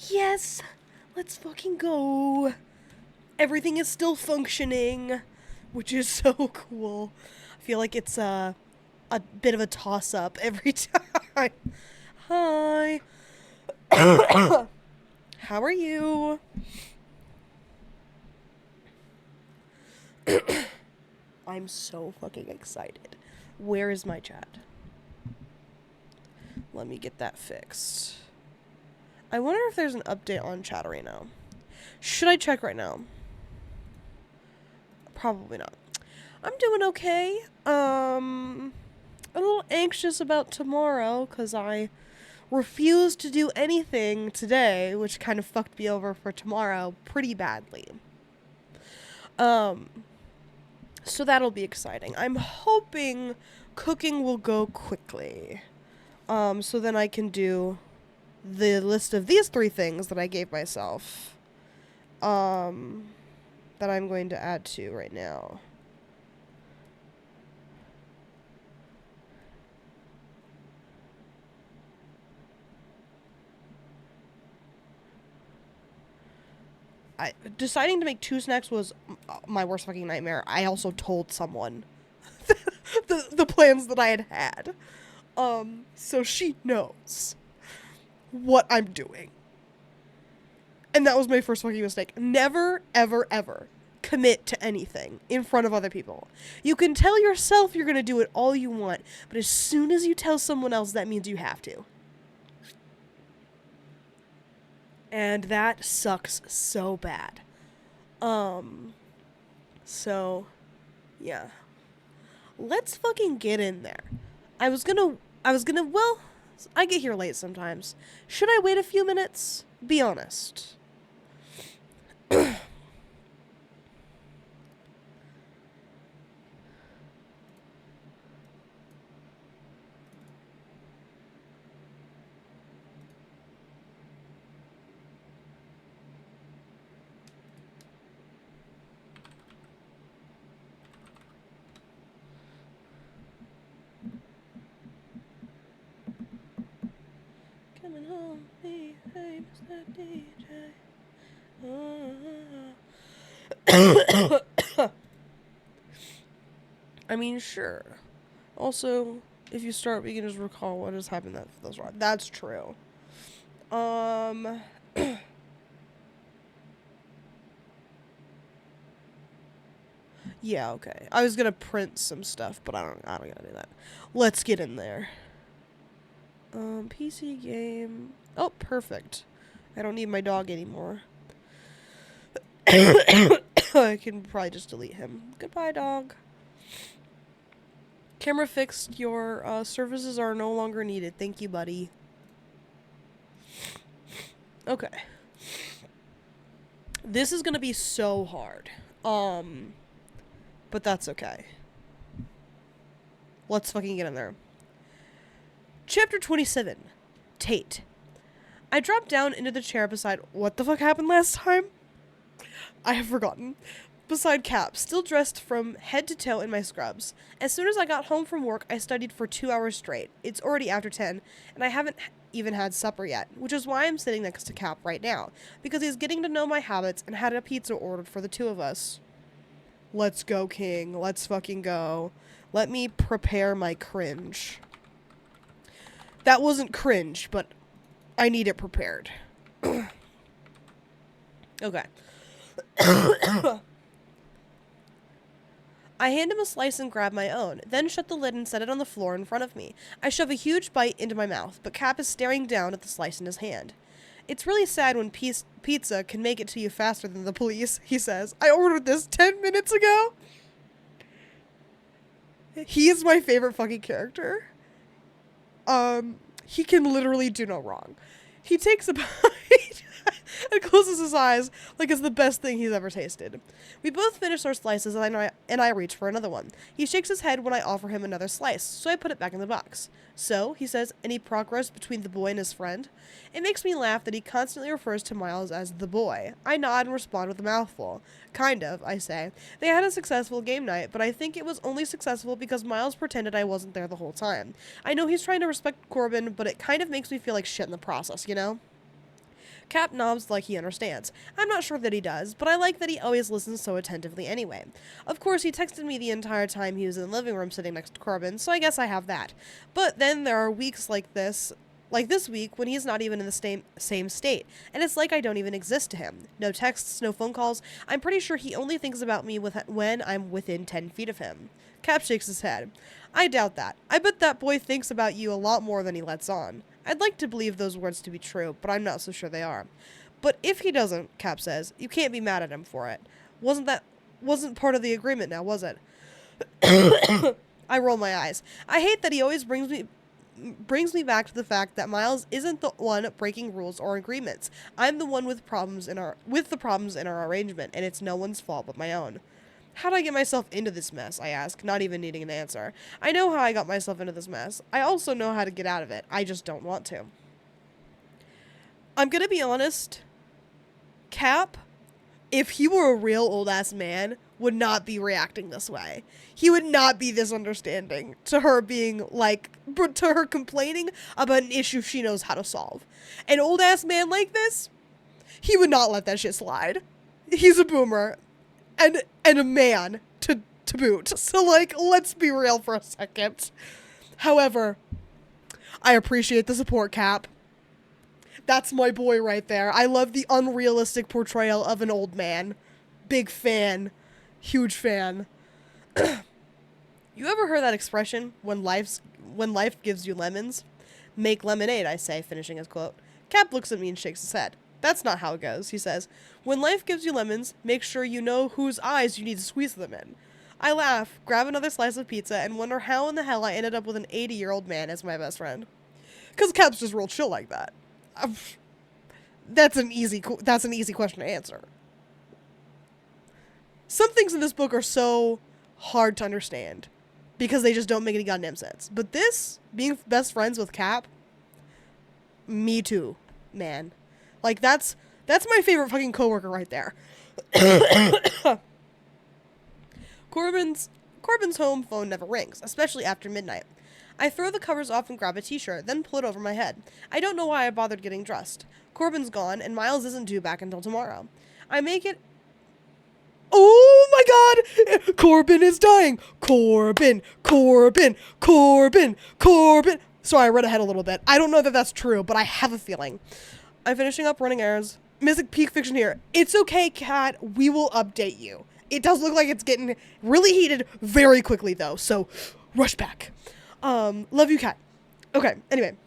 Yes! Let's fucking go. Everything is still functioning, which is so cool. I feel like it's a bit of a toss-up every time. Hi. How are you? I'm so fucking excited. Where is my chat? Let me get that fixed. I wonder if there's an update on chat right now. Should I check right now? Probably not. I'm doing okay. A little anxious about tomorrow because I refused to do anything today, which kind of fucked me over for tomorrow pretty badly. So that'll be exciting. I'm hoping cooking will go quickly. So then I can do the list of these 3 things that I gave myself. That I'm going to add to right now. Deciding to make 2 snacks was my worst fucking nightmare. I also told someone the plans that I had. So she knows what I'm doing. And that was my first fucking mistake. Never, ever, ever commit to anything in front of other people. You can tell yourself you're gonna do it all you want, but as soon as you tell someone else, that means you have to. And that sucks so bad. So, yeah. Let's fucking get in there. Well, I get here late sometimes. Should I wait a few minutes? Be honest. Coming home, hey, Mr. DJ. I mean, sure. Also, if you start, we can just recall what has happened that those wrong. That's true. Yeah, okay. I was gonna print some stuff, but I don't gotta do that. Let's get in there. PC game. Oh, perfect. I don't need my dog anymore. I can probably just delete him. Goodbye, dog. Camera fixed. Your services are no longer needed. Thank you, buddy. Okay. This is gonna be so hard. But that's okay. Let's fucking get in there. Chapter 27. Tate. I dropped down into the chair beside... What the fuck happened last time? I have forgotten. Beside Cap, still dressed from head to toe in my scrubs. As soon as I got home from work, I studied for 2 hours straight. It's already after 10, and I haven't even had supper yet, which is why I'm sitting next to Cap right now, because he's getting to know my habits and had a pizza ordered for the 2 of us. Let's go, King. Let's fucking go. Let me prepare my cringe. That wasn't cringe, but I need it prepared. Okay. I hand him a slice and grab my own, then shut the lid and set it on the floor in front of me. I shove a huge bite into my mouth, but Cap is staring down at the slice in his hand. It's really sad when pizza can make it to you faster than the police, he says. I ordered this 10 minutes ago. He is my favorite fucking character. He can literally do no wrong. He takes a bite and closes his eyes like it's the best thing he's ever tasted. We both finish our slices and I reach for another one. He shakes his head when I offer him another slice, so I put it back in the box. So, he says, any progress between the boy and his friend? It makes me laugh that he constantly refers to Miles as the boy. I nod and respond with a mouthful. Kind of, I say. They had a successful game night, but I think it was only successful because Miles pretended I wasn't there the whole time. I know he's trying to respect Corbin, but it kind of makes me feel like shit in the process, you know? Cap nods like he understands. I'm not sure that he does, but I like that he always listens so attentively anyway. Of course, he texted me the entire time he was in the living room sitting next to Corbin, so I guess I have that. But then there are weeks like this week when he's not even in the same state, and it's like I don't even exist to him. No texts, no phone calls. I'm pretty sure he only thinks about me when I'm within 10 feet of him. Cap shakes his head. I doubt that. I bet that boy thinks about you a lot more than he lets on. I'd like to believe those words to be true, but I'm not so sure they are. But if he doesn't, Cap says, you can't be mad at him for it. Wasn't part of the agreement now, was it? I roll my eyes. I hate that he always brings me back to the fact that Miles isn't the one breaking rules or agreements. I'm the one with the problems in our arrangement, and it's no one's fault but my own. How'd I get myself into this mess? I ask, not even needing an answer. I know how I got myself into this mess. I also know how to get out of it. I just don't want to. I'm gonna be honest. Cap, if he were a real old-ass man, would not be reacting this way. He would not be this understanding to her being to her complaining about an issue she knows how to solve. An old-ass man like this, he would not let that shit slide. He's a boomer. And a man to boot. So, let's be real for a second. However, I appreciate the support, Cap. That's my boy right there. I love the unrealistic portrayal of an old man. Big fan. Huge fan. You ever heard that expression, when life gives you lemons? Make lemonade, I say, finishing his quote. Cap looks at me and shakes his head. That's not how it goes, he says. When life gives you lemons, make sure you know whose eyes you need to squeeze them in. I laugh, grab another slice of pizza, and wonder how in the hell I ended up with an 80-year-old man as my best friend. Because Cap's just real chill like that. That's an easy question to answer. Some things in this book are so hard to understand because they just don't make any goddamn sense. But this, being best friends with Cap, me too, man. That's my favorite fucking coworker right there. Corbin's home phone never rings, especially after midnight. I throw the covers off and grab a t-shirt, then pull it over my head. I don't know why I bothered getting dressed. Corbin's gone, and Miles isn't due back until tomorrow. I make it... Oh my god! Corbin is dying! Corbin! Sorry, I read ahead a little bit. I don't know that that's true, but I have a feeling. I'm finishing up running errands. Mystic Peak Fiction here. It's okay, Kat. We will update you. It does look like it's getting really heated very quickly, though, so rush back. Love you, Kat. Okay, anyway.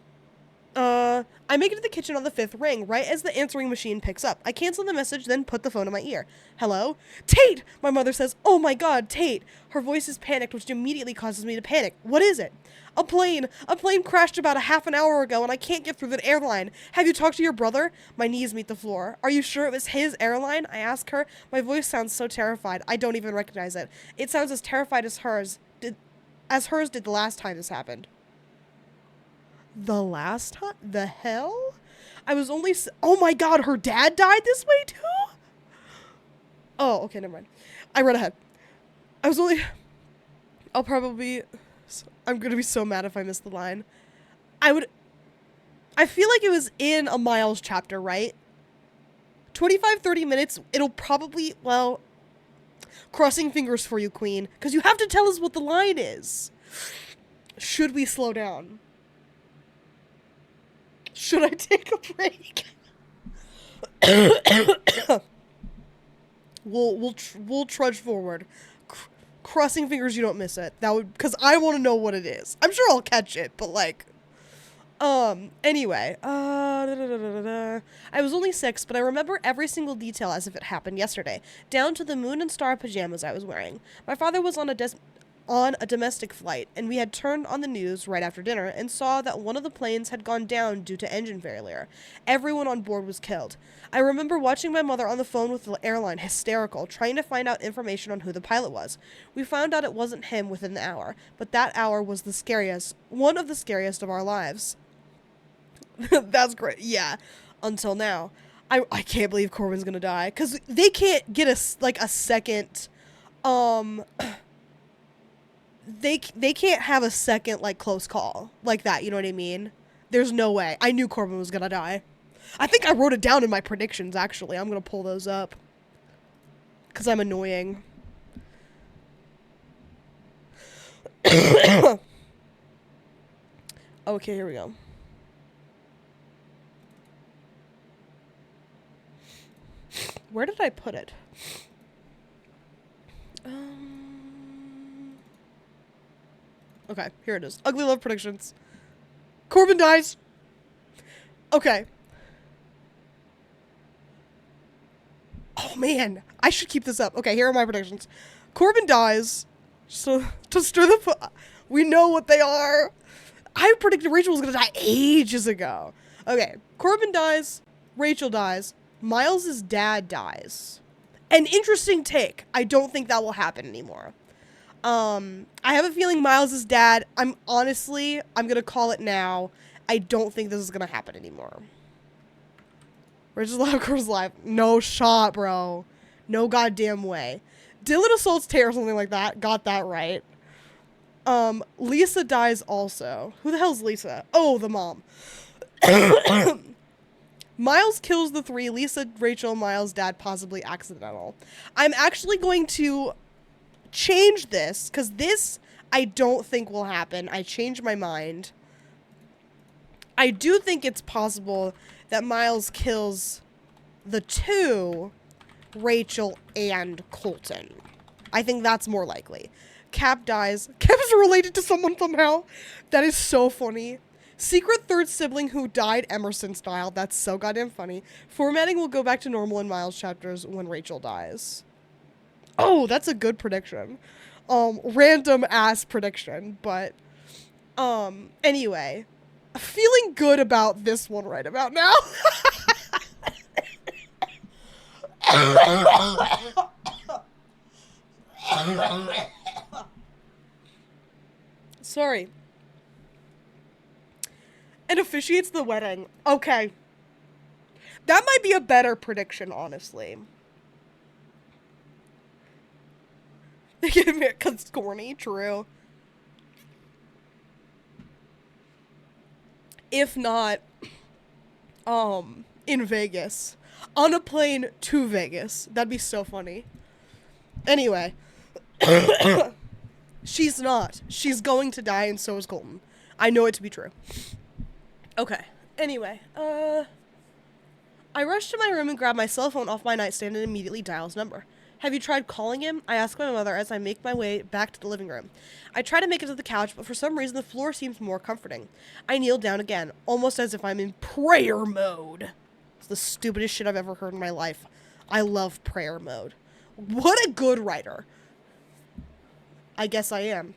I make it to the kitchen on the 5th ring, right as the answering machine picks up. I cancel the message, then put the phone in my ear. Hello? Tate! My mother says, oh my god, Tate! Her voice is panicked, which immediately causes me to panic. What is it? A plane! A plane crashed about a half an hour ago, and I can't get through the airline. Have you talked to your brother? My knees meet the floor. Are you sure it was his airline? I ask her. My voice sounds so terrified, I don't even recognize it. It sounds as terrified as hers did the last time this happened. The last time? The hell? I was only... Oh my god, her dad died this way too? Oh, okay, never mind. I read ahead. I'm gonna be so mad if I miss the line. I feel like it was in a Miles chapter, right? 25-30 minutes, it'll probably... Well, crossing fingers for you, Queen, because you have to tell us what the line is. Should we slow down? Should I take a break? We'll trudge forward. Crossing fingers you don't miss it. That would, because I want to know what it is. I'm sure I'll catch it, but anyway. I was only 6, but I remember every single detail as if it happened yesterday, down to the moon and star pajamas I was wearing. My father was on a domestic flight, and we had turned on the news right after dinner and saw that one of the planes had gone down due to engine failure. Everyone on board was killed. I remember watching my mother on the phone with the airline, hysterical, trying to find out information on who the pilot was. We found out it wasn't him within the hour, but that hour was one of the scariest of our lives. That's great. Yeah. Until now. I can't believe Corbin's gonna die, because they can't get a second, they can't have a second, close call like that, you know what I mean? There's no way. I knew Corbin was gonna die. I think I wrote it down in my predictions, actually. I'm gonna pull those up. Because I'm annoying. Okay, here we go. Where did I put it? Okay, here it is. Ugly Love predictions. Corbin dies. Okay. Oh, man. I should keep this up. Okay, here are my predictions. Corbin dies. So, to stir the... We know what they are. I predicted Rachel was going to die ages ago. Okay, Corbin dies. Rachel dies. Miles' dad dies. An interesting take. I don't think that will happen anymore. I have a feeling Miles' dad, I'm going to call it now. I don't think this is going to happen anymore. Rachel's alive, Corbin's alive. No shot, bro. No goddamn way. Dylan assaults Tay or something like that. Got that right. Lisa dies also. Who the hell's Lisa? Oh, the mom. Miles kills the three. Lisa, Rachel, Miles' dad, possibly accidental. I'm actually going to change this, because this I don't think will happen. I changed my mind. I do think it's possible that Miles kills the two, Rachel and Colton. I think that's more likely. Cap dies. Cap is related to someone somehow. That is so funny. Secret third sibling who died Emerson style. That's so goddamn funny. Formatting will go back to normal in Miles chapters when Rachel dies. Oh, that's a good prediction. Random ass prediction, but anyway, feeling good about this one right about now. Sorry. And officiates the wedding. Okay. That might be a better prediction, honestly. Because it's corny, true. If not, in Vegas. On a plane to Vegas. That'd be so funny. Anyway. She's not. She's going to die, and so is Colton. I know it to be true. Okay. Anyway, I rush to my room and grab my cell phone off my nightstand and immediately dial his number. Have you tried calling him? I ask my mother as I make my way back to the living room. I try to make it to the couch, but for some reason the floor seems more comforting. I kneel down again, almost as if I'm in prayer mode. It's the stupidest shit I've ever heard in my life. I love prayer mode. What a good writer. I guess I am.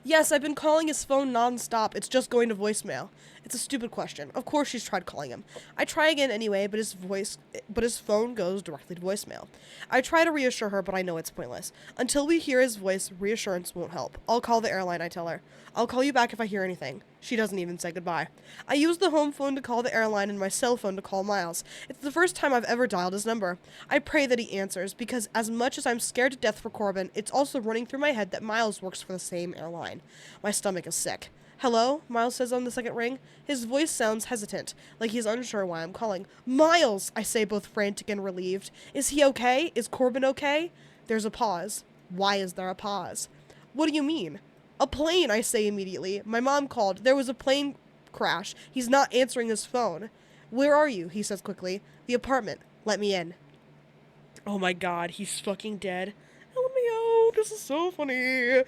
Yes, I've been calling his phone nonstop. It's just going to voicemail. It's a stupid question. Of course she's tried calling him. I try again anyway, but his phone goes directly to voicemail. I try to reassure her, but I know it's pointless. Until we hear his voice, reassurance won't help. I'll call the airline, I tell her. I'll call you back if I hear anything. She doesn't even say goodbye. I use the home phone to call the airline and my cell phone to call Miles. It's the first time I've ever dialed his number. I pray that he answers, because as much as I'm scared to death for Corbin, it's also running through my head that Miles works for the same airline. My stomach is sick. Hello? Miles says on the second ring. His voice sounds hesitant, like he's unsure why I'm calling. Miles, I say, both frantic and relieved. Is he okay? Is Corbin okay? There's a pause. Why is there a pause? What do you mean? A plane, I say immediately. My mom called. There was a plane crash. He's not answering his phone. Where are you? He says quickly. The apartment. Let me in. Oh my god, he's fucking dead. Let me out. This is so funny.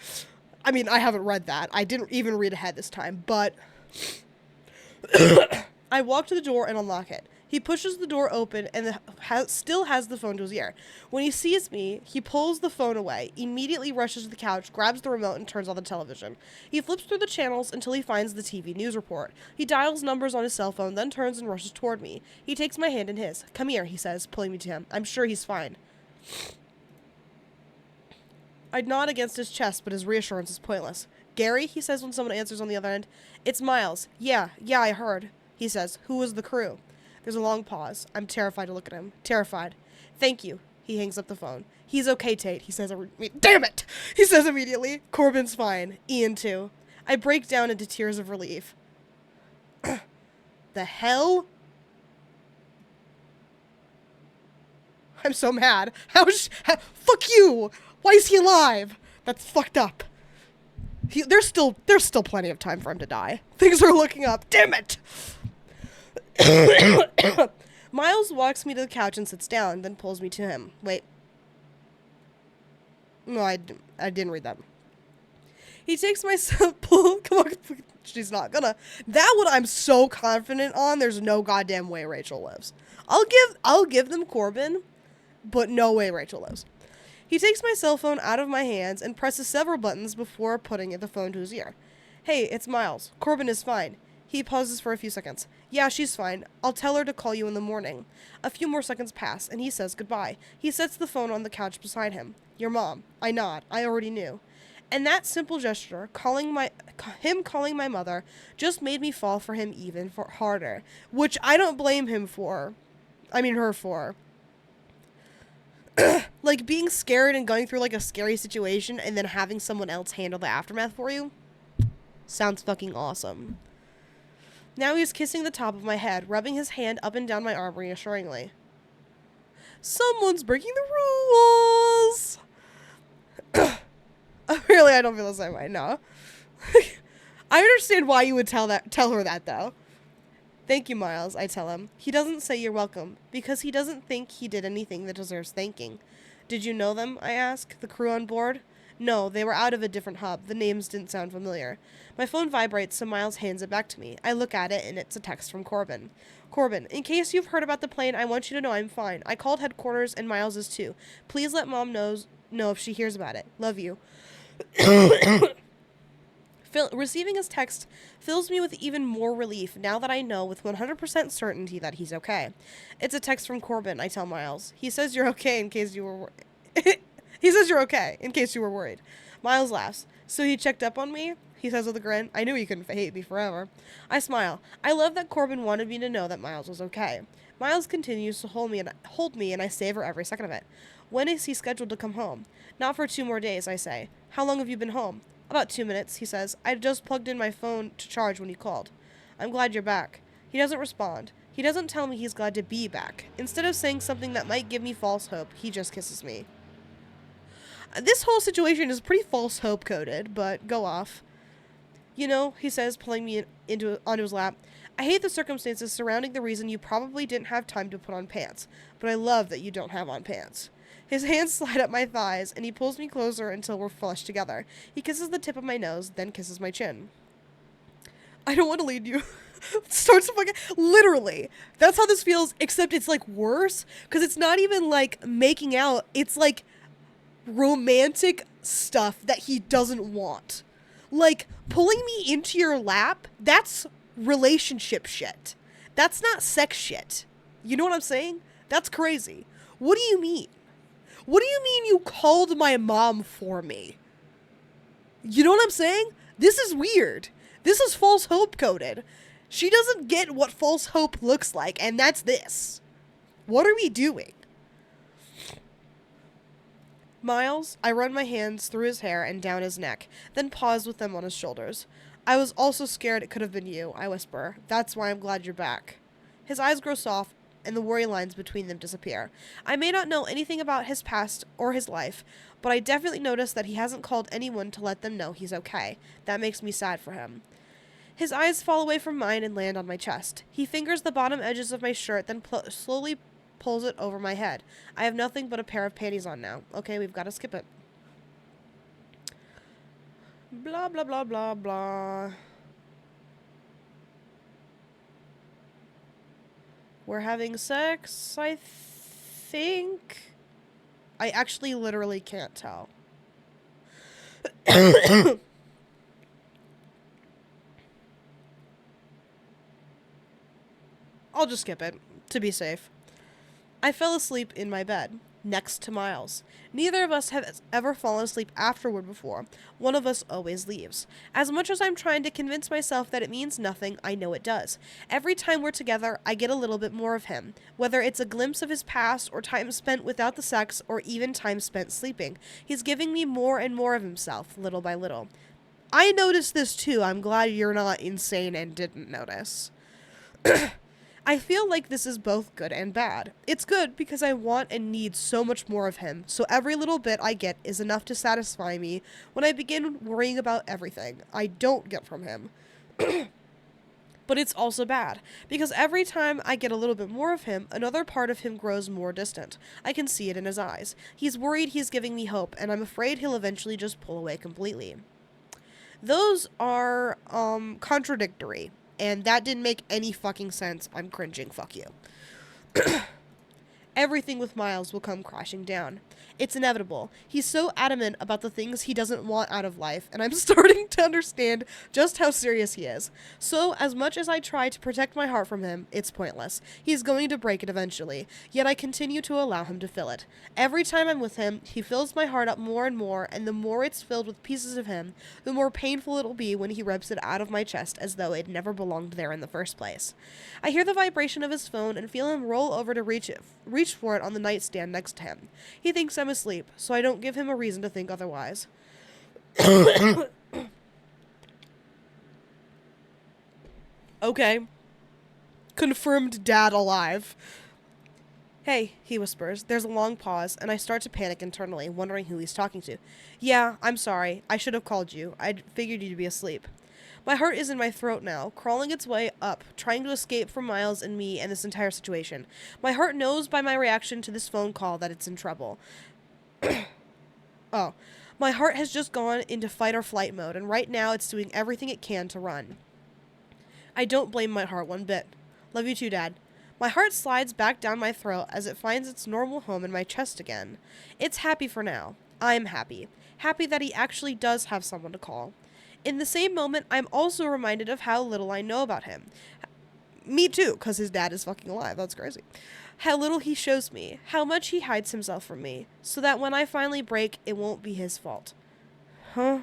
I mean, I haven't read that. I didn't even read ahead this time, but I walk to the door and unlock it. He pushes the door open and still has the phone to his ear. When he sees me, he pulls the phone away, immediately rushes to the couch, grabs the remote, and turns on the television. He flips through the channels until he finds the TV news report. He dials numbers on his cell phone, then turns and rushes toward me. He takes my hand in his. Come here, he says, pulling me to him. I'm sure he's fine. I nod against his chest, but his reassurance is pointless. Gary, he says when someone answers on the other end. It's Miles. Yeah, I heard. He says, who was the crew? There's a long pause. I'm terrified to look at him. Terrified. Thank you. He hangs up the phone. He's okay, Tate, he says. Damn it! He says immediately. Corbin's fine. Ian, too. I break down into tears of relief. The hell? I'm so mad. Fuck you! Why is he alive? That's fucked up. There's still plenty of time for him to die. Things are looking up. Damn it! Miles walks me to the couch and sits down, then pulls me to him. Wait. No, I didn't read that. He takes my come on, she's not gonna. That one I'm so confident on. There's no goddamn way Rachel lives. I'll give them Corbin, but no way Rachel lives. He takes my cell phone out of my hands and presses several buttons before putting the phone to his ear. Hey, it's Miles. Corbin is fine. He pauses for a few seconds. Yeah, she's fine. I'll tell her to call you in the morning. A few more seconds pass, and he says goodbye. He sets the phone on the couch beside him. Your mom. I nod. I already knew. And that simple gesture, calling my mother, just made me fall for him even harder. Which I don't blame him for. I mean her for. Like, being scared and going through, like, a scary situation and then having someone else handle the aftermath for you. Sounds fucking awesome. Now he's kissing the top of my head, rubbing his hand up and down my arm reassuringly. Someone's breaking the rules! Really, I don't feel the same way, no. I understand why you would tell her that, though. Thank you, Miles, I tell him. He doesn't say you're welcome, because he doesn't think he did anything that deserves thanking. Did you know them, I ask, the crew on board? No, they were out of a different hub. The names didn't sound familiar. My phone vibrates, so Miles hands it back to me. I look at it, and it's a text from Corbin. Corbin, in case you've heard about the plane, I want you to know I'm fine. I called headquarters, and Miles is too. Please let Mom know if she hears about it. Love you. Receiving his text fills me with even more relief now that I know with 100% certainty that he's okay. It's a text from Corbin, I tell Miles. He says you're okay in case you were He says you're okay in case you were worried. Miles laughs. So he checked up on me? He says with a grin. I knew he couldn't hate me forever. I smile. I love that Corbin wanted me to know that Miles was okay. Miles continues to hold me and I savor every second of it. When is he scheduled to come home? Not for 2 more days, I say. How long have you been home? About 2 minutes, he says. I just plugged in my phone to charge when you called. I'm glad you're back. He doesn't respond. He doesn't tell me he's glad to be back. Instead of saying something that might give me false hope, he just kisses me. This whole situation is pretty false hope coded, but go off. You know, he says, pulling me onto his lap, I hate the circumstances surrounding the reason you probably didn't have time to put on pants, but I love that you don't have on pants. His hands slide up my thighs, and he pulls me closer until we're flushed together. He kisses the tip of my nose, then kisses my chin. I don't want to lead you. Starts to fucking... Literally. That's how this feels, except it's, like, worse, because it's not even, like, making out. It's, like, romantic stuff that he doesn't want. Like, pulling me into your lap, that's relationship shit. That's not sex shit. You know what I'm saying? That's crazy. What do you mean? What do you mean you called my mom for me? You know what I'm saying? This is weird. This is false hope coded. She doesn't get what false hope looks like, and that's this. What are we doing? Miles, I run my hands through his hair and down his neck, then pause with them on his shoulders. I was also scared it could have been you, I whisper. That's why I'm glad you're back. His eyes grow soft, and the worry lines between them disappear. I may not know anything about his past or his life, but I definitely notice that he hasn't called anyone to let them know he's okay. That makes me sad for him. His eyes fall away from mine and land on my chest. He fingers the bottom edges of my shirt, then slowly pulls it over my head. I have nothing but a pair of panties on now. Okay, we've got to skip it. Blah, blah, blah, blah, blah. We're having sex, I think. I actually literally can't tell. I'll just skip it, to be safe. I fell asleep in my bed, next to Miles. Neither of us have ever fallen asleep afterward before. One of us always leaves. As much as I'm trying to convince myself that it means nothing, I know it does. Every time we're together, I get a little bit more of him. Whether it's a glimpse of his past, or time spent without the sex, or even time spent sleeping. He's giving me more and more of himself, little by little. I noticed this too. I'm glad you're not insane and didn't notice. I feel like this is both good and bad. It's good because I want and need so much more of him, so every little bit I get is enough to satisfy me when I begin worrying about everything I don't get from him. But it's also bad, because every time I get a little bit more of him, another part of him grows more distant. I can see it in his eyes. He's worried he's giving me hope, and I'm afraid he'll eventually just pull away completely. Those are, contradictory, and that didn't make any fucking sense. I'm cringing. Fuck you. Everything with Miles will come crashing down. It's inevitable. He's so adamant about the things he doesn't want out of life, and I'm starting to understand just how serious he is. So, as much as I try to protect my heart from him, it's pointless. He's going to break it eventually, yet I continue to allow him to fill it. Every time I'm with him, he fills my heart up more and more, and the more it's filled with pieces of him, the more painful it'll be when he rips it out of my chest as though it never belonged there in the first place. I hear the vibration of his phone and feel him roll over to reach for it on the nightstand next to him. He thinks I'm asleep, so I don't give him a reason to think otherwise. Okay. Confirmed dad alive. Hey, he whispers. There's a long pause, and I start to panic internally, wondering who he's talking to. Yeah, I'm sorry. I should have called you. I'd figured you'd be asleep. My heart is in my throat now, crawling its way up, trying to escape from Miles and me and this entire situation. My heart knows by my reaction to this phone call that it's in trouble. Oh. My heart has just gone into fight or flight mode, and right now it's doing everything it can to run. I don't blame my heart one bit. Love you too, Dad. My heart slides back down my throat as it finds its normal home in my chest again. It's happy for now. I'm happy. Happy that he actually does have someone to call. In the same moment, I'm also reminded of how little I know about him. Me too, because his dad is fucking alive. That's crazy. How little he shows me. How much he hides himself from me. So that when I finally break, it won't be his fault. Huh?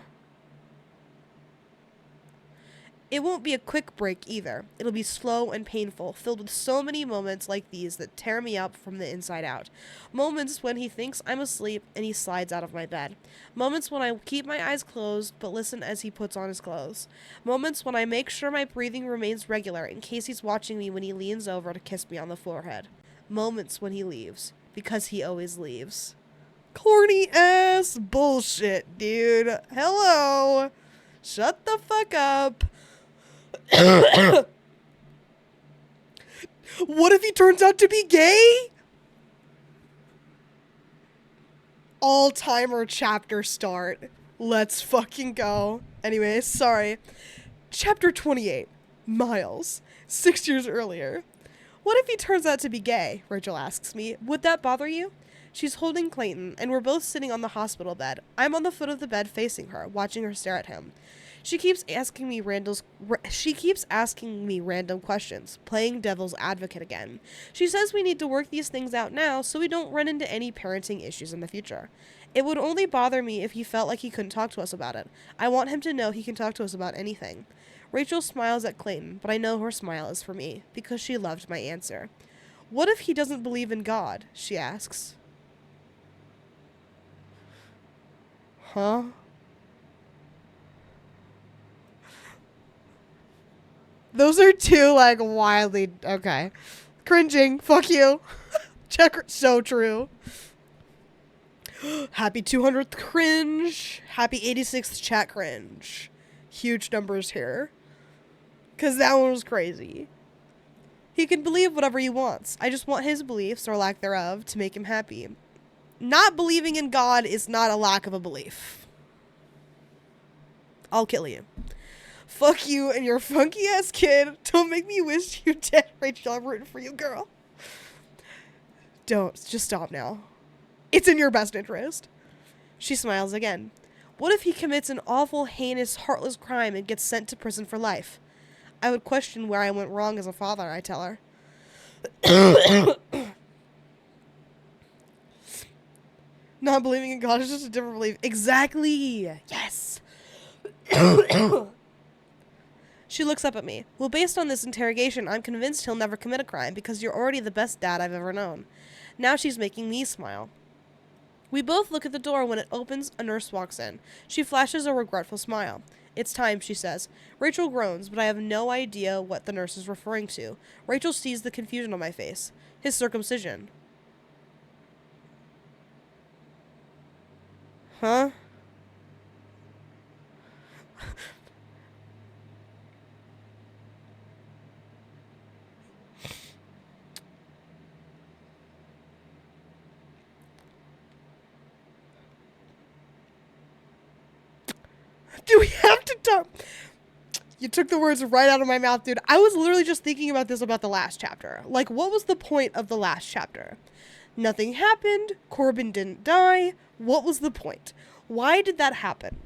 It won't be a quick break either. It'll be slow and painful, filled with so many moments like these that tear me up from the inside out. Moments when he thinks I'm asleep and he slides out of my bed. Moments when I keep my eyes closed but listen as he puts on his clothes. Moments when I make sure my breathing remains regular in case he's watching me when he leans over to kiss me on the forehead. Moments when he leaves, because he always leaves. Corny ass bullshit, dude. Hello. Shut the fuck up. What if he turns out to be gay? All-timer chapter start. Let's fucking go. Anyways, sorry. Chapter 28. Miles. 6 years earlier. What if he turns out to be gay? Rachel asks me. Would that bother you? She's holding Clayton, and we're both sitting on the hospital bed. I'm on the foot of the bed facing her, watching her stare at him. She keeps asking me random questions, playing devil's advocate again. She says we need to work these things out now so we don't run into any parenting issues in the future. It would only bother me if he felt like he couldn't talk to us about it. I want him to know he can talk to us about anything. Rachel smiles at Clayton, but I know her smile is for me, because she loved my answer. What if he doesn't believe in God? She asks. Huh? Those are two, like, wildly... Okay. Cringing. Fuck you. So true. Happy 200th cringe. Happy 86th chat cringe. Huge numbers here. Because that one was crazy. He can believe whatever he wants. I just want his beliefs, or lack thereof, to make him happy. Not believing in God is not a lack of a belief. I'll kill you. Fuck you and your funky ass kid. Don't make me wish you dead, Rachel. I'm rooting for you, girl. Don't. Just stop now. It's in your best interest. She smiles again. What if he commits an awful, heinous, heartless crime and gets sent to prison for life? I would question where I went wrong as a father, I tell her. Not believing in God is just a different belief. Exactly. Yes. She looks up at me. Well, based on this interrogation, I'm convinced he'll never commit a crime because you're already the best dad I've ever known. Now she's making me smile. We both look at the door when it opens. A nurse walks in. She flashes a regretful smile. It's time, she says. Rachel groans, but I have no idea what the nurse is referring to. Rachel sees the confusion on my face. His circumcision. Huh? Do we have to talk? You took the words right out of my mouth, dude. I was literally just thinking about this about the last chapter. Like, what was the point of the last chapter? Nothing happened. Corbin didn't die. What was the point? Why did that happen?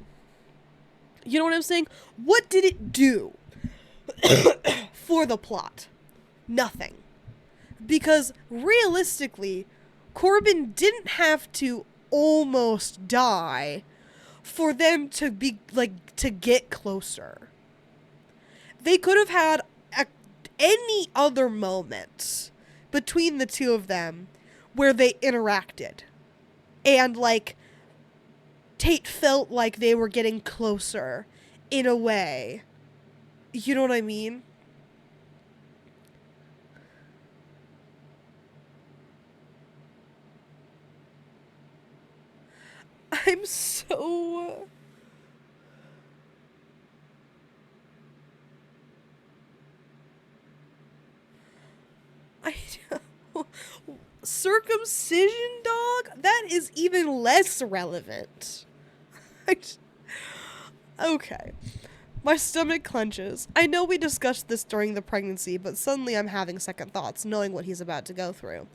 You know what I'm saying? What did it do for the plot? Nothing. Because realistically, Corbin didn't have to almost die for them to be, like, to get closer. They could have had any other moment between the two of them where they interacted. And, like, Tate felt like they were getting closer in a way. You know what I mean? I'm so... I know. Circumcision, dog? That is even less relevant. Okay. My stomach clenches. I know we discussed this during the pregnancy, but suddenly I'm having second thoughts, knowing what he's about to go through.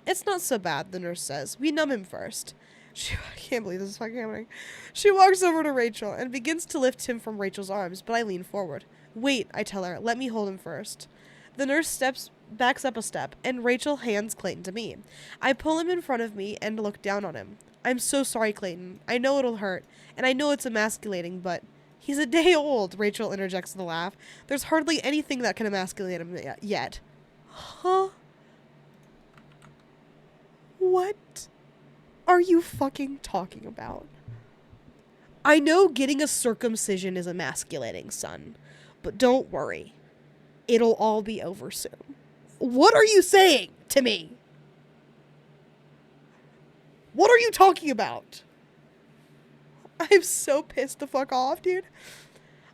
It's not so bad, the nurse says. We numb him first. I can't believe this is fucking happening. She walks over to Rachel and begins to lift him from Rachel's arms, but I lean forward. Wait, I tell her. Let me hold him first. The nurse backs up a step, and Rachel hands Clayton to me. I pull him in front of me and look down on him. I'm so sorry, Clayton. I know it'll hurt, and I know it's emasculating, but... He's a day old, Rachel interjects with a laugh. There's hardly anything that can emasculate him yet. Huh? What are you fucking talking about? I know getting a circumcision is emasculating, son, but don't worry. It'll all be over soon. What are you saying to me? What are you talking about? I'm so pissed the fuck off, dude.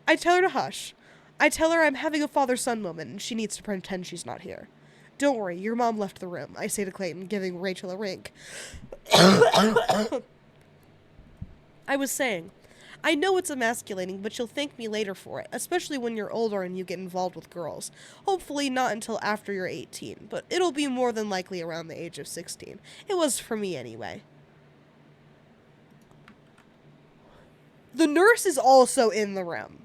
I tell her to hush. I tell her I'm having a father-son moment and she needs to pretend she's not here. Don't worry, your mom left the room, I say to Clayton, giving Rachel a wink. I was saying, I know it's emasculating, but you'll thank me later for it, especially when you're older and you get involved with girls. Hopefully not until after you're 18, but it'll be more than likely around the age of 16. It was for me anyway. The nurse is also in the room,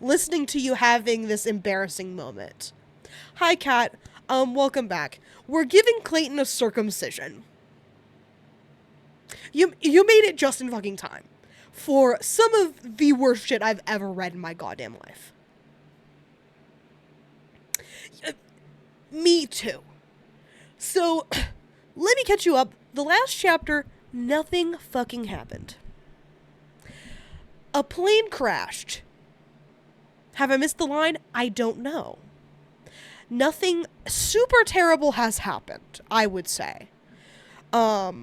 listening to you having this embarrassing moment. Hi, Kat. Welcome back. We're giving Clayton a circumcision. You made it just in fucking time for some of the worst shit I've ever read in my goddamn life. Me too. So, let me catch you up. The last chapter, nothing fucking happened. A plane crashed. Have I missed the line? I don't know. Nothing super terrible has happened, I would say. But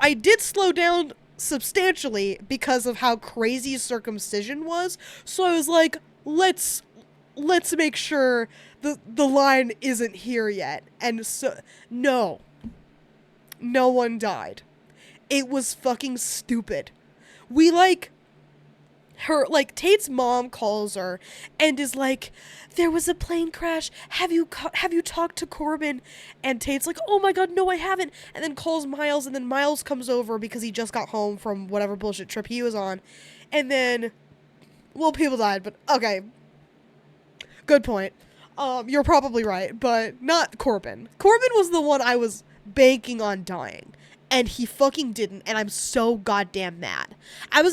I did slow down substantially because of how crazy circumcision was. So I was like, let's make sure the line isn't here yet. And so, no one died. It was fucking stupid. Tate's mom calls her and is like, there was a plane crash. Have you talked to Corbin? And Tate's like, oh my god, no, I haven't. And then calls Miles, and then Miles comes over because he just got home from whatever bullshit trip he was on. And then, well, people died, but okay. Good point. You're probably right, but not Corbin. Corbin was the one I was banking on dying. And he fucking didn't, and I'm so goddamn mad. I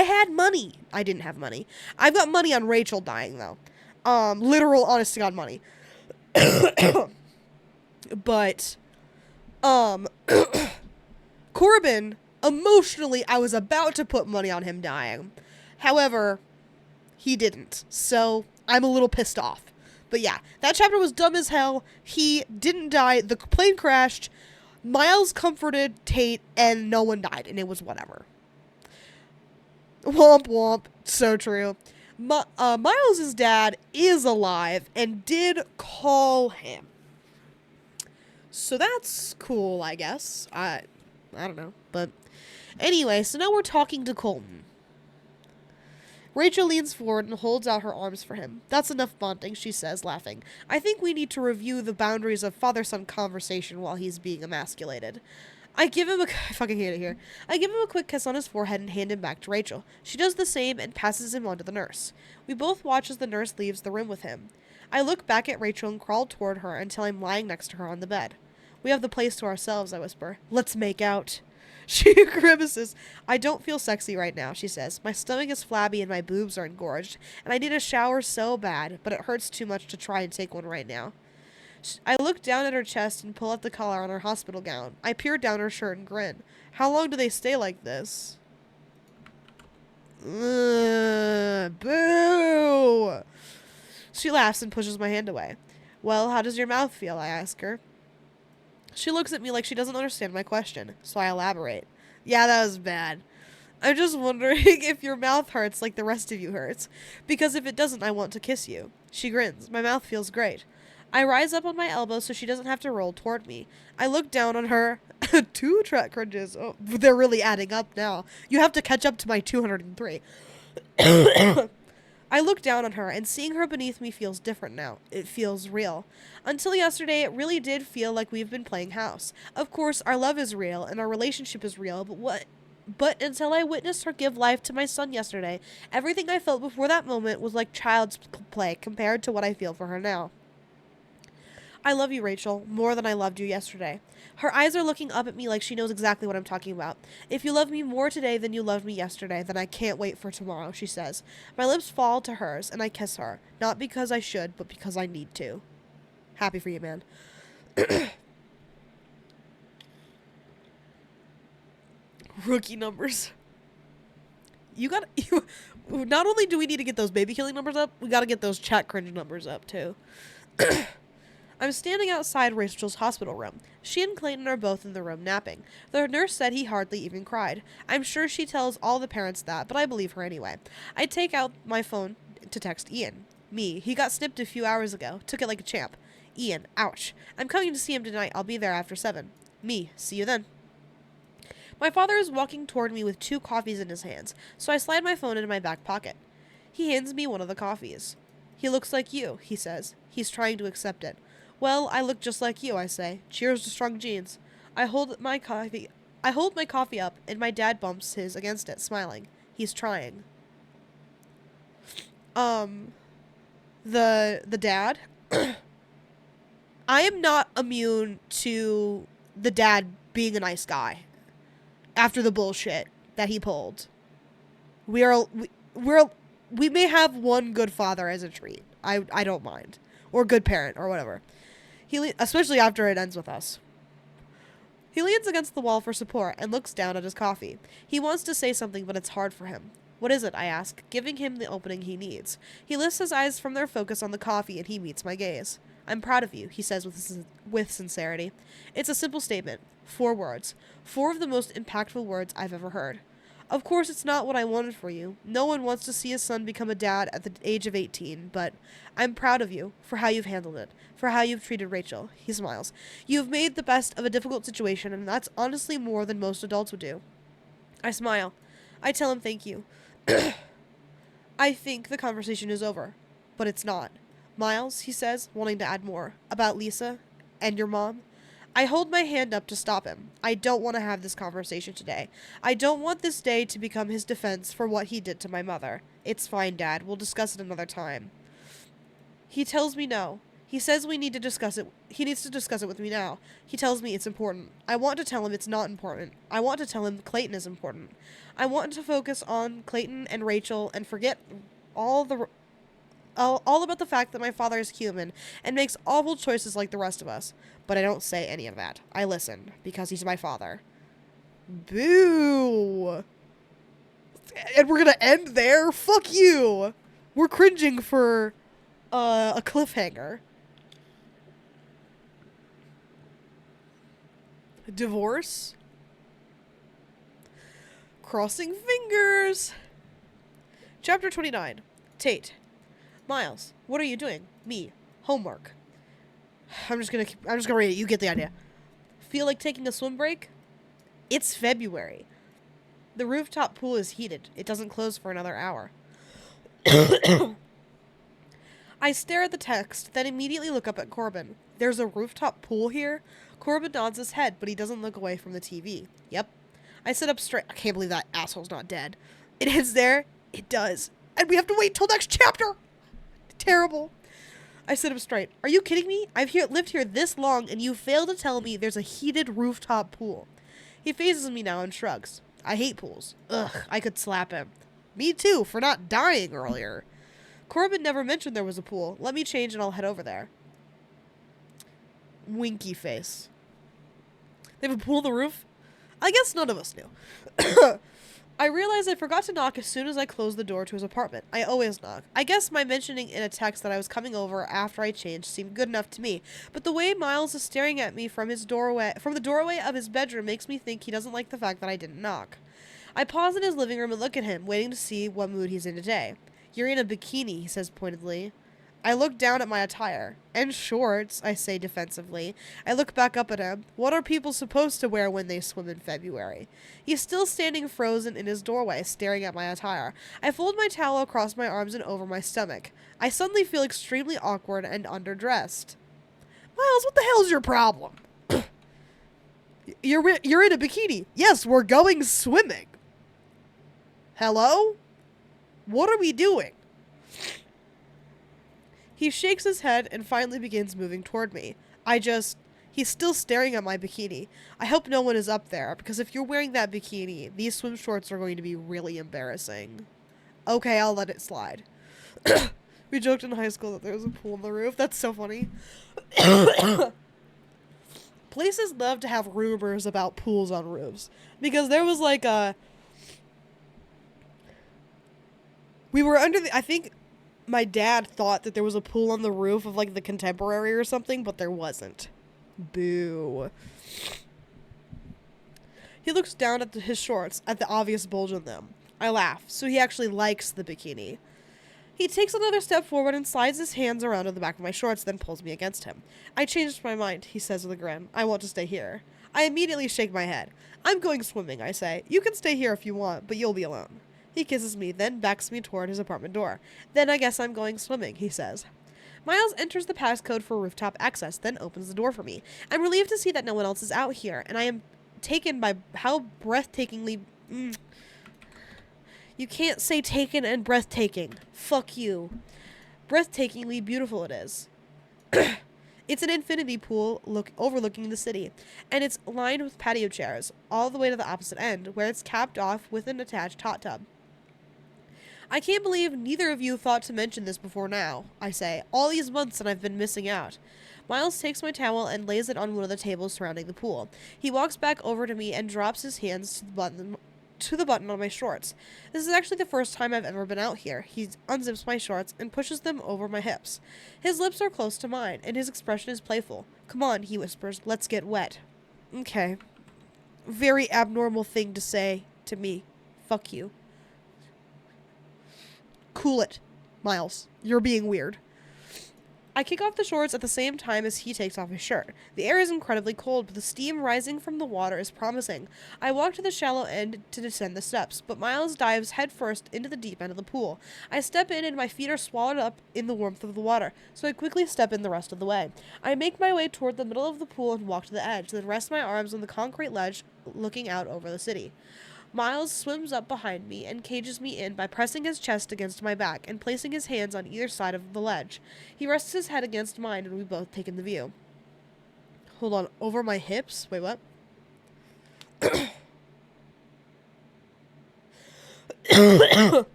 had money. I didn't have money. I've got money on Rachel dying, though. Literal, honest to God money. But, Corbin, emotionally, I was about to put money on him dying. However, he didn't. So I'm a little pissed off. But yeah, that chapter was dumb as hell. He didn't die. The plane crashed. Miles comforted Tate, and no one died, and it was whatever. Womp womp. So true. Miles' dad is alive and did call him. So that's cool, I guess. I don't know. But anyway, so now we're talking to Colton. Rachel leans forward and holds out her arms for him. That's enough bonding, she says, laughing. I think we need to review the boundaries of father-son conversation while he's being emasculated. I fucking hate it here. I give him a quick kiss on his forehead and hand him back to Rachel. She does the same and passes him on to the nurse. We both watch as the nurse leaves the room with him. I look back at Rachel and crawl toward her until I'm lying next to her on the bed. We have the place to ourselves, I whisper. Let's make out. She grimaces. I don't feel sexy right now, she says. My stomach is flabby and my boobs are engorged, and I need a shower so bad, but it hurts too much to try and take one right now. I look down at her chest and pull out the collar on her hospital gown. I peer down her shirt and grin. How long do they stay like this? Boo! She laughs and pushes my hand away. Well, how does your mouth feel? I ask her. She looks at me like she doesn't understand my question, so I elaborate. Yeah, that was bad. I'm just wondering if your mouth hurts like the rest of you hurts, because if it doesn't, I want to kiss you. She grins. My mouth feels great. I rise up on my elbow so she doesn't have to roll toward me. I look down on her. 2 track cringes. Oh, they're really adding up now. You have to catch up to my 203. I look down on her, and seeing her beneath me feels different now. It feels real. Until yesterday, it really did feel like we've been playing house. Of course, our love is real, and our relationship is real, but until I witnessed her give life to my son yesterday, everything I felt before that moment was like child's play compared to what I feel for her now. I love you, Rachel, more than I loved you yesterday. Her eyes are looking up at me like she knows exactly what I'm talking about. If you love me more today than you loved me yesterday, then I can't wait for tomorrow, she says. My lips fall to hers, and I kiss her. Not because I should, but because I need to. Happy for you, man. Rookie numbers. Not only do we need to get those baby killing numbers up, we gotta get those chat cringe numbers up, too. I'm standing outside Rachel's hospital room. She and Clayton are both in the room napping. The nurse said he hardly even cried. I'm sure she tells all the parents that, but I believe her anyway. I take out my phone to text Ian. Me. He got snipped a few hours ago. Took it like a champ. Ian. Ouch. I'm coming to see him tonight. I'll be there after 7. Me. See you then. My father is walking toward me with 2 coffees in his hands, so I slide my phone into my back pocket. He hands me one of the coffees. He looks like you, he says. He's trying to accept it. Well, I look just like you, I say. Cheers to strong genes. I hold my coffee up, and my dad bumps his against it, smiling. He's trying. The dad? I am not immune to the dad being a nice guy after the bullshit that he pulled. We may have one good father as a treat. I don't mind. Or good parent, or whatever. Especially after it ends with us. He leans against the wall for support and looks down at his coffee. He wants to say something, but it's hard for him. What is it? I ask, giving him the opening he needs. He lifts his eyes from their focus on the coffee and he meets my gaze. I'm proud of you, he says with sincerity. It's a simple statement. 4 words. 4 of the most impactful words I've ever heard. Of course, it's not what I wanted for you. No one wants to see his son become a dad at the age of 18, but I'm proud of you for how you've handled it, for how you've treated Rachel. He smiles. You've made the best of a difficult situation, and that's honestly more than most adults would do. I smile. I tell him thank you. I think the conversation is over, but it's not. Miles, he says, wanting to add more, about Lisa and your mom. I hold my hand up to stop him. I don't want to have this conversation today. I don't want this day to become his defense for what he did to my mother. It's fine, Dad. We'll discuss it another time. He tells me no. He says we need to discuss it. He needs to discuss it with me now. He tells me it's important. I want to tell him it's not important. I want to tell him Clayton is important. I want to focus on Clayton and Rachel and forget all about the fact that my father is human and makes awful choices like the rest of us. But I don't say any of that. I listen, because he's my father. Boo! And we're gonna end there? Fuck you! We're cringing for a cliffhanger. Divorce? Crossing fingers. Chapter 29. Tate. Miles, what are you doing? Me. Homework. I'm just gonna read it. You get the idea. Feel like taking a swim break? It's February. The rooftop pool is heated. It doesn't close for another hour. I stare at the text, then immediately look up at Corbin. There's a rooftop pool here? Corbin nods his head, but he doesn't look away from the TV. Yep. I sit up straight. I can't believe that asshole's not dead. It ends there? It does. And we have to wait till next chapter! Terrible. I sit up straight. Are you kidding me? I've lived here this long, and you fail to tell me there's a heated rooftop pool. He faces me now and shrugs. I hate pools. Ugh, I could slap him. Me too, for not dying earlier. Corbin never mentioned there was a pool. Let me change and I'll head over there. Winky face. They have a pool on the roof? I guess none of us knew. I realized I forgot to knock as soon as I closed the door to his apartment. I always knock. I guess my mentioning in a text that I was coming over after I changed seemed good enough to me, but the way Miles is staring at me from the doorway of his bedroom makes me think he doesn't like the fact that I didn't knock. I pause in his living room and look at him, waiting to see what mood he's in today. You're in a bikini, he says pointedly. I look down at my attire. And shorts, I say defensively. I look back up at him. What are people supposed to wear when they swim in February? He's still standing frozen in his doorway, staring at my attire. I fold my towel across my arms and over my stomach. I suddenly feel extremely awkward and underdressed. Miles, what the hell's your problem? You're in a bikini. Yes, we're going swimming. Hello? What are we doing? He shakes his head and finally begins moving toward me. He's still staring at my bikini. I hope no one is up there, because if you're wearing that bikini, these swim shorts are going to be really embarrassing. Okay, I'll let it slide. We joked in high school that there was a pool on the roof. That's so funny. Places love to have rumors about pools on roofs. Because there was like a... We were under the... I think my dad thought that there was a pool on the roof of like the Contemporary or something, but there wasn't. Boo. He looks down at his shorts, at the obvious bulge in them. I laugh, so he actually likes the bikini. He takes another step forward and slides his hands around to the back of my shorts, then pulls me against him. I changed my mind, he says with a grin. I want to stay here. I immediately shake my head. I'm going swimming, I say. You can stay here if you want, but you'll be alone. He kisses me, then backs me toward his apartment door. Then I guess I'm going swimming, he says. Miles enters the passcode for rooftop access, then opens the door for me. I'm relieved to see that no one else is out here, and I am taken by how breathtakingly... You can't say taken and breathtaking. Fuck you. Breathtakingly beautiful it is. It's an infinity pool overlooking the city, and it's lined with patio chairs, all the way to the opposite end, where it's capped off with an attached hot tub. I can't believe neither of you thought to mention this before now, I say. All these months and I've been missing out. Miles takes my towel and lays it on one of the tables surrounding the pool. He walks back over to me and drops his hands to the button on my shorts. This is actually the first time I've ever been out here. He unzips my shorts and pushes them over my hips. His lips are close to mine, and his expression is playful. Come on, he whispers. Let's get wet. Okay. Very abnormal thing to say to me. Fuck you. Cool it, Miles. You're being weird. I kick off the shorts at the same time as he takes off his shirt. The air is incredibly cold, but the steam rising from the water is promising. I walk to the shallow end to descend the steps, but Miles dives headfirst into the deep end of the pool. I step in and my feet are swallowed up in the warmth of the water, so I quickly step in the rest of the way. I make my way toward the middle of the pool and walk to the edge, then rest my arms on the concrete ledge looking out over the city. Miles swims up behind me and cages me in by pressing his chest against my back and placing his hands on either side of the ledge. He rests his head against mine and we both take in the view. Hold on, over my hips? Wait, what?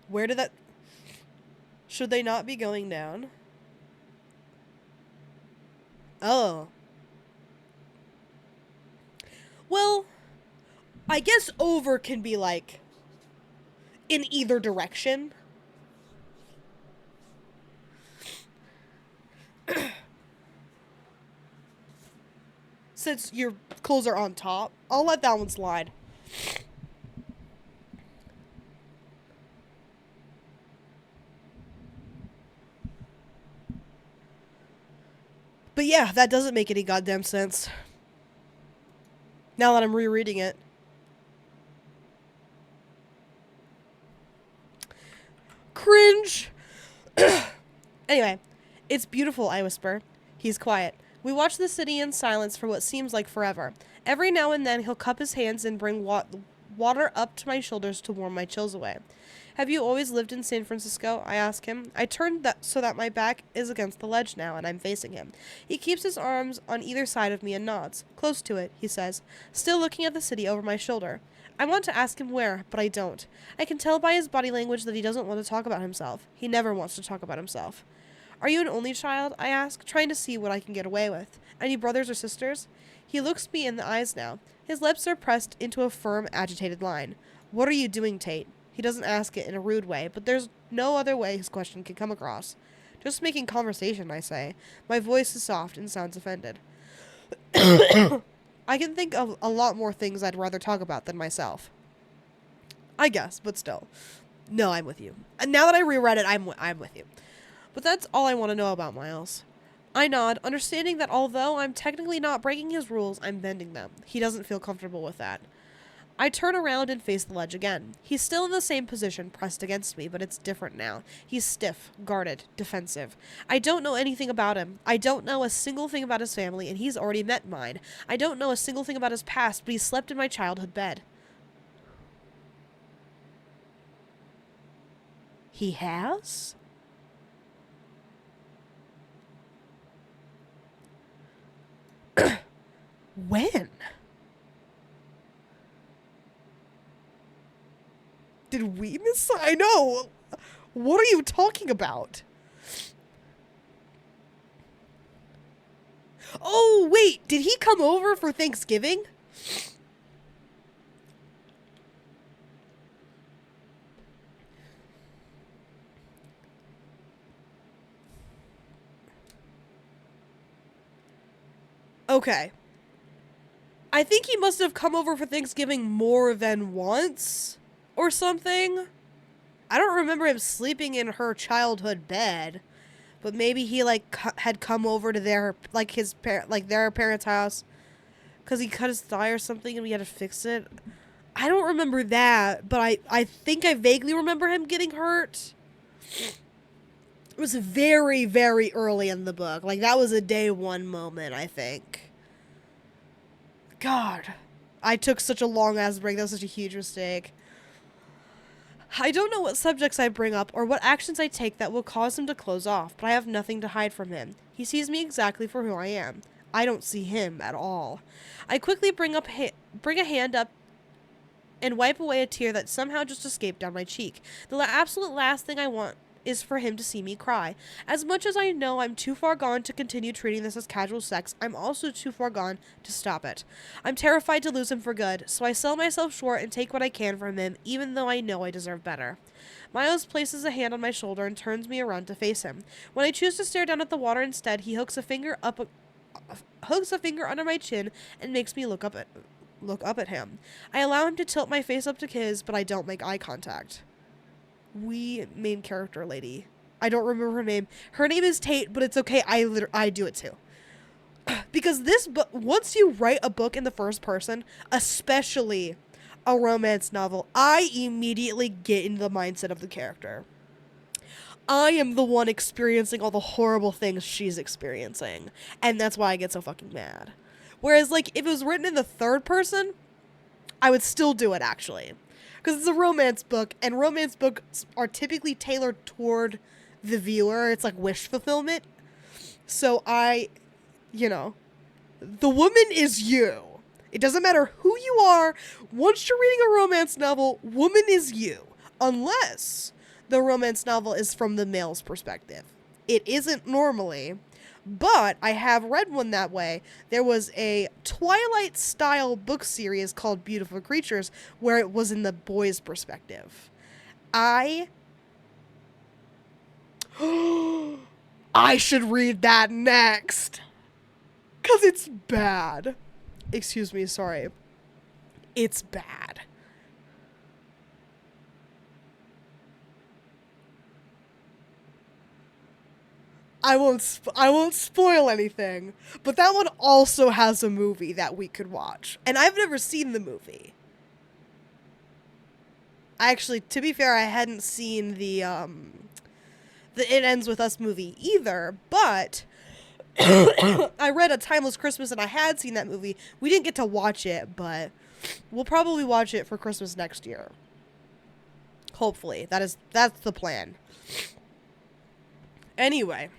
Where did that... Should they not be going down? Oh. Well... I guess over can be, like, in either direction. Since your clothes are on top, I'll let that one slide. But yeah, that doesn't make any goddamn sense. Now that I'm rereading it. Cringe! Anyway, it's beautiful, I whisper. He's quiet. We watch the city in silence for what seems like forever. Every now and then, he'll cup his hands and bring water up to my shoulders to warm my chills away. Have you always lived in San Francisco? I ask him. I turn so that my back is against the ledge now, and I'm facing him. He keeps his arms on either side of me and nods. Close to it, he says, still looking at the city over my shoulder. I want to ask him where, but I don't. I can tell by his body language that he doesn't want to talk about himself. He never wants to talk about himself. Are you an only child? I ask, trying to see what I can get away with. Any brothers or sisters? He looks me in the eyes now. His lips are pressed into a firm, agitated line. What are you doing, Tate? He doesn't ask it in a rude way, but there's no other way his question can come across. Just making conversation, I say. My voice is soft and sounds offended. I can think of a lot more things I'd rather talk about than myself. I guess, but still. No, I'm with you. And now that I reread it, I'm with you. But that's all I want to know about Miles. I nod, understanding that although I'm technically not breaking his rules, I'm bending them. He doesn't feel comfortable with that. I turn around and face the ledge again. He's still in the same position, pressed against me, but it's different now. He's stiff, guarded, defensive. I don't know anything about him. I don't know a single thing about his family, and he's already met mine. I don't know a single thing about his past, but he slept in my childhood bed. He has? When? Did we miss? I know. What are you talking about? Oh, wait. Did he come over for Thanksgiving? Okay. I think he must have come over for Thanksgiving more than once or something. I don't remember him sleeping in her childhood bed, but maybe he had come over to their their parents' house cuz he cut his thigh or something and we had to fix it. I don't remember that, but I think I vaguely remember him getting hurt. It was very, very early in the book. Like, that was a day one moment, I think. God, I took such a long-ass break. That was such a huge mistake. I don't know what subjects I bring up or what actions I take that will cause him to close off, but I have nothing to hide from him. He sees me exactly for who I am. I don't see him at all. I quickly bring a hand up and wipe away a tear that somehow just escaped down my cheek. The absolute last thing I want is for him to see me cry. As much as I know I'm too far gone to continue treating this as casual sex, I'm also too far gone to stop it. I'm terrified to lose him for good, so I sell myself short and take what I can from him, even though I know I deserve better. Miles places a hand on my shoulder and turns me around to face him. When I choose to stare down at the water instead, he hooks a finger under my chin and makes me look up at him. I allow him to tilt my face up to his, but I don't make eye contact. Main character lady. I don't remember her name. Her name is Tate, but it's okay. I do it too. Because this book, once you write a book in the first person, especially a romance novel, I immediately get into the mindset of the character. I am the one experiencing all the horrible things she's experiencing. And that's why I get so fucking mad. Whereas, if it was written in the third person, I would still do it, actually. Because it's a romance book, and romance books are typically tailored toward the viewer. It's like wish fulfillment. So the woman is you. It doesn't matter who you are. Once you're reading a romance novel, woman is you. Unless the romance novel is from the male's perspective. It isn't normally, but I have read one that way. There was a Twilight-style book series called Beautiful Creatures where it was in the boy's perspective. I I should read that next. 'Cause it's bad. Excuse me, sorry. It's bad. I won't spoil anything, but that one also has a movie that we could watch. And I've never seen the movie. Actually, to be fair, I hadn't seen the It Ends With Us movie either, but I read A Timeless Christmas and I had seen that movie. We didn't get to watch it, but we'll probably watch it for Christmas next year. Hopefully. That's the plan. Anyway,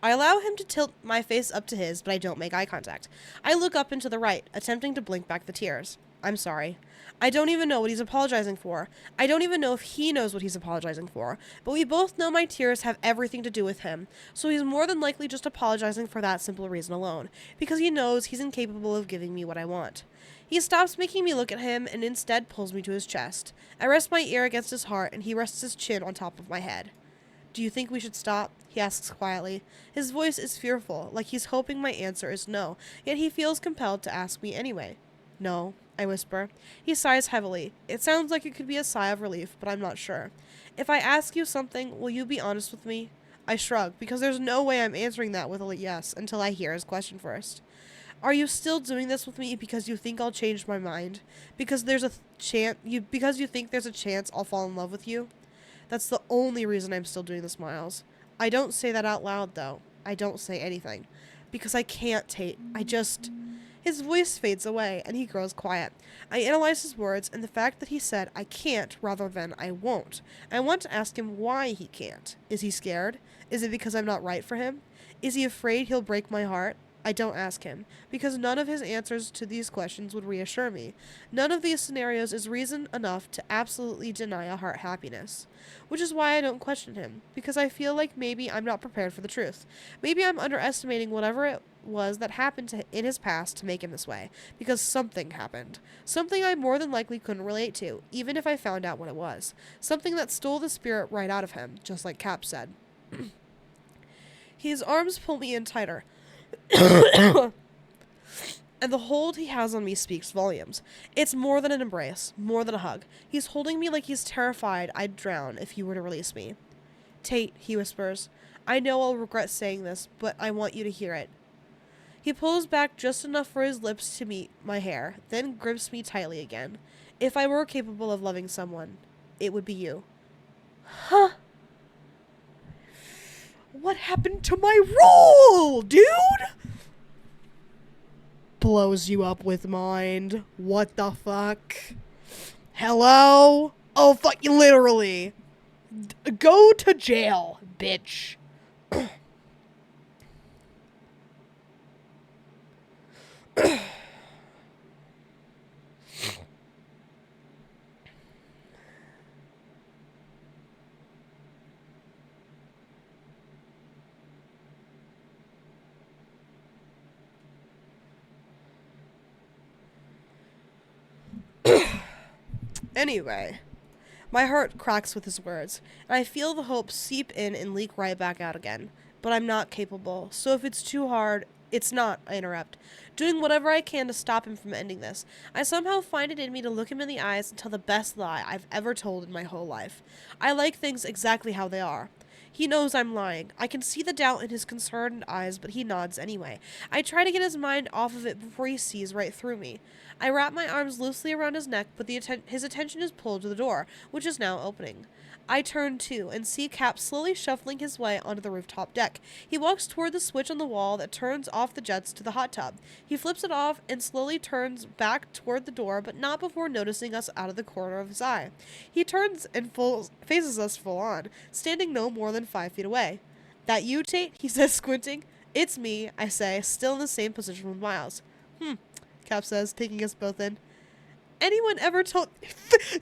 I allow him to tilt my face up to his, but I don't make eye contact. I look up and to the right, attempting to blink back the tears. I'm sorry. I don't even know what he's apologizing for. I don't even know if he knows what he's apologizing for. But we both know my tears have everything to do with him, so he's more than likely just apologizing for that simple reason alone, because he knows he's incapable of giving me what I want. He stops making me look at him and instead pulls me to his chest. I rest my ear against his heart, and he rests his chin on top of my head. Do you think we should stop? He asks quietly. His voice is fearful, like he's hoping my answer is no, yet he feels compelled to ask me anyway. No, I whisper. He sighs heavily. It sounds like it could be a sigh of relief, but I'm not sure. If I ask you something, will you be honest with me? I shrug, because there's no way I'm answering that with a yes until I hear his question first. Are you still doing this with me because you think I'll change my mind? Because there's a because you think there's a chance I'll fall in love with you? That's the only reason I'm still doing this, Miles. I don't say that out loud, though. I don't say anything. Because I can't, Tate. His voice fades away, and he grows quiet. I analyze his words, and the fact that he said, I can't, rather than I won't. I want to ask him why he can't. Is he scared? Is it because I'm not right for him? Is he afraid he'll break my heart? I don't ask him, because none of his answers to these questions would reassure me. None of these scenarios is reason enough to absolutely deny a heart happiness. Which is why I don't question him, because I feel like maybe I'm not prepared for the truth. Maybe I'm underestimating whatever it was that happened in his past to make him this way, because something happened. Something I more than likely couldn't relate to, even if I found out what it was. Something that stole the spirit right out of him, just like Cap said. His arms pull me in tighter. And the hold he has on me speaks volumes. It's more than an embrace, more than a hug. He's holding me like he's terrified I'd drown if he were to release me. Tate, he whispers, I know I'll regret saying this, but I want you to hear it. He pulls back just enough for his lips to meet my hair, then grips me tightly again. If I were capable of loving someone, it would be you. Huh? What happened to my role, dude? Blows you up with mind. What the fuck? Hello? Oh, fuck you, literally. Go to jail, bitch. Anyway, my heart cracks with his words, and I feel the hope seep in and leak right back out again. But I'm not capable, so if it's too hard, it's not, I interrupt, doing whatever I can to stop him from ending this. I somehow find it in me to look him in the eyes and tell the best lie I've ever told in my whole life. I like things exactly how they are. He knows I'm lying. I can see the doubt in his concerned eyes, but he nods anyway. I try to get his mind off of it before he sees right through me. I wrap my arms loosely around his neck, but his attention is pulled to the door, which is now opening. I turn too, and see Cap slowly shuffling his way onto the rooftop deck. He walks toward the switch on the wall that turns off the jets to the hot tub. He flips it off and slowly turns back toward the door, but not before noticing us out of the corner of his eye. He turns and faces us full on, standing no more than 5 feet away. That you, Tate? He says, squinting. It's me, I say, still in the same position with Miles. Cap says, taking us both in. Anyone ever told...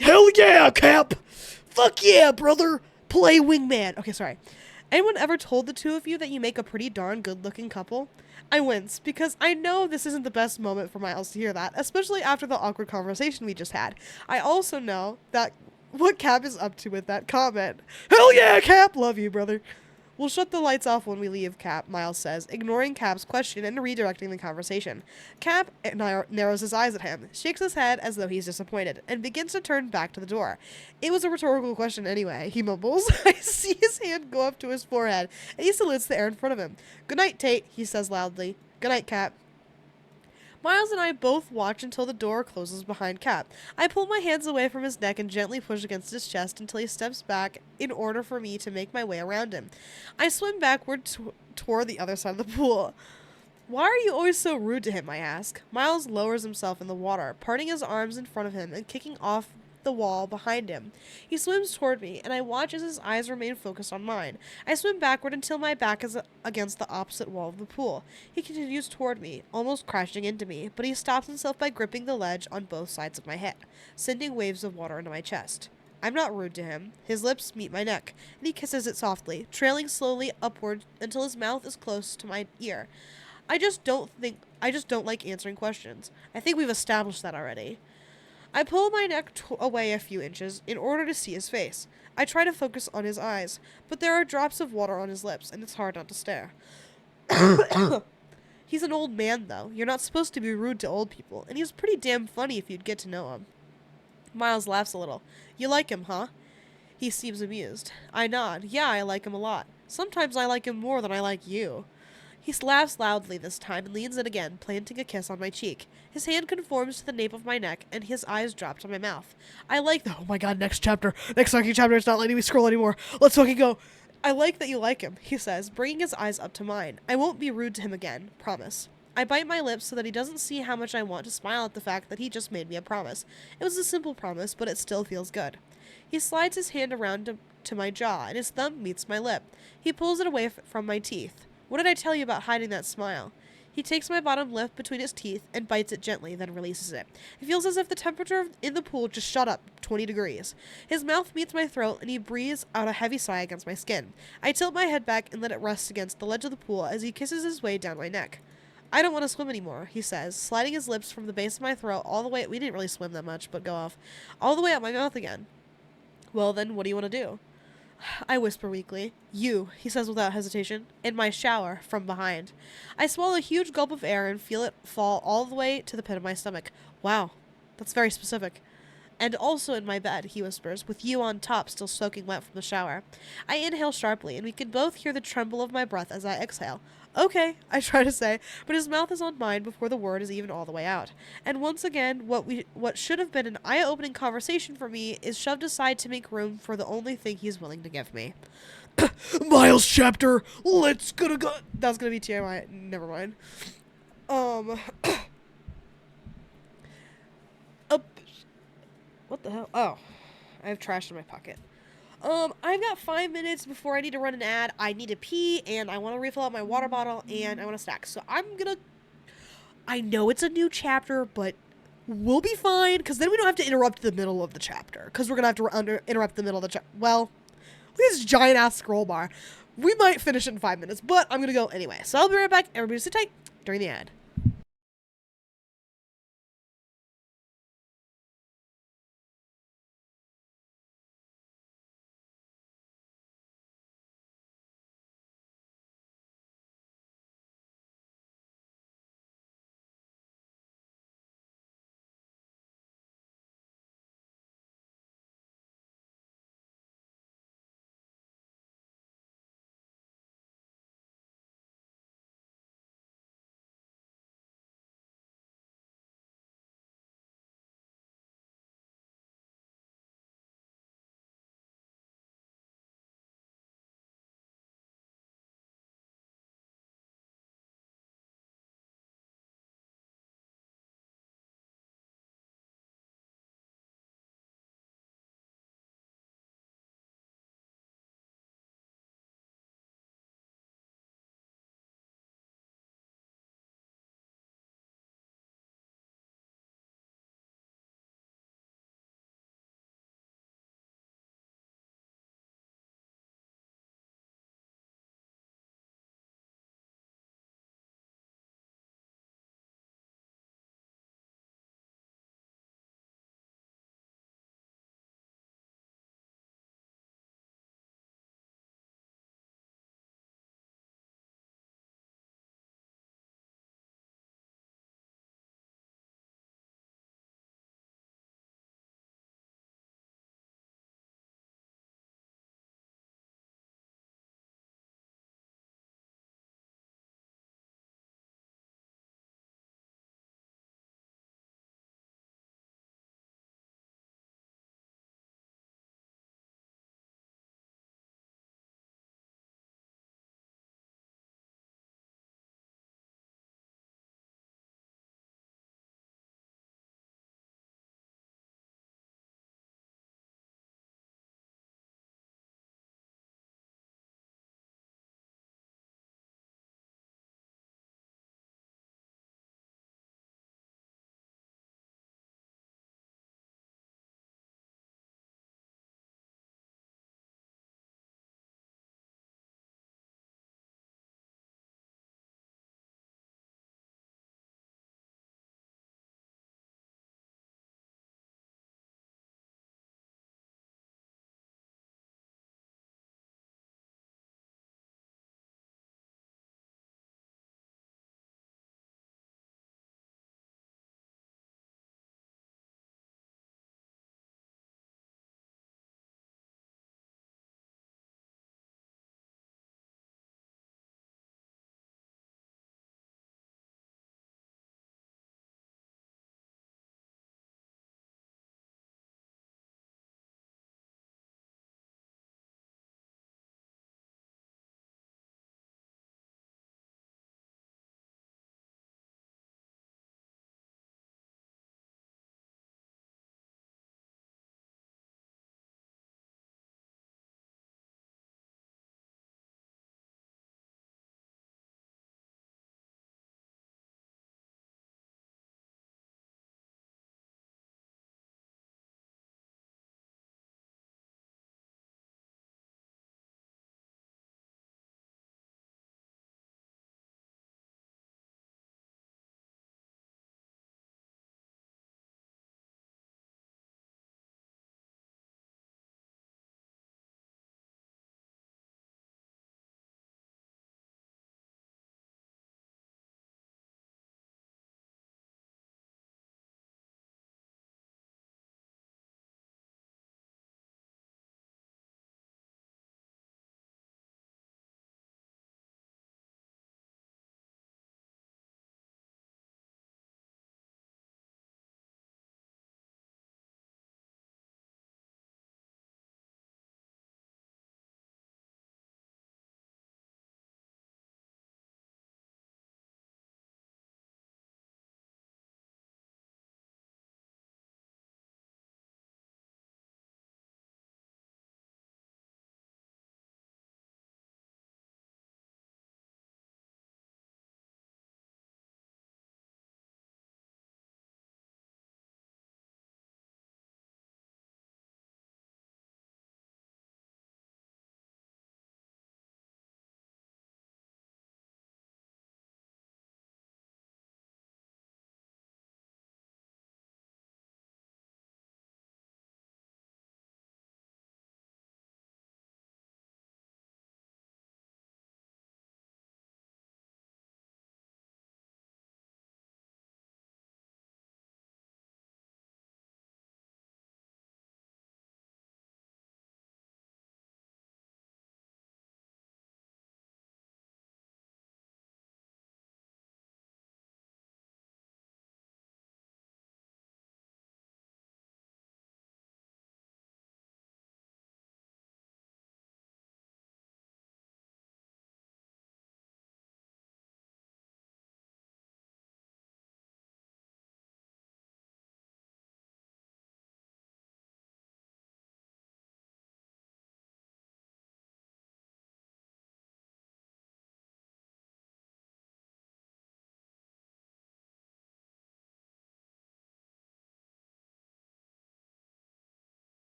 Hell yeah, Cap! Fuck yeah, brother! Play wingman! Okay, sorry. Anyone ever told the two of you that you make a pretty darn good-looking couple? I wince, because I know this isn't the best moment for Miles to hear that, especially after the awkward conversation we just had. I also know that what Cap is up to with that comment. Hell yeah, Cap! Love you, brother. We'll shut the lights off when we leave, Cap, Miles says, ignoring Cap's question and redirecting the conversation. Cap narrows his eyes at him, shakes his head as though he's disappointed, and begins to turn back to the door. It was a rhetorical question anyway, he mumbles. I see his hand go up to his forehead, and he salutes the air in front of him. Good night, Tate, he says loudly. Good night, Cap. Miles and I both watch until the door closes behind Cap. I pull my hands away from his neck and gently push against his chest until he steps back in order for me to make my way around him. I swim backward toward the other side of the pool. Why are you always so rude to him, I ask. Miles lowers himself in the water, parting his arms in front of him and kicking off the wall behind him. He swims toward me, and I watch as his eyes remain focused on mine. I swim backward until my back is against the opposite wall of the pool. He continues toward me, almost crashing into me, but he stops himself by gripping the ledge on both sides of my head, sending waves of water into my chest. I'm not rude to him. His lips meet my neck, and he kisses it softly, trailing slowly upward until his mouth is close to my ear. I just don't like answering questions. I think we've established that already. I pull my neck away a few inches in order to see his face. I try to focus on his eyes, but there are drops of water on his lips, and it's hard not to stare. He's an old man, though. You're not supposed to be rude to old people, and he's pretty damn funny if you'd get to know him. Miles laughs a little. You like him, huh? He seems amused. I nod. Yeah, I like him a lot. Sometimes I like him more than I like you. He laughs loudly this time and leans in again, planting a kiss on my cheek. His hand conforms to the nape of my neck, and his eyes drop to my mouth. I like the— oh my god, next chapter. Next fucking chapter, it's not letting me scroll anymore. Let's fucking go. I like that you like him, he says, bringing his eyes up to mine. I won't be rude to him again. Promise. I bite my lips so that he doesn't see how much I want to smile at the fact that he just made me a promise. It was a simple promise, but it still feels good. He slides his hand around to my jaw, and his thumb meets my lip. He pulls it away from my teeth. What did I tell you about hiding that smile? He takes my bottom lip between his teeth and bites it gently, then releases it. It feels as if the temperature in the pool just shot up 20 degrees. His mouth meets my throat, and he breathes out a heavy sigh against my skin. I tilt my head back and let it rest against the ledge of the pool as he kisses his way down my neck. I don't want to swim anymore, he says, sliding his lips from the base of my throat all the way— we didn't really swim that much, but go off— all the way up my mouth again. Well then, what do you want to do? I whisper weakly. You, he says without hesitation, in my shower, from behind. I swallow a huge gulp of air and feel it fall all the way to the pit of my stomach. Wow, that's very specific. And also in my bed, he whispers, with you on top still soaking wet from the shower. I inhale sharply, and we can both hear the tremble of my breath as I exhale. Okay, I try to say, but his mouth is on mine before the word is even all the way out. And once again, what should have been an eye-opening conversation for me is shoved aside to make room for the only thing he's willing to give me. Miles chapter, let's go. That's gonna be TMI. Never mind. What the hell? Oh, I have trash in my pocket. I've got 5 minutes before I need to run an ad. I need to pee, and I want to refill up my water bottle, and I want to snack. So I know it's a new chapter, but we'll be fine, because then we don't have to interrupt the middle of the chapter, because we're going to have to interrupt the middle of the chapter. Well, look at this giant-ass scroll bar. We might finish it in 5 minutes, but I'm going to go anyway. So I'll be right back. Everybody sit tight during the ad.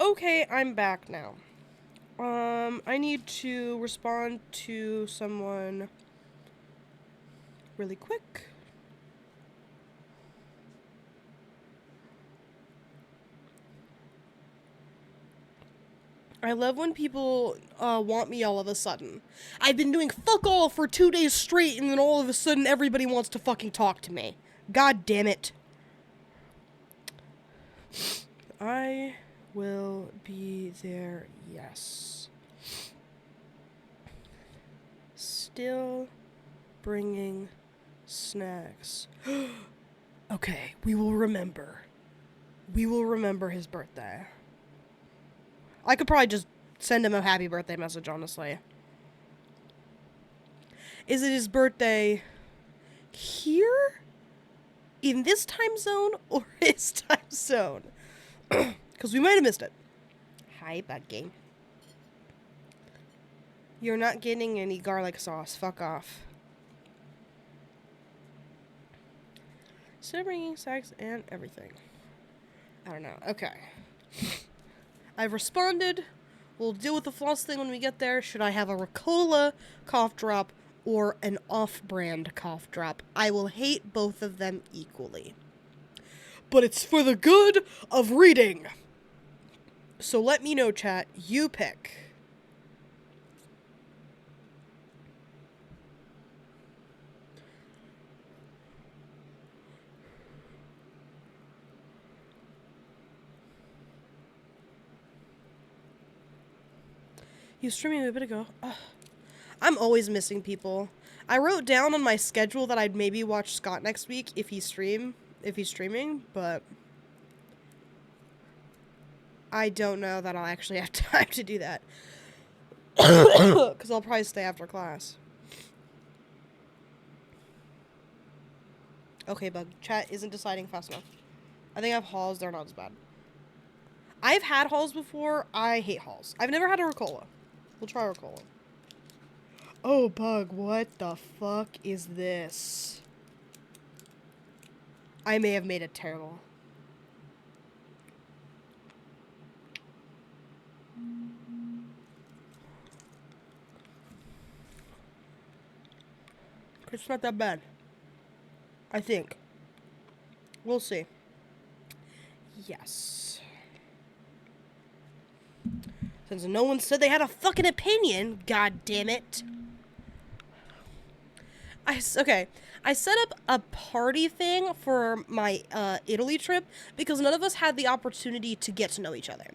Okay, I'm back now. I need to respond to someone really quick. I love when people want me all of a sudden. I've been doing fuck all for 2 days straight, and then all of a sudden everybody wants to fucking talk to me. God damn it. I will be there, yes. Still bringing snacks. Okay, we will remember. We will remember his birthday. I could probably just send him a happy birthday message, honestly. Is it his birthday here? In this time zone? Or his time zone? Because we might have missed it. Hi, Buggy. You're not getting any garlic sauce. Fuck off. Still bringing sex and everything. I don't know. Okay. I've responded. We'll deal with the floss thing when we get there. Should I have a Ricola cough drop or an off-brand cough drop? I will hate both of them equally. But it's for the good of reading. So let me know, chat. You pick. He was streaming a bit ago. Ugh. I'm always missing people. I wrote down on my schedule that I'd maybe watch Scott next week if he's streaming, but I don't know that I'll actually have time to do that. Because I'll probably stay after class. Okay, Bug. Chat isn't deciding fast enough. I think I have halls. They're not as bad. I've had halls before. I hate halls. I've never had a Ricola. We'll try Ricola. Oh, Bug, what the fuck is this? I may have made it terrible. It's not that bad. I think. We'll see. Yes. Since no one said they had a fucking opinion, god damn it. Okay. I set up a party thing for my Italy trip because none of us had the opportunity to get to know each other.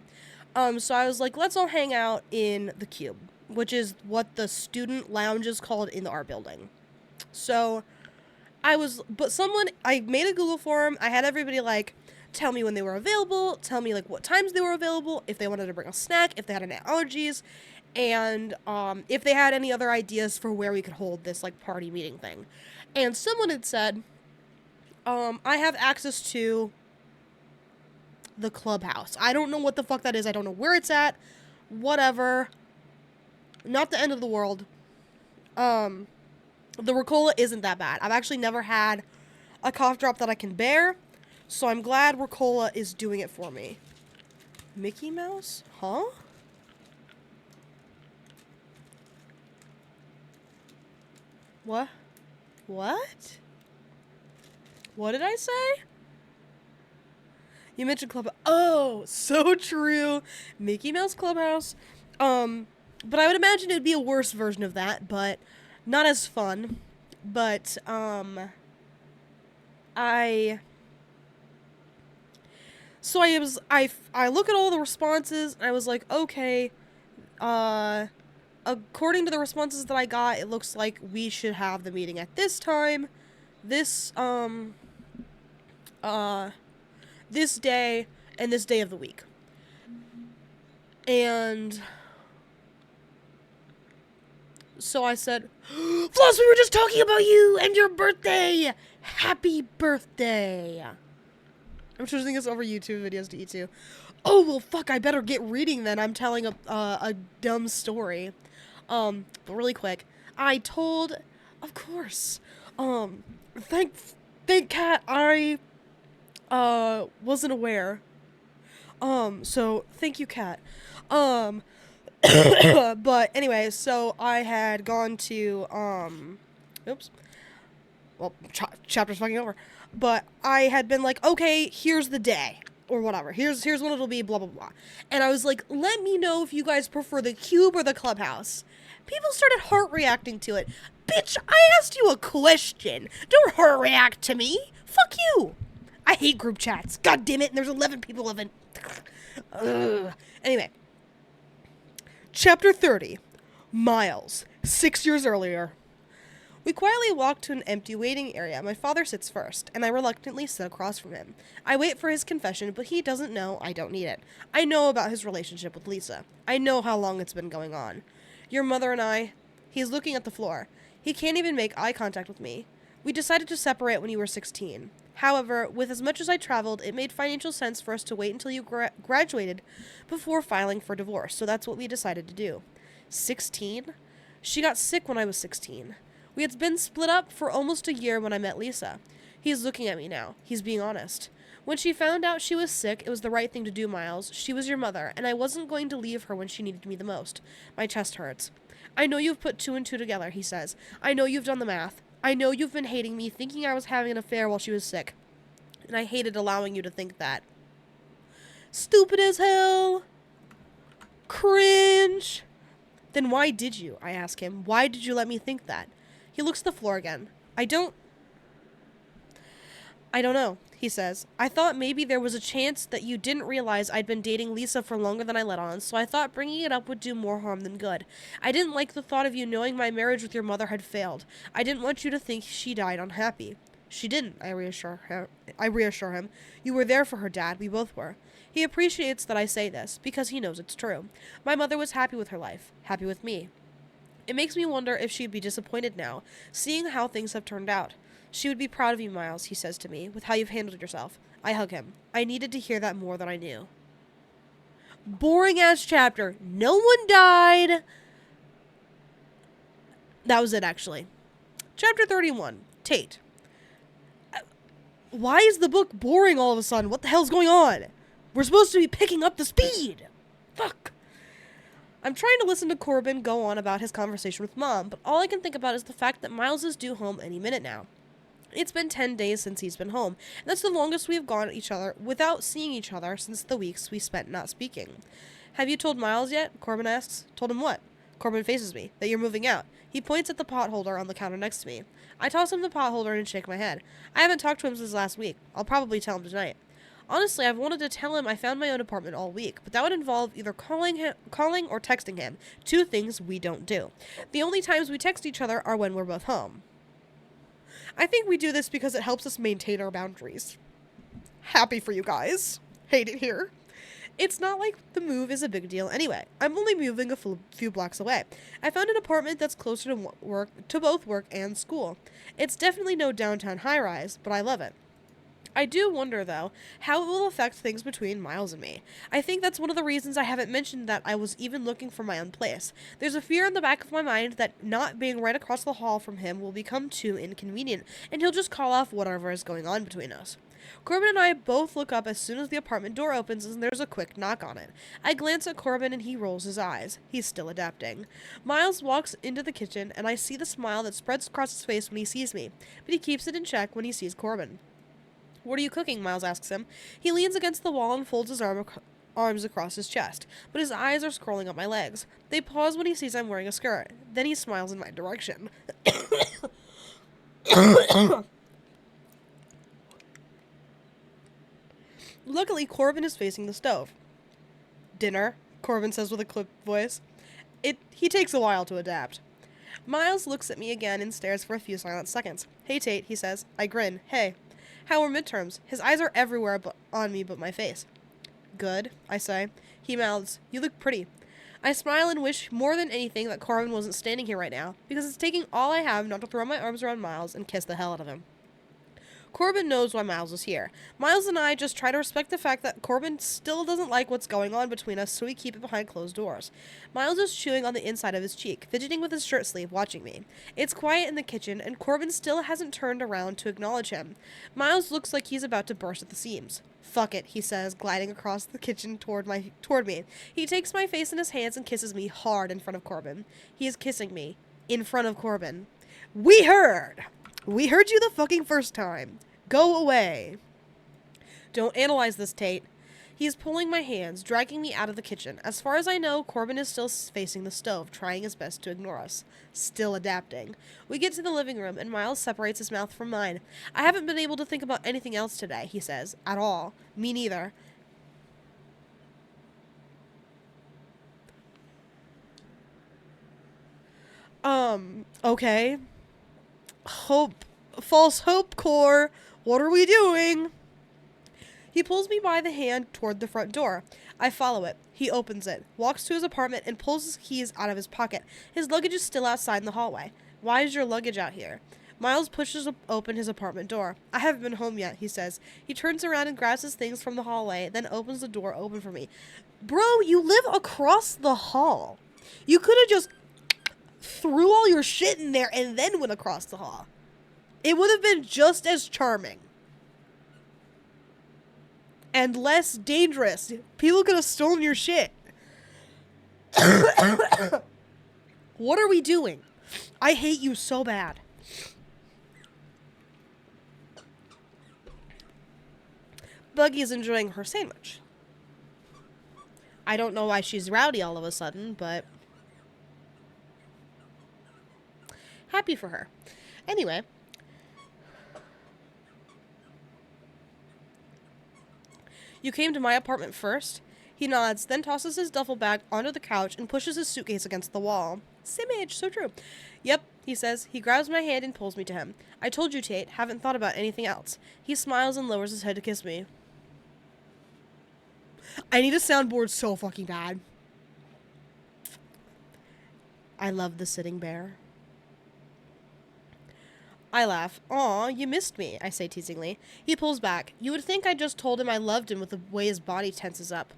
So I was like, let's all hang out in the Cube, which is what the student lounge is called in the art building. So I made a Google form. I had everybody like tell me when they were available, tell me like what times they were available, if they wanted to bring a snack, if they had any allergies, and if they had any other ideas for where we could hold this like party meeting thing. And someone had said, I have access to the clubhouse. I don't know what the fuck that is. I don't know where it's at. Whatever. Not the end of the world. The Ricola isn't that bad. I've actually never had a cough drop that I can bear, so I'm glad Ricola is doing it for me. Mickey Mouse? Huh? What? What? What did I say? You mentioned Clubhouse. Oh, so true. Mickey Mouse Clubhouse. But I would imagine it would be a worse version of that, but not as fun. But, So I look at all the responses, and I was like, okay, according to the responses that I got, it looks like we should have the meeting at this time, this day, and this day of the week. And so I said, Floss, we were just talking about you and your birthday! Happy birthday! I'm choosing this over YouTube videos to eat too. Oh, well, fuck, I better get reading then. I'm telling a dumb story. But really quick. Of course. Thank Kat, I, wasn't aware. So thank you, Kat. Um, but anyway, so I had gone to, oops. Well, chapter's fucking over. But I had been like, okay, here's the day. Or whatever. Here's when it'll be, blah, blah, blah. And I was like, let me know if you guys prefer the cube or the clubhouse. People started heart reacting to it. Bitch, I asked you a question. Don't heart react to me. Fuck you. I hate group chats. God damn it. And there's 11 people of it. Ugh. Anyway. Chapter 30. Miles. 6 years earlier. We quietly walk to an empty waiting area. My father sits first, and I reluctantly sit across from him. I wait for his confession, but he doesn't know I don't need it. I know about his relationship with Lisa. I know how long it's been going on. Your mother and I... He's looking at the floor. He can't even make eye contact with me. We decided to separate when you were 16. However, with as much as I traveled, it made financial sense for us to wait until you graduated before filing for divorce, so that's what we decided to do. 16? She got sick when I was 16. We had been split up for almost a year when I met Lisa. He's looking at me now. He's being honest. When she found out she was sick, it was the right thing to do, Miles. She was your mother, and I wasn't going to leave her when she needed me the most. My chest hurts. I know you've put 2 and 2 together, he says. I know you've done the math. I know you've been hating me, thinking I was having an affair while she was sick. And I hated allowing you to think that. Stupid as hell. Cringe. Then why did you? I ask him. Why did you let me think that? He looks at the floor again. I don't know, he says. I thought maybe there was a chance that you didn't realize I'd been dating Lisa for longer than I let on, so I thought bringing it up would do more harm than good. I didn't like the thought of you knowing my marriage with your mother had failed. I didn't want you to think she died unhappy. She didn't, I reassure him. You were there for her, Dad. We both were. He appreciates that I say this, because he knows it's true. My mother was happy with her life, happy with me. It makes me wonder if she'd be disappointed now, seeing how things have turned out. She would be proud of you, Miles, he says to me, with how you've handled yourself. I hug him. I needed to hear that more than I knew. Boring-ass chapter. No one died. That was it, actually. Chapter 31. Tate. Why is the book boring all of a sudden? What the hell's going on? We're supposed to be picking up the speed. Fuck. I'm trying to listen to Corbin go on about his conversation with Mom, but all I can think about is the fact that Miles is due home any minute now. It's been 10 days since he's been home, and that's the longest we've gone at each other without seeing each other since the weeks we spent not speaking. Have you told Miles yet? Corbin asks. Told him what? Corbin faces me. That you're moving out. He points at the pot holder on the counter next to me. I toss him the pot holder and shake my head. I haven't talked to him since last week. I'll probably tell him tonight. Honestly, I've wanted to tell him I found my own apartment all week, but that would involve either calling or texting him. 2 things we don't do. The only times we text each other are when we're both home. I think we do this because it helps us maintain our boundaries. Happy for you guys. Hate it here. It's not like the move is a big deal anyway. I'm only moving a few blocks away. I found an apartment that's closer to both work and school. It's definitely no downtown high-rise, but I love it. I do wonder, though, how it will affect things between Miles and me. I think that's one of the reasons I haven't mentioned that I was even looking for my own place. There's a fear in the back of my mind that not being right across the hall from him will become too inconvenient, and he'll just call off whatever is going on between us. Corbin and I both look up as soon as the apartment door opens and there's a quick knock on it. I glance at Corbin and he rolls his eyes. He's still adapting. Miles walks into the kitchen and I see the smile that spreads across his face when he sees me, but he keeps it in check when he sees Corbin. What are you cooking? Miles asks him. He leans against the wall and folds his arms across his chest, but his eyes are scrolling up my legs. They pause when he sees I'm wearing a skirt. Then he smiles in my direction. Luckily, Corbin is facing the stove. Dinner, Corbin says with a clipped voice. He takes a while to adapt. Miles looks at me again and stares for a few silent seconds. Hey, Tate, he says. I grin. Hey. How are midterms? His eyes are everywhere on me but my face. Good, I say. He mouths, you look pretty. I smile and wish more than anything that Corbin wasn't standing here right now, because it's taking all I have not to throw my arms around Miles and kiss the hell out of him. Corbin knows why Miles is here. Miles and I just try to respect the fact that Corbin still doesn't like what's going on between us, so we keep it behind closed doors. Miles is chewing on the inside of his cheek, fidgeting with his shirt sleeve, watching me. It's quiet in the kitchen, and Corbin still hasn't turned around to acknowledge him. Miles looks like he's about to burst at the seams. Fuck it, he says, gliding across the kitchen toward me. He takes my face in his hands and kisses me hard in front of Corbin. He is kissing me in front of Corbin. We heard! We heard you the fucking first time. Go away. Don't analyze this, Tate. He's pulling my hands, dragging me out of the kitchen. As far as I know, Corbin is still facing the stove, trying his best to ignore us. Still adapting. We get to the living room, and Miles separates his mouth from mine. I haven't been able to think about anything else today, he says. At all. Me neither. Okay. False hope core. What are we doing? He pulls me by the hand toward the front door. I follow it. He opens it, walks to his apartment, and pulls his keys out of his pocket. His luggage is still outside in the hallway. Why is your luggage out here? Miles pushes open his apartment door. I haven't been home yet, he says. He turns around and grabs his things from the hallway, then opens the door open for me. Bro, you live across the hall. You could have just threw all your shit in there and then went across the hall. It would have been just as charming. And less dangerous. People could have stolen your shit. What are we doing? I hate you so bad. Buggy is enjoying her sandwich. I don't know why she's rowdy all of a sudden, but happy for her. Anyway. You came to my apartment first? He nods, then tosses his duffel bag onto the couch and pushes his suitcase against the wall. Simage, so true. Yep, he says. He grabs my hand and pulls me to him. I told you, Tate, haven't thought about anything else. He smiles and lowers his head to kiss me. I need a soundboard so fucking bad. I love the sitting bear. I laugh. Aw, you missed me, I say teasingly. He pulls back. You would think I just told him I loved him with the way his body tenses up.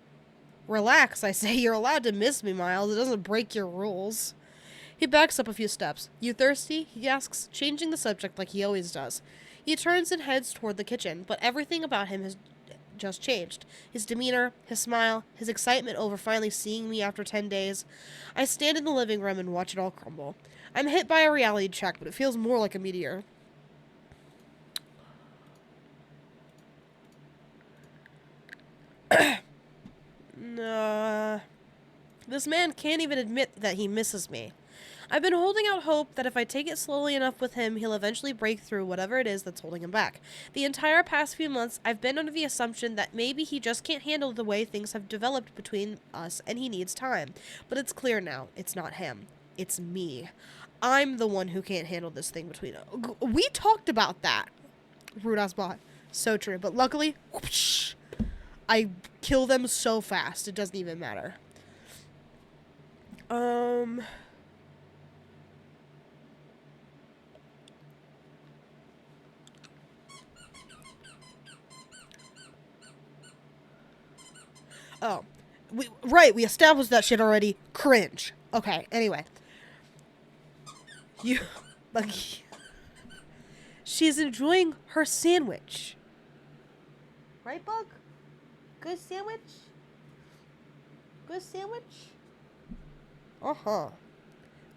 Relax, I say. You're allowed to miss me, Miles. It doesn't break your rules. He backs up a few steps. You thirsty? He asks, changing the subject like he always does. He turns and heads toward the kitchen, but everything about him has just changed. His demeanor, his smile, his excitement over finally seeing me after 10 days. I stand in the living room and watch it all crumble. I'm hit by a reality check, but it feels more like a meteor. This man can't even admit that he misses me. I've been holding out hope that if I take it slowly enough with him, he'll eventually break through whatever it is that's holding him back. The entire past few months, I've been under the assumption that maybe he just can't handle the way things have developed between us and he needs time. But it's clear now, it's not him. It's me. I'm the one who can't handle this thing between us. We talked about that. Rude ass bot. So true. But luckily, whoosh, I kill them so fast, it doesn't even matter. Oh. We established that shit already. Cringe. Okay, anyway. Buggy. She's enjoying her sandwich. Right, Bug? Good sandwich? Good sandwich? Uh-huh.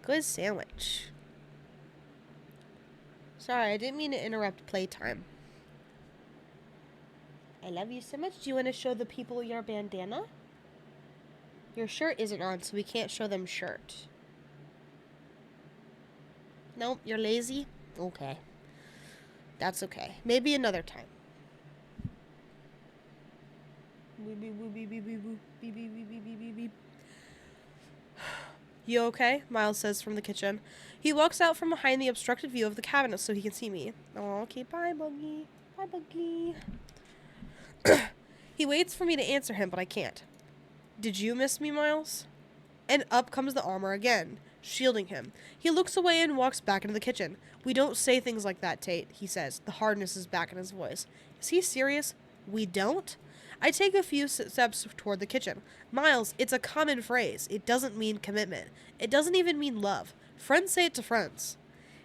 Good sandwich. Sorry, I didn't mean to interrupt playtime. I love you so much. Do you want to show the people your bandana? Your shirt isn't on, so we can't show them shirt. Nope, you're lazy? Okay. That's okay. Maybe another time. You okay? Miles says from the kitchen. He walks out from behind the obstructed view of the cabinet so he can see me. Oh, okay, bye, Buggy. Bye, Buggy. He waits for me to answer him, but I can't. Did you miss me, Miles? And up comes the armor again, shielding him. He looks away and walks back into the kitchen. We don't say things like that, Tate, he says. The hardness is back in his voice. Is he serious? We don't? I take a few steps toward the kitchen. Miles, it's a common phrase. It doesn't mean commitment. It doesn't even mean love. Friends say it to friends.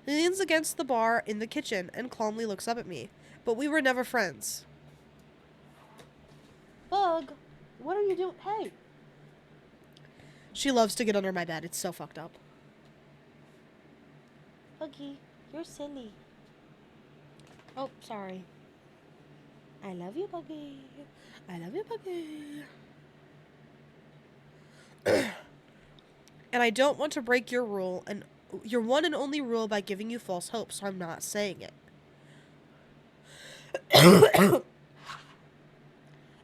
He leans against the bar in the kitchen and calmly looks up at me. But we were never friends. Bug, what are you doing? Hey. She loves to get under my bed. It's so fucked up. Buggy, you're silly. Oh, sorry. I love you, Buggy. I love you, Buggy. And I don't want to break your rule, and your one and only rule, by giving you false hope, so I'm not saying it.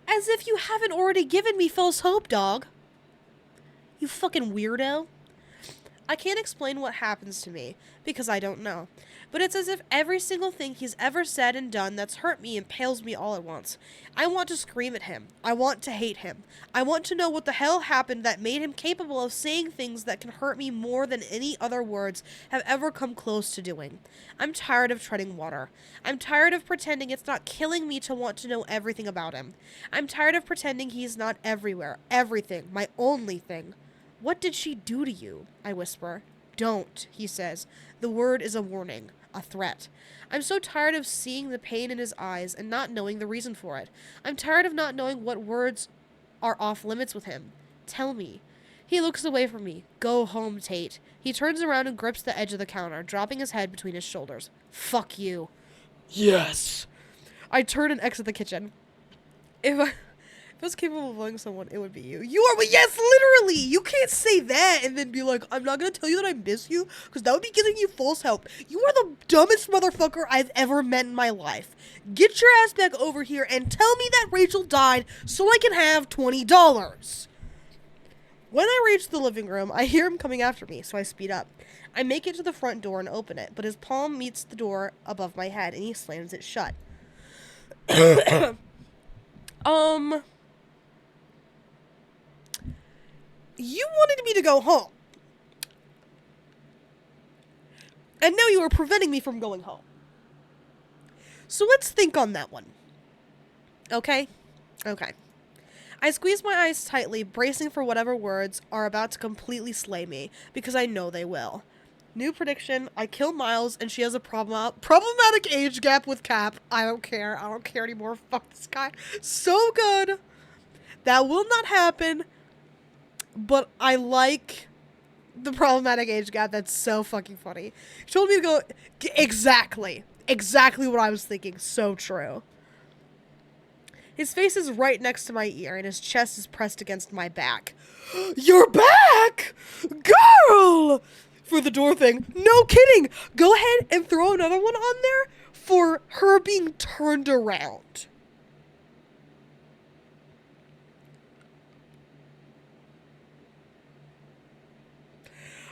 As if you haven't already given me false hope, dog. You fucking weirdo. I can't explain what happens to me, because I don't know. But it's as if every single thing he's ever said and done that's hurt me impales me all at once. I want to scream at him. I want to hate him. I want to know what the hell happened that made him capable of saying things that can hurt me more than any other words have ever come close to doing. I'm tired of treading water. I'm tired of pretending it's not killing me to want to know everything about him. I'm tired of pretending he's not everywhere, everything, my only thing. What did she do to you? I whisper. Don't, he says. The word is a warning, a threat. I'm so tired of seeing the pain in his eyes and not knowing the reason for it. I'm tired of not knowing what words are off limits with him. Tell me. He looks away from me. Go home, Tate. He turns around and grips the edge of the counter, dropping his head between his shoulders. Fuck you. Yes. I turn and exit the kitchen. If I was capable of loving someone, it would be you. You are, yes, literally! You can't say that and then be like, I'm not gonna tell you that I miss you, because that would be giving you false hope. You are the dumbest motherfucker I've ever met in my life. Get your ass back over here and tell me that Rachel died so I can have $20. When I reach the living room, I hear him coming after me, so I speed up. I make it to the front door and open it, but his palm meets the door above my head and he slams it shut. You wanted me to go home. And now you are preventing me from going home. So let's think on that one. Okay? Okay. I squeeze my eyes tightly, bracing for whatever words are about to completely slay me, because I know they will. New prediction, I kill Miles and she has a problematic age gap with Cap. I don't care. I don't care anymore. Fuck this guy. So good. That will not happen. But I like the problematic age gap. That's so fucking funny. She told me to go... Exactly. Exactly what I was thinking. So true. His face is right next to my ear, and his chest is pressed against my back. You're back! Girl! For the door thing. No kidding! Go ahead and throw another one on there for her being turned around.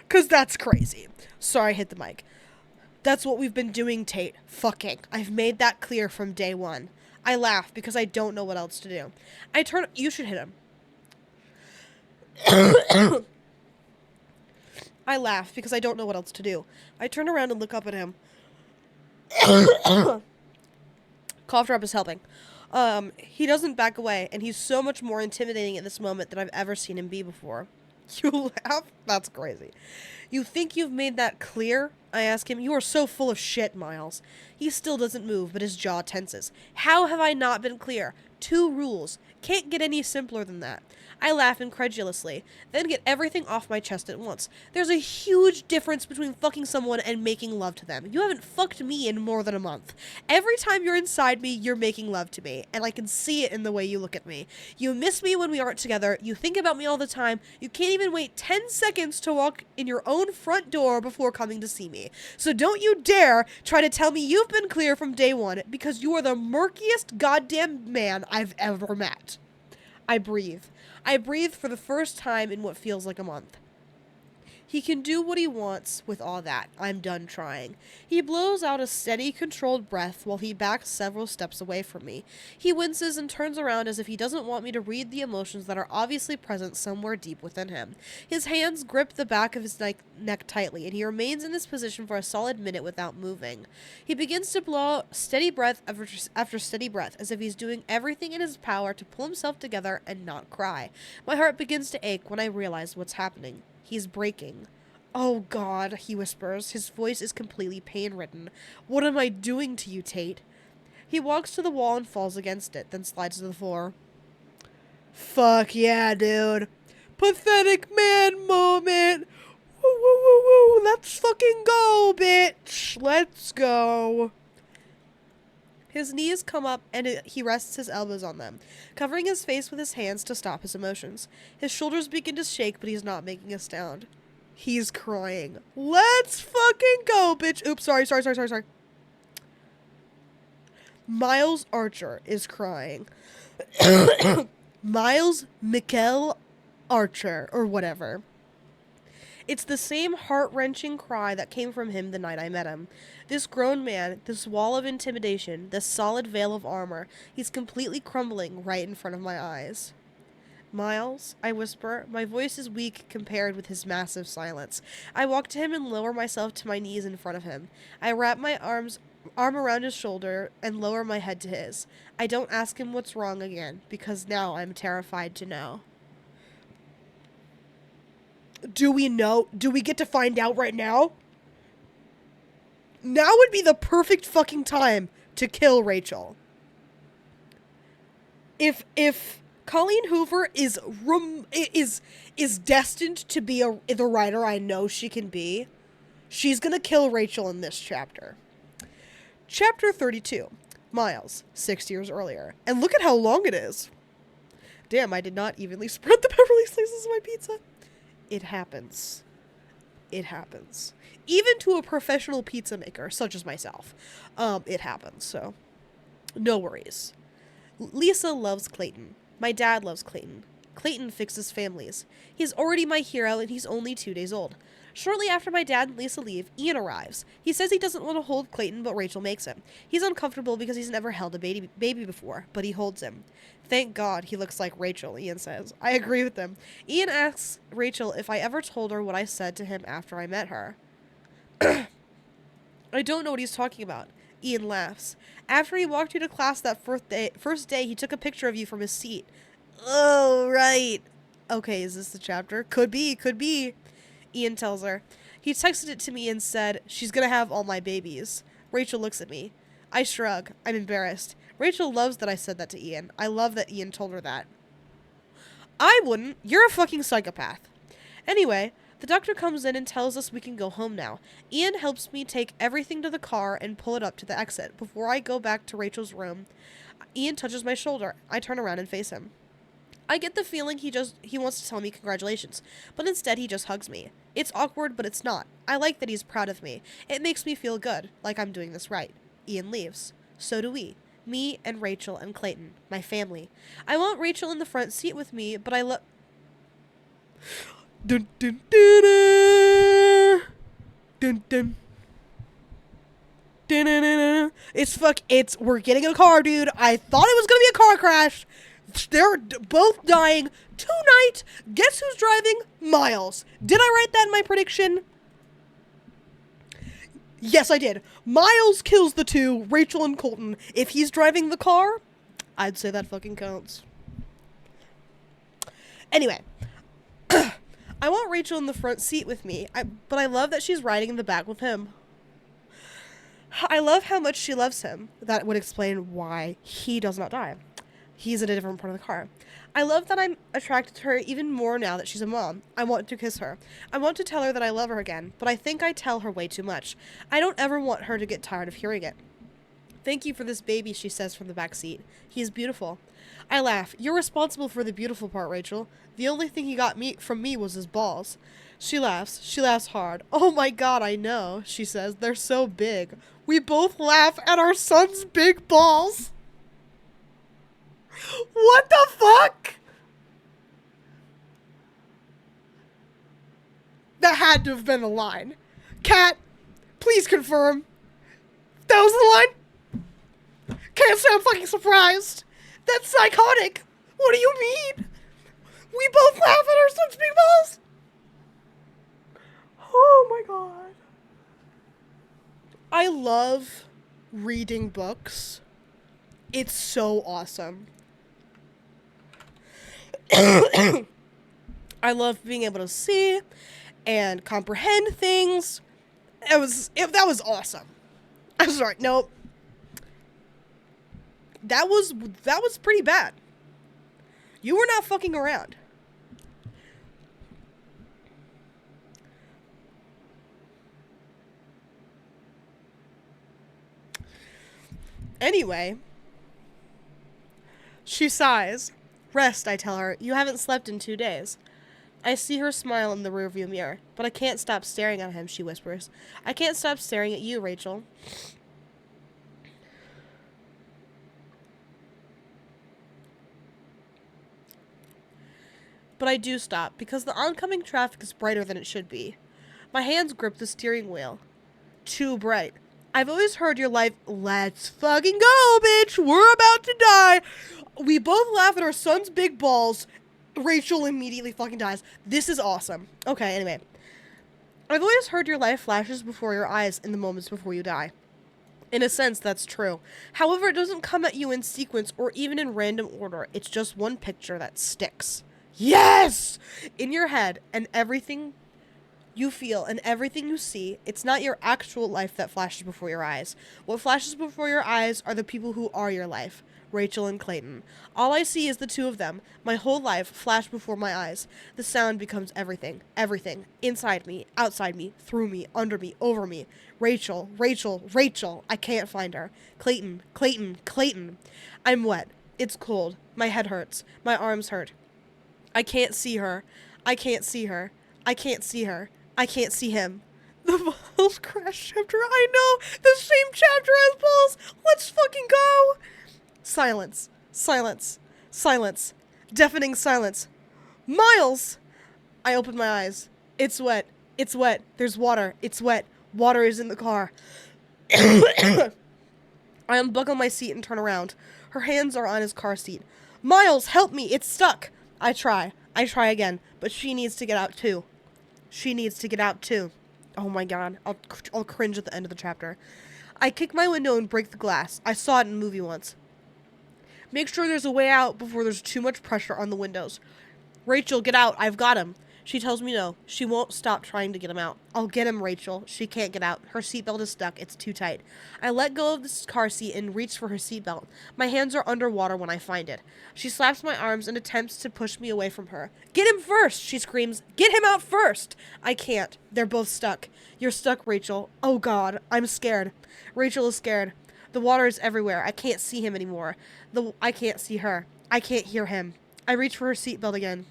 Because that's crazy. Sorry, I hit the mic. That's what we've been doing, Tate. Fucking. I've made that clear from day one. I laugh because I don't know what else to do. You should hit him. I laugh because I don't know what else to do. I turn around and look up at him. Cough drop is helping. He doesn't back away, and he's so much more intimidating at this moment than I've ever seen him be before. You laugh? That's crazy. You think you've made that clear? I ask him. You are so full of shit, Miles. He still doesn't move, but his jaw tenses. How have I not been clear? 2 rules. Can't get any simpler than that. I laugh incredulously, then get everything off my chest at once. There's a huge difference between fucking someone and making love to them. You haven't fucked me in more than a month. Every time you're inside me, you're making love to me, and I can see it in the way you look at me. You miss me when we aren't together. You think about me all the time. You can't even wait 10 seconds to walk in your own front door before coming to see me. So don't you dare try to tell me you've been clear from day one, because you are the murkiest goddamn man I've ever met. I breathe. I breathe for the first time in what feels like a month. He can do what he wants with all that. I'm done trying. He blows out a steady, controlled breath while he backs several steps away from me. He winces and turns around as if he doesn't want me to read the emotions that are obviously present somewhere deep within him. His hands grip the back of his neck tightly, and he remains in this position for a solid minute without moving. He begins to blow out steady breath after steady breath, as if he's doing everything in his power to pull himself together and not cry. My heart begins to ache when I realize what's happening. He's breaking. Oh God, he whispers. His voice is completely pain-ridden. What am I doing to you, Tate? He walks to the wall and falls against it, then slides to the floor. Fuck yeah, dude. Pathetic man moment. Woo, woo, woo, woo. Let's fucking go, bitch. Let's go. His knees come up and he rests his elbows on them, covering his face with his hands to stop his emotions. His shoulders begin to shake, but he's not making a sound. He's crying. Let's fucking go, bitch. Oops, sorry. Miles Archer is crying. Miles Mikkel Archer, or whatever. It's the same heart-wrenching cry that came from him the night I met him. This grown man, this wall of intimidation, this solid veil of armor, he's completely crumbling right in front of my eyes. Miles, I whisper. My voice is weak compared with his massive silence. I walk to him and lower myself to my knees in front of him. I wrap my arm around his shoulder and lower my head to his. I don't ask him what's wrong again, because now I'm terrified to know. Do we know? Do we get to find out right now? Now would be the perfect fucking time to kill Rachel. If Colleen Hoover is destined to be the writer I know she can be, she's gonna kill Rachel in this chapter. Chapter 32. Miles, 6 years earlier. And look at how long it is. Damn, I did not evenly spread the pepperoni slices of my pizza. It happens. It happens. Even to a professional pizza maker, such as myself. It happens, so no worries. Lisa loves Clayton. My dad loves Clayton. Clayton fixes families. He's already my hero, and he's only 2 days old. Shortly after my dad and Lisa leave, Ian arrives. He says he doesn't want to hold Clayton, but Rachel makes him. He's uncomfortable because he's never held a baby before, but he holds him. Thank God he looks like Rachel, Ian says. I agree with him. Ian asks Rachel if I ever told her what I said to him after I met her. I don't know what he's talking about. Ian laughs. After he walked you to class that first day, he took a picture of you from his seat. Oh, right. Okay, is this the chapter? Could be. Ian tells her. He texted it to me and said, she's gonna have all my babies. Rachel looks at me. I shrug. I'm embarrassed. Rachel loves that I said that to Ian. I love that Ian told her that. I wouldn't. You're a fucking psychopath. Anyway, the doctor comes in and tells us we can go home now. Ian helps me take everything to the car and pull it up to the exit. Before I go back to Rachel's room, Ian touches my shoulder. I turn around and face him. I get the feeling he wants to tell me congratulations, but instead he just hugs me. It's awkward, but it's not. I like that he's proud of me. It makes me feel good, like I'm doing this right. Ian leaves. So do we. Me and Rachel and Clayton, my family. I want Rachel in the front seat with me, but I love... Dun dun dun dun dun dun. We're getting in a car, dude. I thought it was gonna be a car crash. They're both dying tonight. Guess who's driving? Miles. Did I write that in my prediction? Yes, I did. Miles kills the two, Rachel and Colton. If he's driving the car, I'd say that fucking counts. Anyway. I want Rachel in the front seat with me, but I love that she's riding in the back with him. I love how much she loves him. That would explain why he does not die. He's in a different part of the car. I love that I'm attracted to her even more now that she's a mom. I want to kiss her. I want to tell her that I love her again, but I think I tell her way too much. I don't ever want her to get tired of hearing it. Thank you for this baby, she says from the back seat. He is beautiful. I laugh. You're responsible for the beautiful part, Rachel. The only thing he got from me was his balls. She laughs. She laughs hard. Oh my God, I know, she says. They're so big. We both laugh at our son's big balls. What the fuck? That had to have been the line. Cat, please confirm. That was the line? Can't say I'm fucking surprised. That's psychotic. What do you mean? We both laugh at our son's big balls. Oh my god. I love reading books. It's so awesome. I love being able to see and comprehend things. That was awesome. I'm sorry. Nope. That was pretty bad. You were not fucking around. Anyway, she sighs. Rest, I tell her. You haven't slept in 2 days. I see her smile in the rearview mirror, but I can't stop staring at him, she whispers. I can't stop staring at you, Rachel. But I do stop, because the oncoming traffic is brighter than it should be. My hands grip the steering wheel. Too bright. I've always heard your life. Let's fucking go, bitch! We're about to die! We both laugh at our son's big balls. Rachel immediately fucking dies. This is awesome. Okay, anyway. I've always heard your life flashes before your eyes in the moments before you die. In a sense, that's true. However, it doesn't come at you in sequence or even in random order. It's just one picture that sticks. Yes! In your head, and everything you feel and everything you see, it's not your actual life that flashes before your eyes. What flashes before your eyes are the people who are your life. Rachel and Clayton. All I see is the two of them. My whole life flashed before my eyes. The sound becomes everything. Everything. Inside me, outside me, through me, under me, over me. Rachel, Rachel, Rachel. I can't find her. Clayton, Clayton, Clayton. I'm wet. It's cold. My head hurts. My arms hurt. I can't see her. I can't see her. I can't see her. I can't see him. The balls crash chapter. I know. The same chapter as balls. Let's fucking go. Silence. Silence. Silence. Deafening silence. Miles! I open my eyes. It's wet. It's wet. There's water. It's wet. Water is in the car. I unbuckle my seat and turn around. Her hands are on his car seat. Miles, help me. It's stuck. I try. I try again. But she needs to get out too. She needs to get out too. Oh my god. I'll cringe at the end of the chapter. I kick my window and break the glass. I saw it in a movie once. Make sure there's a way out before there's too much pressure on the windows. Rachel, get out. I've got him. She tells me no. She won't stop trying to get him out. I'll get him, Rachel. She can't get out. Her seatbelt is stuck. It's too tight. I let go of the car seat and reach for her seatbelt. My hands are underwater when I find it. She slaps my arms and attempts to push me away from her. Get him first, she screams. Get him out first. I can't. They're both stuck. You're stuck, Rachel. Oh, God. I'm scared. Rachel is scared. The water is everywhere. I can't see him anymore. I can't see her. I can't hear him. I reach for her seatbelt again.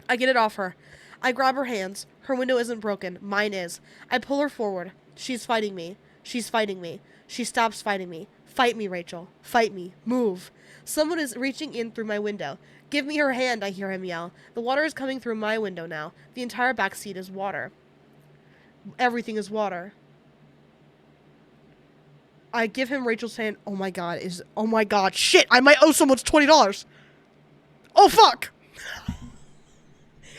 I get it off her. I grab her hands. Her window isn't broken. Mine is. I pull her forward. She's fighting me. She's fighting me. She stops fighting me. Fight me, Rachel. Fight me. Move. Someone is reaching in through my window. Give me her hand, I hear him yell. The water is coming through my window now. The entire back seat is water. Everything is water. I give him Rachel's hand. Oh my god. Shit, I might owe someone $20. Oh fuck.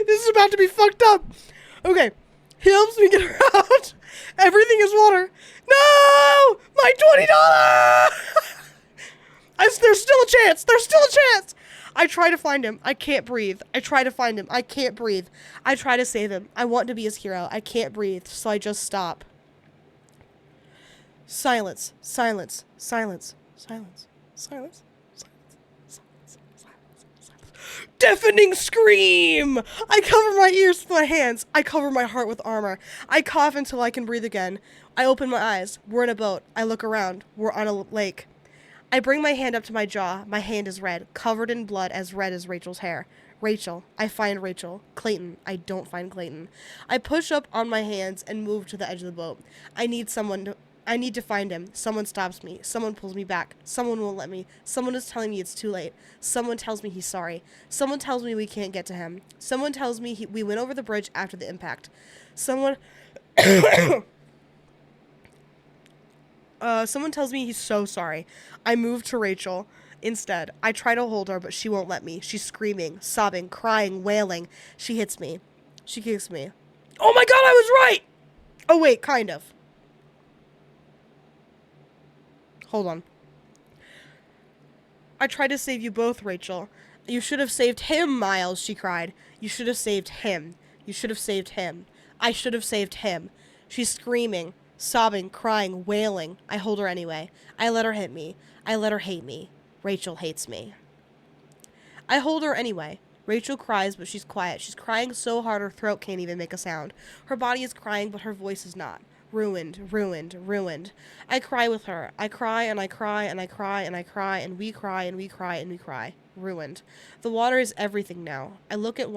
This is about to be fucked up. Okay. He helps me get her out. Everything is water. No! My $20! There's still a chance. There's still a chance. I try to find him. I can't breathe. I try to find him. I can't breathe. I try to save him. I want to be his hero. I can't breathe, so I just stop. Silence. Silence. Silence. Silence. Silence. Deafening scream! I cover my ears with my hands. I cover my heart with armor. I cough until I can breathe again. I open my eyes. We're in a boat. I look around. We're on a lake. I bring my hand up to my jaw. My hand is red, covered in blood as red as Rachel's hair. Rachel. I find Rachel. Clayton. I don't find Clayton. I push up on my hands and move to the edge of the boat. I need someone to... I need to find him. Someone stops me. Someone pulls me back. Someone won't let me. Someone is telling me it's too late. Someone tells me he's sorry. Someone tells me we can't get to him. Someone tells me we went over the bridge after the impact. Someone someone tells me he's so sorry. I move to Rachel. Instead, I try to hold her, but she won't let me. She's screaming, sobbing, crying, wailing. She hits me. She kicks me. Oh my god, I was right! Oh wait, kind of. Hold on. I tried to save you both, Rachel. You should have saved him, Miles, she cried. You should have saved him. You should have saved him. I should have saved him. She's screaming, sobbing, crying, wailing. I hold her anyway. I let her hit me. I let her hate me. Rachel hates me. I hold her anyway. Rachel cries, but she's quiet. She's crying so hard her throat can't even make a sound. Her body is crying, but her voice is not. Ruined, ruined, ruined. I cry with her. I cry and I cry and I cry and I cry and we cry and we cry and we cry. Ruined. The water is everything now. I look at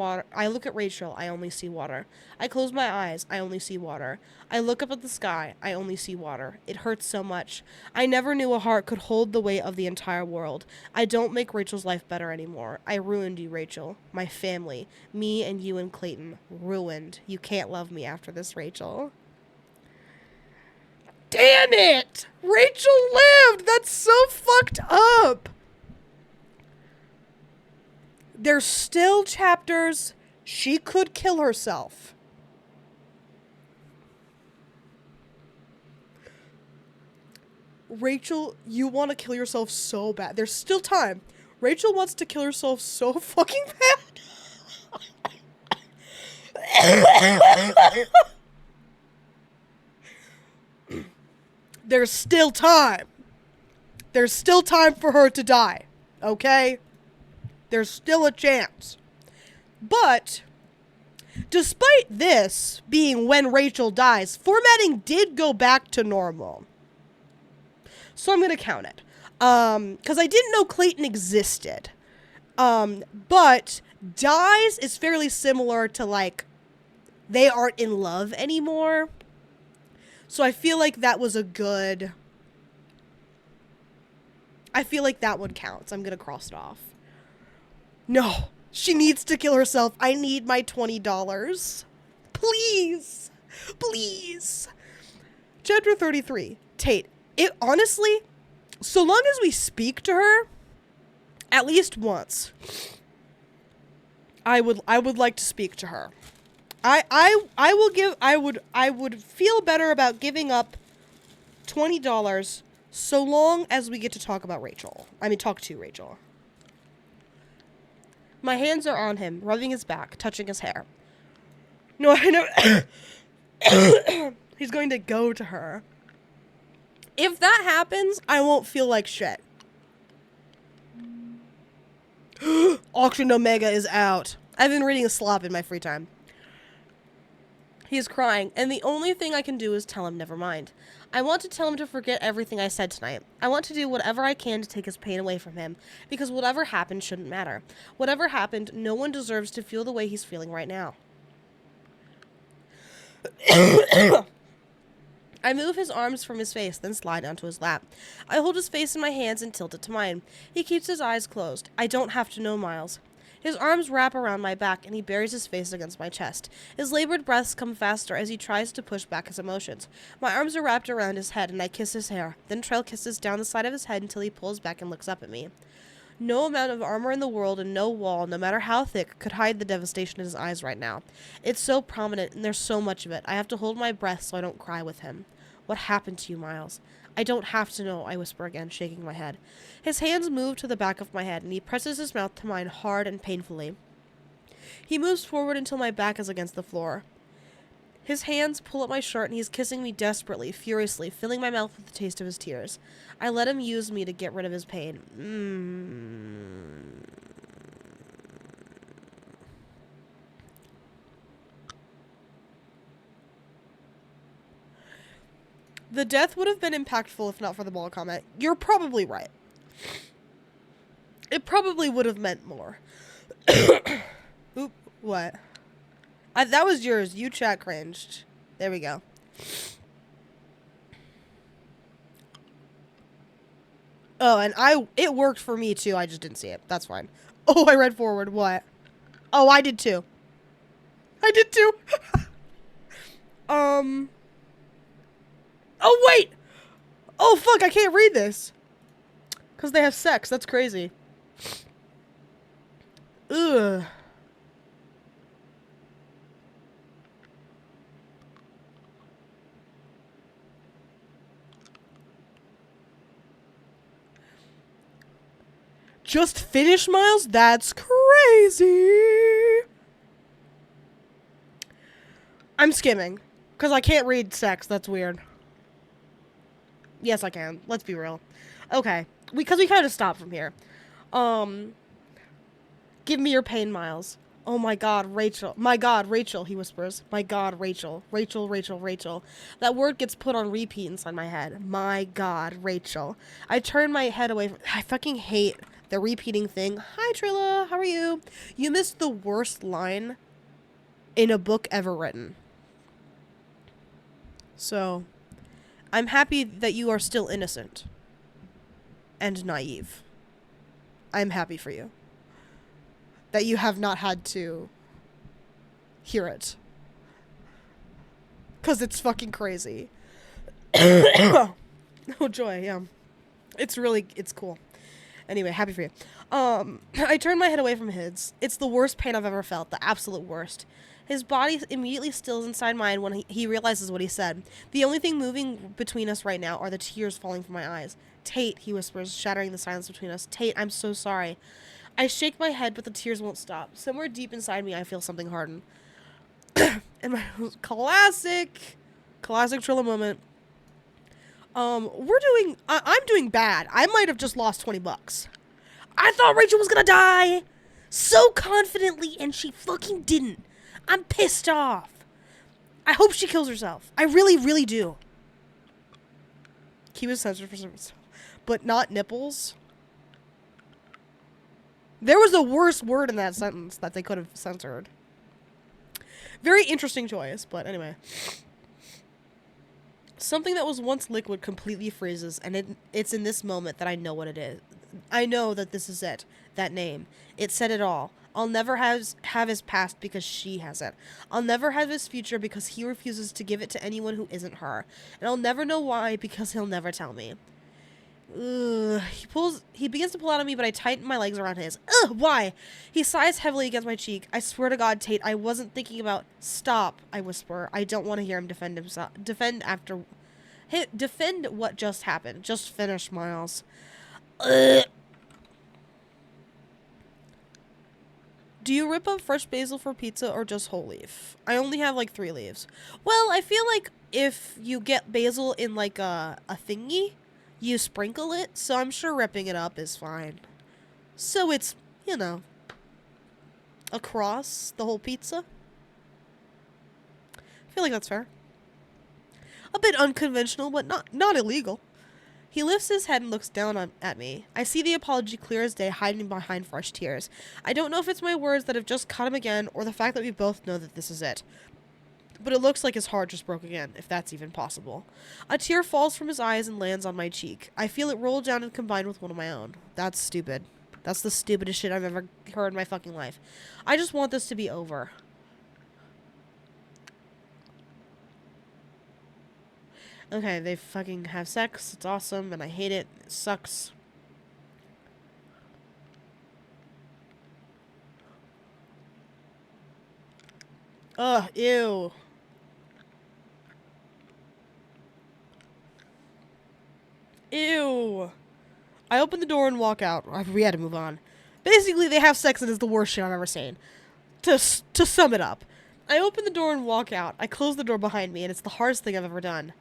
Rachel, I only see water. I close my eyes, I only see water. I look up at the sky, I only see water. It hurts so much. I never knew a heart could hold the weight of the entire world. I don't make Rachel's life better anymore. I ruined you, Rachel. My family. Me and you and Clayton. Ruined. You can't love me after this, Rachel. Damn it! Rachel lived! That's so fucked up! There's still chapters. She could kill herself. Rachel, you want to kill yourself so bad. There's still time. Rachel wants to kill herself so fucking bad. There's still time. There's still time for her to die. Okay? There's still a chance. But, despite this being when Rachel dies, formatting did go back to normal. So I'm going to count it. Because I didn't know Clayton existed. But dies is fairly similar to, like, they aren't in love anymore. So I feel like that was a good... I feel like that one counts. I'm going to cross it off. No, she needs to kill herself. I need my $20. Please. Please. Chapter 33. Tate. It honestly, so long as we speak to her at least once, I would like to speak to her. I would feel better about giving up $20 so long as we get to talk about Rachel. Talk to Rachel. My hands are on him, rubbing his back, touching his hair. No, I know. He's going to go to her. If that happens, I won't feel like shit. Auction Omega is out. I've been reading a slop in my free time. He's crying, and the only thing I can do is tell him never mind. I want to tell him to forget everything I said tonight. I want to do whatever I can to take his pain away from him, because whatever happened shouldn't matter. Whatever happened, no one deserves to feel the way he's feeling right now. I move his arms from his face, then slide onto his lap. I hold his face in my hands and tilt it to mine. He keeps his eyes closed. I don't have to know, Miles. His arms wrap around my back, and he buries his face against my chest. His labored breaths come faster as he tries to push back his emotions. My arms are wrapped around his head, and I kiss his hair, then trail kisses down the side of his head until he pulls back and looks up at me. No amount of armor in the world and no wall, no matter how thick, could hide the devastation in his eyes right now. It's so prominent, and there's so much of it. I have to hold my breath so I don't cry with him. What happened to you, Miles? I don't have to know, I whisper again, shaking my head. His hands move to the back of my head, and he presses his mouth to mine hard and painfully. He moves forward until my back is against the floor. His hands pull at my shirt, and he's kissing me desperately, furiously, filling my mouth with the taste of his tears. I let him use me to get rid of his pain. The death would have been impactful if not for the ball comment. You're probably right. It probably would have meant more. Oop, what? That was yours. You chat cringed. There we go. Oh, and it worked for me too. I just didn't see it. That's fine. Oh, I read forward. What? Oh, I did too. I did too. Oh, wait. Oh, fuck. I can't read this. Because they have sex. That's crazy. Ugh. Just finish, Miles? That's crazy. I'm skimming. Because I can't read sex. That's weird. Yes, I can. Let's be real. Okay. Because we kind of stopped from here. Give me your pain, Miles. Oh my god, Rachel. My god, Rachel, he whispers. My god, Rachel. Rachel, Rachel, Rachel. That word gets put on repeat inside my head. My god, Rachel. I turn my head away from... I fucking hate the repeating thing. Hi, Trilla. How are you? You missed the worst line in a book ever written. So, I'm happy that you are still innocent. And naive. I'm happy for you. That you have not had to hear it. 'Cause it's fucking crazy. Oh, joy, yeah. It's cool. Anyway, happy for you. I turn my head away from his. It's the worst pain I've ever felt. The absolute worst. His body immediately stills inside mine when he realizes what he said. The only thing moving between us right now are the tears falling from my eyes. Tate, he whispers, shattering the silence between us. Tate, I'm so sorry. I shake my head, but the tears won't stop. Somewhere deep inside me, I feel something harden. And my classic Trilla moment. I'm doing bad. I might have just lost $20. I thought Rachel was gonna die so confidently, and she fucking didn't. I'm pissed off. I hope she kills herself. I really, really do. He was censored for some reason. But not nipples. There was a worse word in that sentence that they could have censored. Very interesting choice, but anyway. Something that was once liquid completely freezes, and it's in this moment that I know what it is. I know that this is it. That name. It said it all. I'll never have his past because she has it. I'll never have his future because he refuses to give it to anyone who isn't her. And I'll never know why because he'll never tell me. Ugh. He begins to pull out of me, but I tighten my legs around his. Ugh, why? He sighs heavily against my cheek. I swear to God, Tate, I wasn't thinking about... Stop, I whisper. I don't want to hear him defend himself. Defend what just happened. Just finish, Miles. Ugh. Do you rip up fresh basil for pizza or just whole leaf? I only have like 3 leaves. Well, I feel like if you get basil in like a thingy, you sprinkle it, so I'm sure ripping it up is fine. So it's, you know, across the whole pizza. I feel like that's fair. A bit unconventional, but not illegal. He lifts his head and looks down at me. I see the apology clear as day hiding behind fresh tears. I don't know if it's my words that have just cut him again or the fact that we both know that this is it. But it looks like his heart just broke again, if that's even possible. A tear falls from his eyes and lands on my cheek. I feel it roll down and combine with one of my own. That's stupid. That's the stupidest shit I've ever heard in my fucking life. I just want this to be over. Okay, they fucking have sex. It's awesome, and I hate it. It sucks. Ugh, ew. Ew. I open the door and walk out. We had to move on. Basically, they have sex and it's the worst shit I've ever seen. To sum it up. I open the door and walk out. I close the door behind me, and it's the hardest thing I've ever done.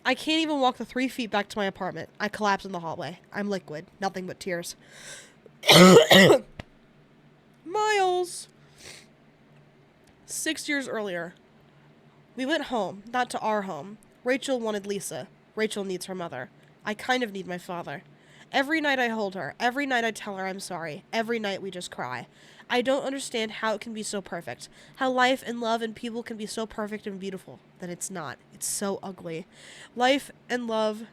I can't even walk the 3 feet back to my apartment. I collapse in the hallway. I'm liquid. Nothing but tears. Miles. 6 years earlier. We went home. Not to our home. Rachel wanted Lisa. Rachel needs her mother. I kind of need my father. Every night I hold her. Every night I tell her I'm sorry. Every night we just cry. I don't understand how it can be so perfect. How life and love and people can be so perfect and beautiful. That it's not. It's so ugly. Life and love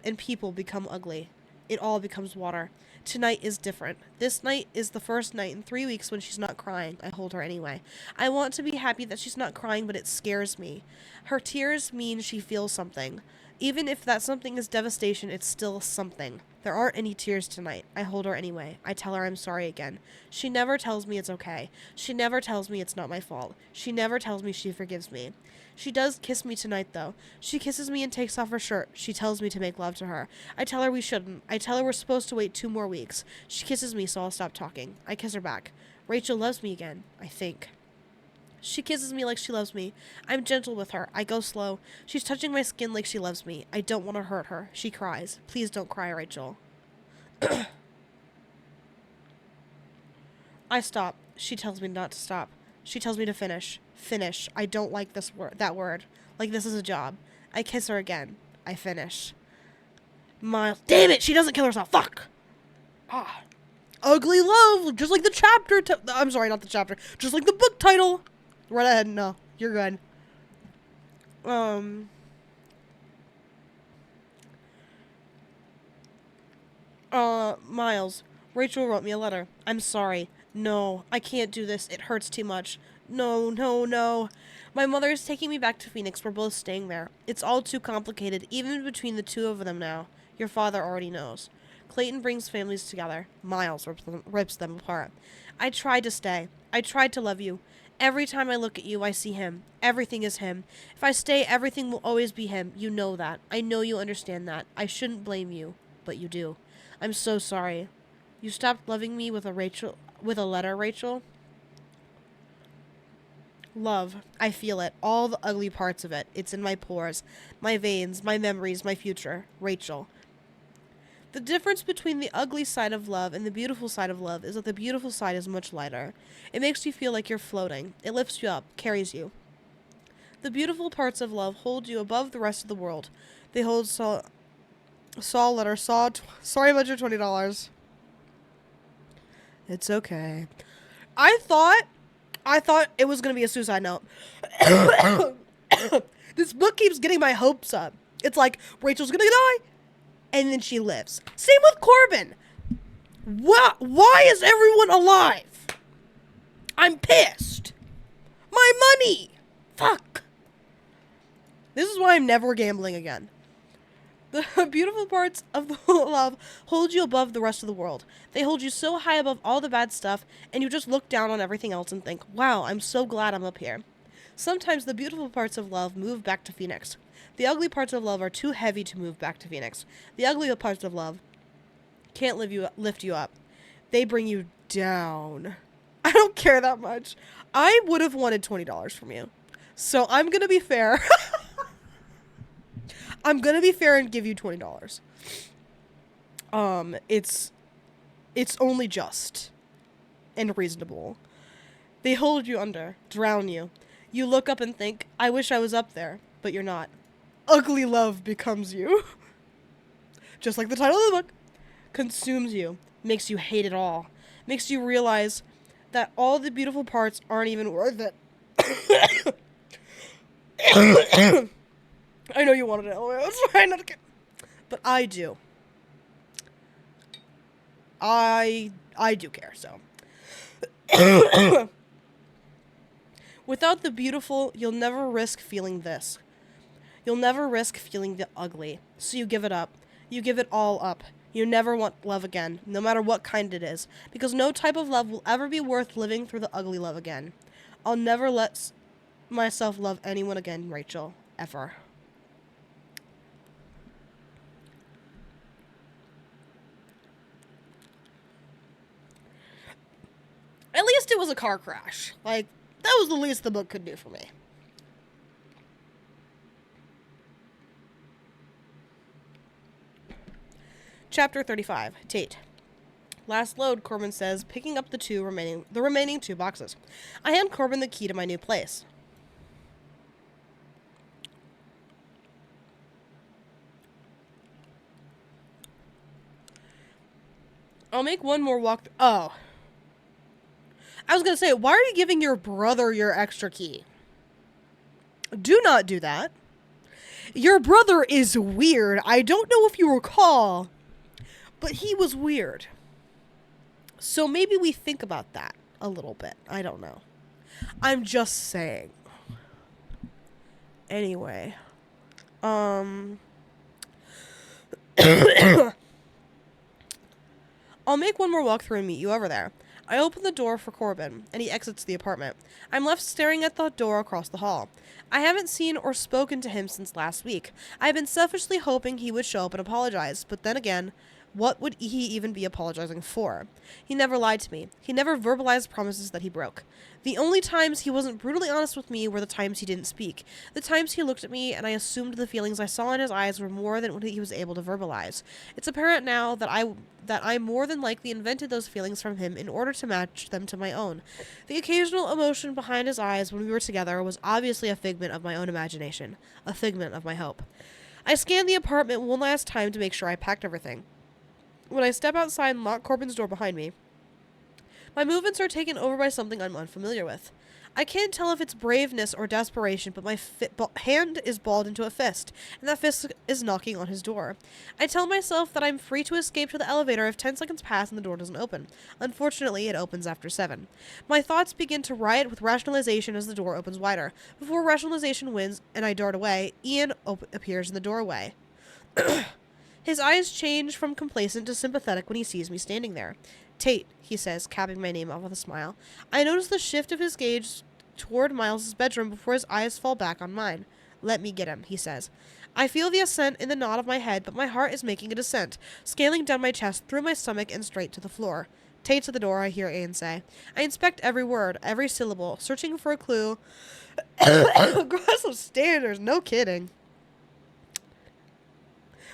and people become ugly. it all becomes water. Tonight is different. This night is the first night in 3 weeks when she's not crying. I hold her anyway. I want to be happy that she's not crying, but it scares me. Her tears mean she feels something. Even if that something is devastation, it's still something. There aren't any tears tonight. I hold her anyway. I tell her I'm sorry again. She never tells me it's okay. She never tells me it's not my fault. She never tells me she forgives me. She does kiss me tonight, though. She kisses me and takes off her shirt. She tells me to make love to her. I tell her we shouldn't. I tell her we're supposed to wait 2 more weeks. She kisses me, so I'll stop talking. I kiss her back. Rachel loves me again, I think. She kisses me like she loves me. I'm gentle with her. I go slow. She's touching my skin like she loves me. I don't want to hurt her. She cries. Please don't cry, Rachel. I stop. She tells me not to stop. She tells me to finish. Finish. I don't like that word. Like this is a job. I kiss her again. I finish. Miles. Damn it! She doesn't kill herself. Fuck! Ah. Ugly love! Just like the chapter. I'm sorry, not the chapter. Just like the book title. Right ahead. No. You're good. Miles. Rachel wrote me a letter. I'm sorry. No, I can't do this. It hurts too much. No, no, no. My mother is taking me back to Phoenix. We're both staying there. It's all too complicated, even between the two of them now. Your father already knows. Clayton brings families together. Miles rips them apart. I tried to stay. I tried to love you. Every time I look at you, I see him. Everything is him. If I stay, everything will always be him. You know that. I know you understand that. I shouldn't blame you, but you do. I'm so sorry. You stopped loving me with a letter, Rachel? Love. I feel it. All the ugly parts of it. It's in my pores, my veins, my memories, my future. Rachel. The difference between the ugly side of love and the beautiful side of love is that the beautiful side is much lighter. It makes you feel like you're floating. It lifts you up, carries you. The beautiful parts of love hold you above the rest of the world. They hold sorry about your $20. It's okay. I thought it was going to be a suicide note. This book keeps getting my hopes up. It's like, Rachel's going to die, and then she lives. Same with Corbin. Why is everyone alive? I'm pissed. My money. Fuck. This is why I'm never gambling again. The beautiful parts of the love hold you above the rest of the world. They hold you so high above all the bad stuff, and you just look down on everything else and think, wow, I'm so glad I'm up here. Sometimes the beautiful parts of love move back to Phoenix. The ugly parts of love are too heavy to move back to Phoenix. The ugly parts of love can't lift you up. They bring you down. I don't care that much. I would have wanted $20 from you. So I'm going to be fair. I'm going to be fair and give you $20. It's only just and reasonable. They hold you under, drown you. You look up and think, I wish I was up there, but you're not. Ugly love becomes you. Just like the title of the book. Consumes you, makes you hate it all. Makes you realize that all the beautiful parts aren't even worth it. I know you wanted it. That's fine. But I do. I do care, so. Without the beautiful, you'll never risk feeling this. You'll never risk feeling the ugly. So you give it up. You give it all up. You never want love again, no matter what kind it is. Because no type of love will ever be worth living through the ugly love again. I'll never let myself love anyone again, Rachel. Ever. At least it was a car crash. Like, that was the least the book could do for me. Chapter 35. Tate. Last load, Corbin says, picking up the remaining 2 boxes. I hand Corbin the key to my new place. I'll make one more walk. Oh. I was going to say, why are you giving your brother your extra key? Do not do that. Your brother is weird. I don't know if you recall, But he was weird. So maybe we think about that a little bit. I don't know. I'm just saying. Anyway. I'll make one more walkthrough and meet you over there. I open the door for Corbin, and he exits the apartment. I'm left staring at the door across the hall. I haven't seen or spoken to him since last week. I've been selfishly hoping he would show up and apologize, but then again, what would he even be apologizing for? He never lied to me. He never verbalized promises that he broke. The only times he wasn't brutally honest with me were the times he didn't speak. The times he looked at me and I assumed the feelings I saw in his eyes were more than what he was able to verbalize. It's apparent now that I more than likely invented those feelings from him in order to match them to my own. The occasional emotion behind his eyes when we were together was obviously a figment of my own imagination, a figment of my hope. I scanned the apartment one last time to make sure I packed everything. When I step outside and lock Corbin's door behind me, my movements are taken over by something I'm unfamiliar with. I can't tell if it's braveness or desperation, but my hand is balled into a fist, and that fist is knocking on his door. I tell myself that I'm free to escape to the elevator if 10 seconds pass and the door doesn't open. Unfortunately, it opens after 7. My thoughts begin to riot with rationalization as the door opens wider. Before rationalization wins and I dart away, Ian appears in the doorway. His eyes change from complacent to sympathetic when he sees me standing there. Tate, he says, capping my name off with a smile. I notice the shift of his gaze toward Miles' bedroom before his eyes fall back on mine. Let me get him, he says. I feel the ascent in the nod of my head, but my heart is making a descent, scaling down my chest, through my stomach, and straight to the floor. Tate's at the door, I hear Ian say. I inspect every word, every syllable, searching for a clue. Aggressive standards, no kidding.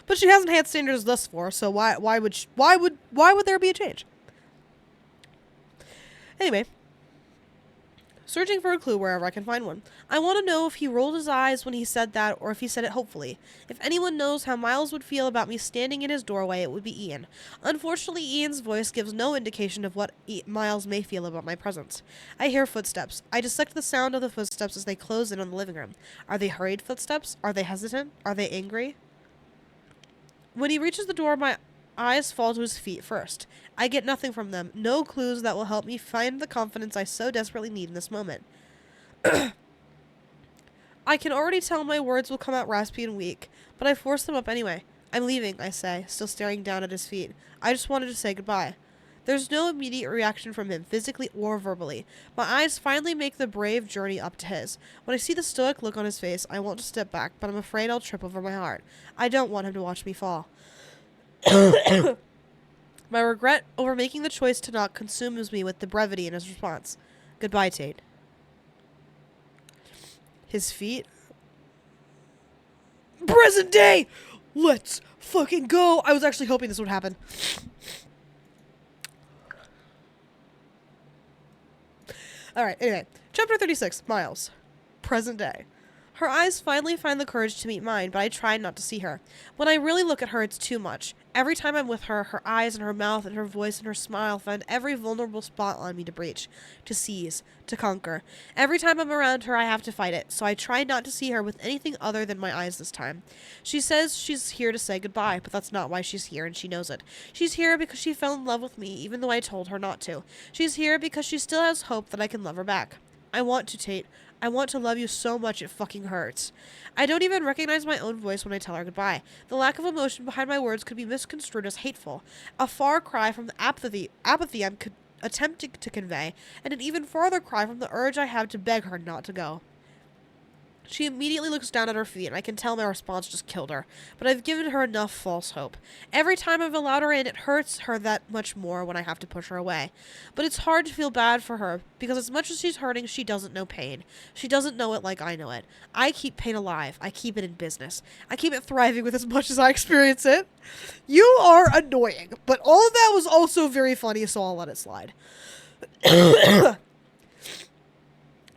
But she hasn't had standards thus far, so why would there be a change? Anyway, searching for a clue wherever I can find one. I want to know if he rolled his eyes when he said that, or if he said it hopefully. If anyone knows how Miles would feel about me standing in his doorway, it would be Ian. Unfortunately, Ian's voice gives no indication of what Miles may feel about my presence. I hear footsteps. I dissect the sound of the footsteps as they close in on the living room. Are they hurried footsteps? Are they hesitant? Are they angry? When he reaches the door, my eyes fall to his feet first. I get nothing from them, no clues that will help me find the confidence I so desperately need in this moment. I can already tell my words will come out raspy and weak, but I force them up anyway. I'm leaving, I say, still staring down at his feet. I just wanted to say goodbye. There's no immediate reaction from him, physically or verbally. My eyes finally make the brave journey up to his. When I see the stoic look on his face, I want to step back, but I'm afraid I'll trip over my heart. I don't want him to watch me fall. My regret over making the choice to not consumes me with the brevity in his response. Goodbye, Tate. His feet. Present day! Let's fucking go! I was actually hoping this would happen. Alright, anyway. Chapter 36, Miles. Present day. Her eyes finally find the courage to meet mine, but I try not to see her. When I really look at her, it's too much. Every time I'm with her, her eyes and her mouth and her voice and her smile find every vulnerable spot on me to breach, to seize, to conquer. Every time I'm around her, I have to fight it, so I try not to see her with anything other than my eyes this time. She says she's here to say goodbye, but that's not why she's here, and she knows it. She's here because she fell in love with me, even though I told her not to. She's here because she still has hope that I can love her back. I want to, Tate. I want to love you so much it fucking hurts. I don't even recognize my own voice when I tell her goodbye. The lack of emotion behind my words could be misconstrued as hateful. A far cry from the apathy I'm attempting to convey, and an even farther cry from the urge I have to beg her not to go. She immediately looks down at her feet, and I can tell my response just killed her. But I've given her enough false hope. Every time I've allowed her in, it hurts her that much more when I have to push her away. But it's hard to feel bad for her, because as much as she's hurting, she doesn't know pain. She doesn't know it like I know it. I keep pain alive. I keep it in business. I keep it thriving with as much as I experience it. You are annoying, but all of that was also very funny, so I'll let it slide.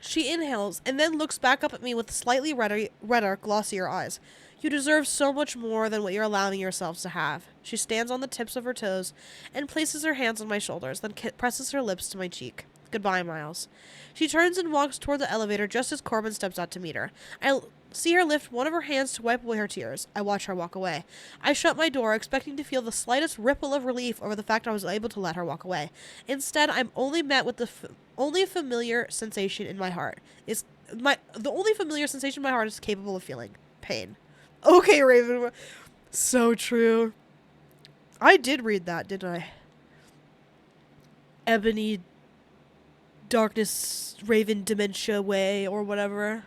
She inhales, and then looks back up at me with slightly redder, glossier eyes. You deserve so much more than what you're allowing yourselves to have. She stands on the tips of her toes and places her hands on my shoulders, then presses her lips to my cheek. Goodbye, Miles. She turns and walks toward the elevator just as Corbin steps out to meet her. See her lift one of her hands to wipe away her tears. I watch her walk away. I shut my door, expecting to feel the slightest ripple of relief over the fact I was able to let her walk away. Instead, I'm only met with the only familiar sensation in my heart. The only familiar sensation in my heart is capable of feeling pain. Okay, Raven. So true. I did read that, didn't I? Ebony Darkness Raven Dementia Way or whatever.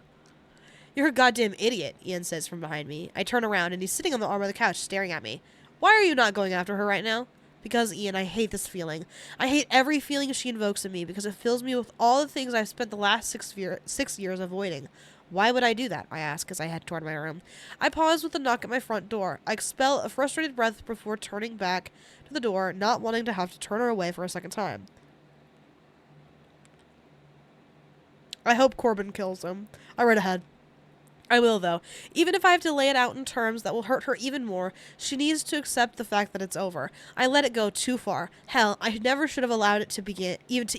You're a goddamn idiot, Ian says from behind me. I turn around and he's sitting on the arm of the couch staring at me. Why are you not going after her right now? Because, Ian, I hate this feeling. I hate every feeling she invokes in me because it fills me with all the things I've spent the last 6 years avoiding. Why would I do that? I ask as I head toward my room. I pause with a knock at my front door. I expel a frustrated breath before turning back to the door, not wanting to have to turn her away for a second time. I hope Corbin kills him. I read ahead. I will, though. Even if I have to lay it out in terms that will hurt her even more, she needs to accept the fact that it's over. I let it go too far. Hell, I never should have allowed it to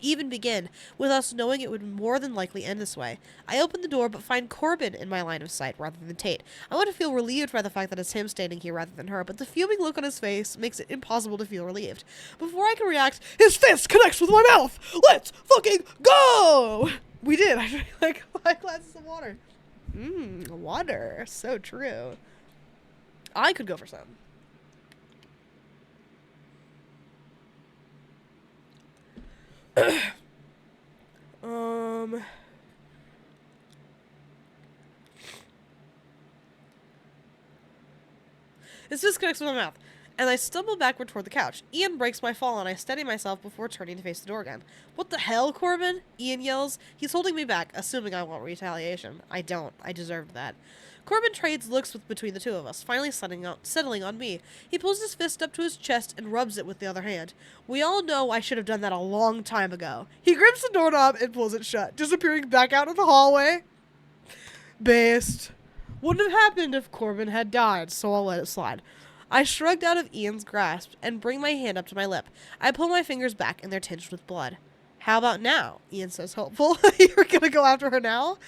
even begin, with us knowing it would more than likely end this way. I open the door, but find Corbin in my line of sight rather than Tate. I want to feel relieved by the fact that it's him standing here rather than her, but the fuming look on his face makes it impossible to feel relieved. Before I can react, his fist connects with my mouth! Let's fucking go! We did. I drank like 5 glasses of water. Water. So true. I could go for some. This disconnects with my mouth, and I stumble backward toward the couch. Ian breaks my fall, and I steady myself before turning to face the door again. What the hell, Corbin? Ian yells. He's holding me back, assuming I want retaliation. I don't. I deserved that. Corbin trades looks between the two of us, finally settling on me. He pulls his fist up to his chest and rubs it with the other hand. We all know I should have done that a long time ago. He grips the doorknob and pulls it shut, disappearing back out of the hallway. Based. Wouldn't have happened if Corbin had died, so I'll let it slide. I shrugged out of Ian's grasp and bring my hand up to my lip. I pull my fingers back and they're tinged with blood. How about now? Ian says, hopeful. You're gonna go after her now?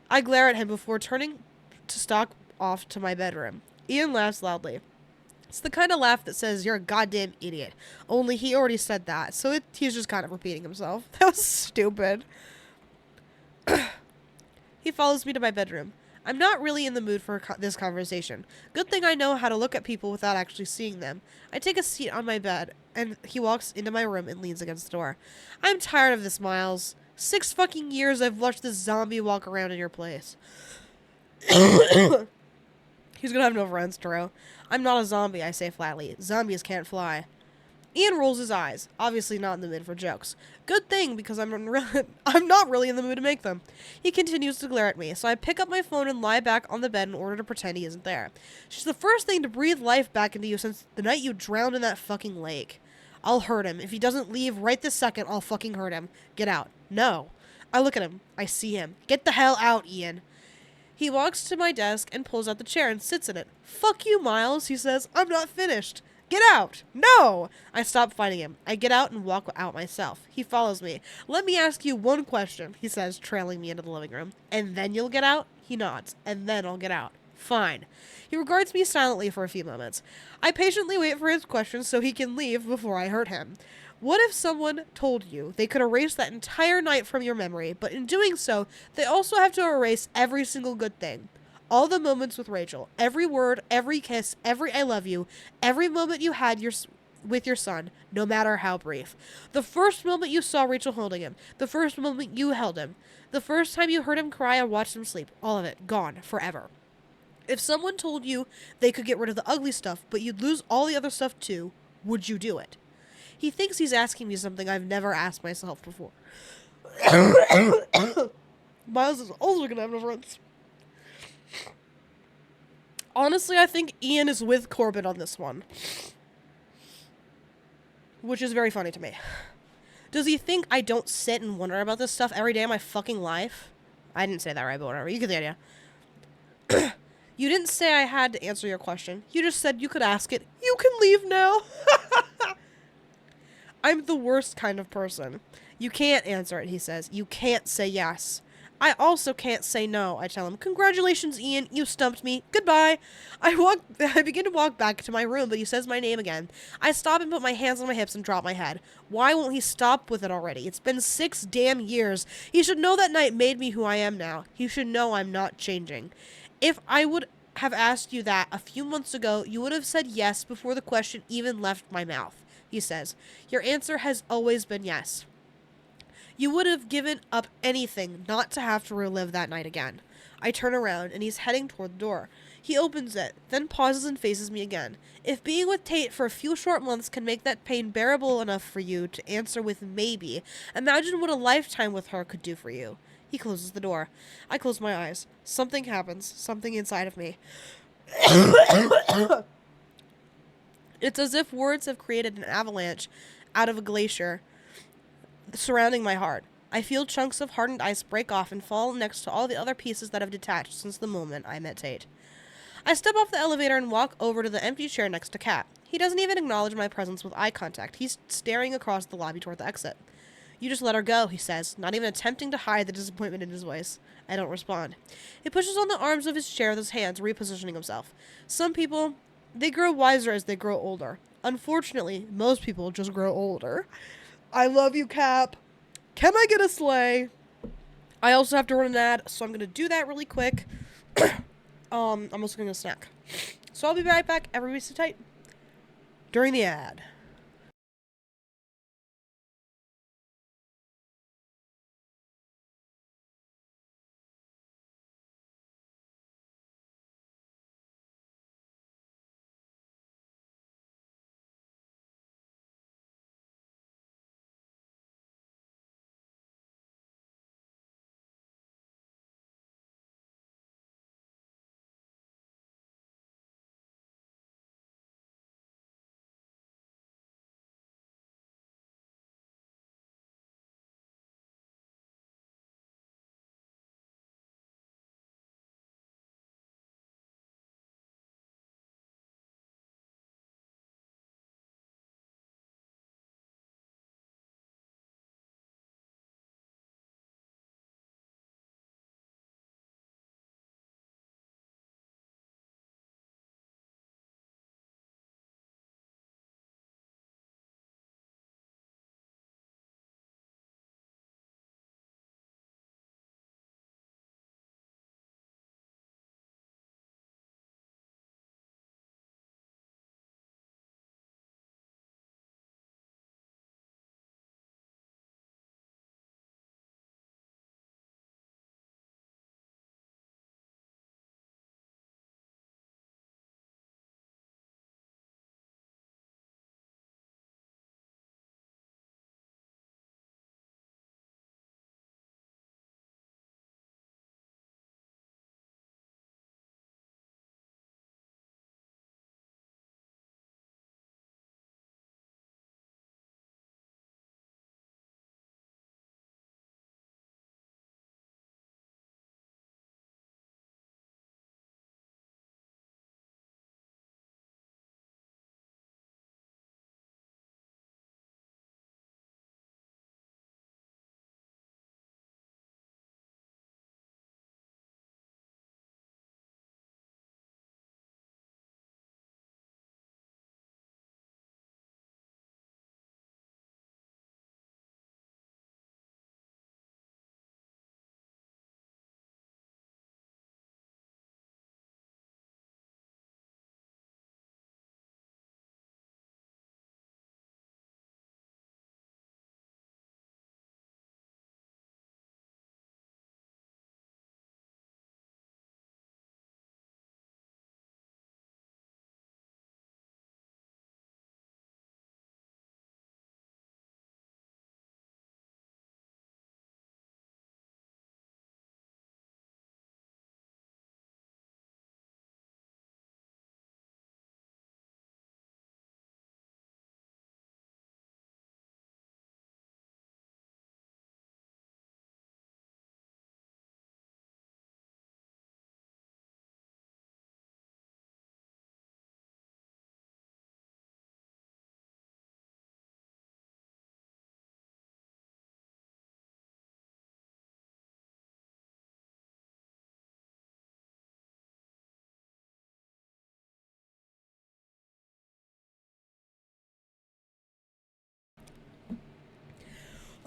I glare at him before turning to stalk off to my bedroom. Ian laughs loudly. It's the kind of laugh that says, you're a goddamn idiot. Only he already said that, so he's just kind of repeating himself. That was stupid. He follows me to my bedroom. I'm not really in the mood for this conversation. Good thing I know how to look at people without actually seeing them. I take a seat on my bed, and he walks into my room and leans against the door. I'm tired of this, Miles. 6 fucking years I've watched this zombie walk around in your place. He's gonna have no friends, Taro. I'm not a zombie, I say flatly. Zombies can't fly. Ian rolls his eyes, obviously not in the mood for jokes. Good thing, because I'm not really in the mood to make them. He continues to glare at me, so I pick up my phone and lie back on the bed in order to pretend he isn't there. She's the first thing to breathe life back into you since the night you drowned in that fucking lake. I'll hurt him. If he doesn't leave right this second, I'll fucking hurt him. Get out. No. I look at him. I see him. Get the hell out, Ian. He walks to my desk and pulls out the chair and sits in it. Fuck you, Miles, he says. I'm not finished. Get out! No! I stop fighting him. I get out and walk out myself. He follows me. Let me ask you one question, he says, trailing me into the living room. And then you'll get out? He nods. And then I'll get out. Fine. He regards me silently for a few moments. I patiently wait for his question so he can leave before I hurt him. What if someone told you they could erase that entire night from your memory, but in doing so, they also have to erase every single good thing? All the moments with Rachel, every word, every kiss, every I love you, every moment you had with your son, no matter how brief. The first moment you saw Rachel holding him, the first moment you held him, the first time you heard him cry or watched him sleep, all of it, gone, forever. If someone told you they could get rid of the ugly stuff, but you'd lose all the other stuff too, would you do it? He thinks he's asking me something I've never asked myself before. Miles is also gonna have no friends. Honestly, I think Ian is with Corbin on this one. Which is very funny to me. Does he think I don't sit and wonder about this stuff every day of my fucking life? I didn't say that right, but whatever. You get the idea. You didn't say I had to answer your question. You just said you could ask it. You can leave now. I'm the worst kind of person. You can't answer it, he says. You can't say yes. I also can't say no, I tell him. Congratulations, Ian. You stumped me. Goodbye. I begin to walk back to my room, but he says my name again. I stop and put my hands on my hips and drop my head. Why won't he stop with it already? It's been 6 damn years. He should know that night made me who I am now. He should know I'm not changing. If I would have asked you that a few months ago, you would have said yes before the question even left my mouth, he says. Your answer has always been yes. You would have given up anything not to have to relive that night again. I turn around, and he's heading toward the door. He opens it, then pauses and faces me again. If being with Tate for a few short months can make that pain bearable enough for you to answer with maybe, imagine what a lifetime with her could do for you. He closes the door. I close my eyes. Something happens, something inside of me. It's as if words have created an avalanche out of a glacier surrounding my heart. I feel chunks of hardened ice break off and fall next to all the other pieces that have detached since the moment I met Tate. I step off the elevator and walk over to the empty chair next to Kat. He doesn't even acknowledge my presence with eye contact. He's staring across the lobby toward the exit. You just let her go, he says, not even attempting to hide the disappointment in his voice. I don't respond. He pushes on the arms of his chair with his hands, repositioning himself. Some people, they grow wiser as they grow older. Unfortunately, most people just grow older. I love you, Cap. Can I get a sleigh? I also have to run an ad, so I'm going to do that really quick. I'm also going to snack. So I'll be right back. Everybody sit tight. During the ad.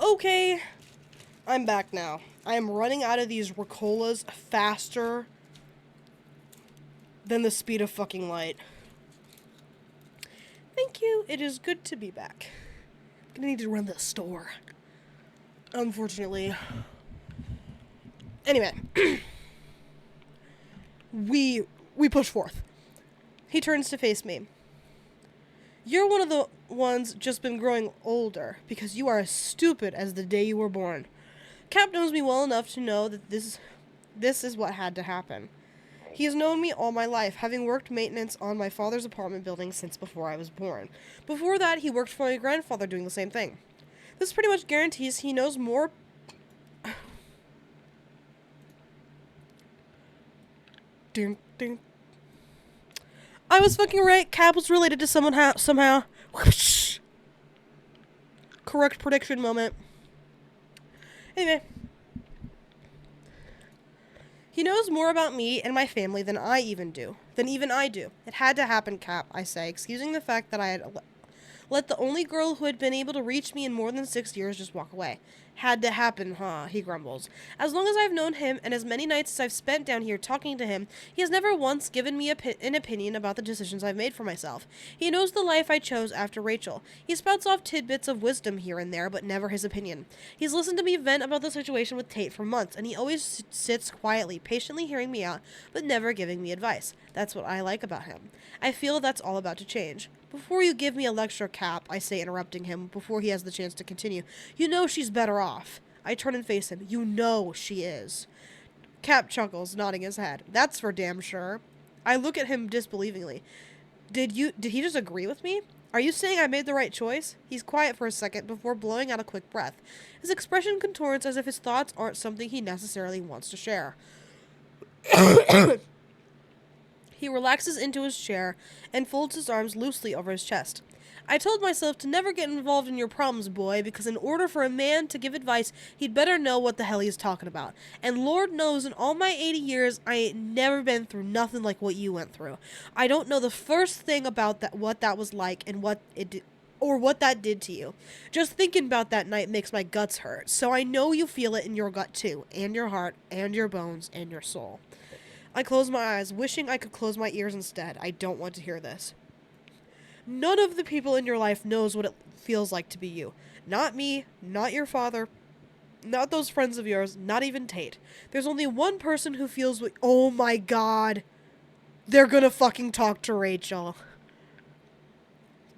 Okay, I'm back now. I am running out of these Ricolas faster than the speed of fucking light. Thank you. It is good to be back. I'm gonna need to run the store. Unfortunately. Anyway. we push forth. He turns to face me. You're one of the ones just been growing older, because you are as stupid as the day you were born. Cap knows me well enough to know that this is what had to happen. He has known me all my life, having worked maintenance on my father's apartment building since before I was born. Before that, he worked for my grandfather doing the same thing. This pretty much guarantees he knows more... Ding, ding. I was fucking right. Cap was related to someone somehow. Whoosh. Correct prediction moment. Anyway. He knows more about me and my family than even I do. It had to happen, Cap, I say, excusing the fact that I had let the only girl who had been able to reach me in more than 6 years just walk away. Had to happen, huh, he grumbles. As long as I've known him, and as many nights as I've spent down here talking to him, he has never once given me an opinion about the decisions I've made for myself. He knows the life I chose after Rachel. He spouts off tidbits of wisdom here and there, but never his opinion. He's listened to me vent about the situation with Tate for months, and he always sits quietly, patiently hearing me out, but never giving me advice. That's what I like about him. I feel that's all about to change. Before you give me a lecture, Cap, I say, interrupting him before he has the chance to continue. You know she's better off. I turn and face him. You know she is. Cap chuckles, nodding his head. That's for damn sure. I look at him disbelievingly. Did he just agree with me? Are you saying I made the right choice? He's quiet for a second before blowing out a quick breath. His expression contorts as if his thoughts aren't something he necessarily wants to share. He relaxes into his chair and folds his arms loosely over his chest. I told myself to never get involved in your problems, boy, because in order for a man to give advice, he'd better know what the hell he's talking about. And Lord knows, in all my 80 years, I ain't never been through nothing like what you went through. I don't know the first thing about that, what that was like, and what that did to you. Just thinking about that night makes my guts hurt. So I know you feel it in your gut too, and your heart, and your bones, and your soul. I close my eyes, wishing I could close my ears instead. I don't want to hear this. None of the people in your life knows what it feels like to be you. Not me, not your father, not those friends of yours, not even Tate. There's only one person who feels what... Oh my god. They're gonna fucking talk to Rachel.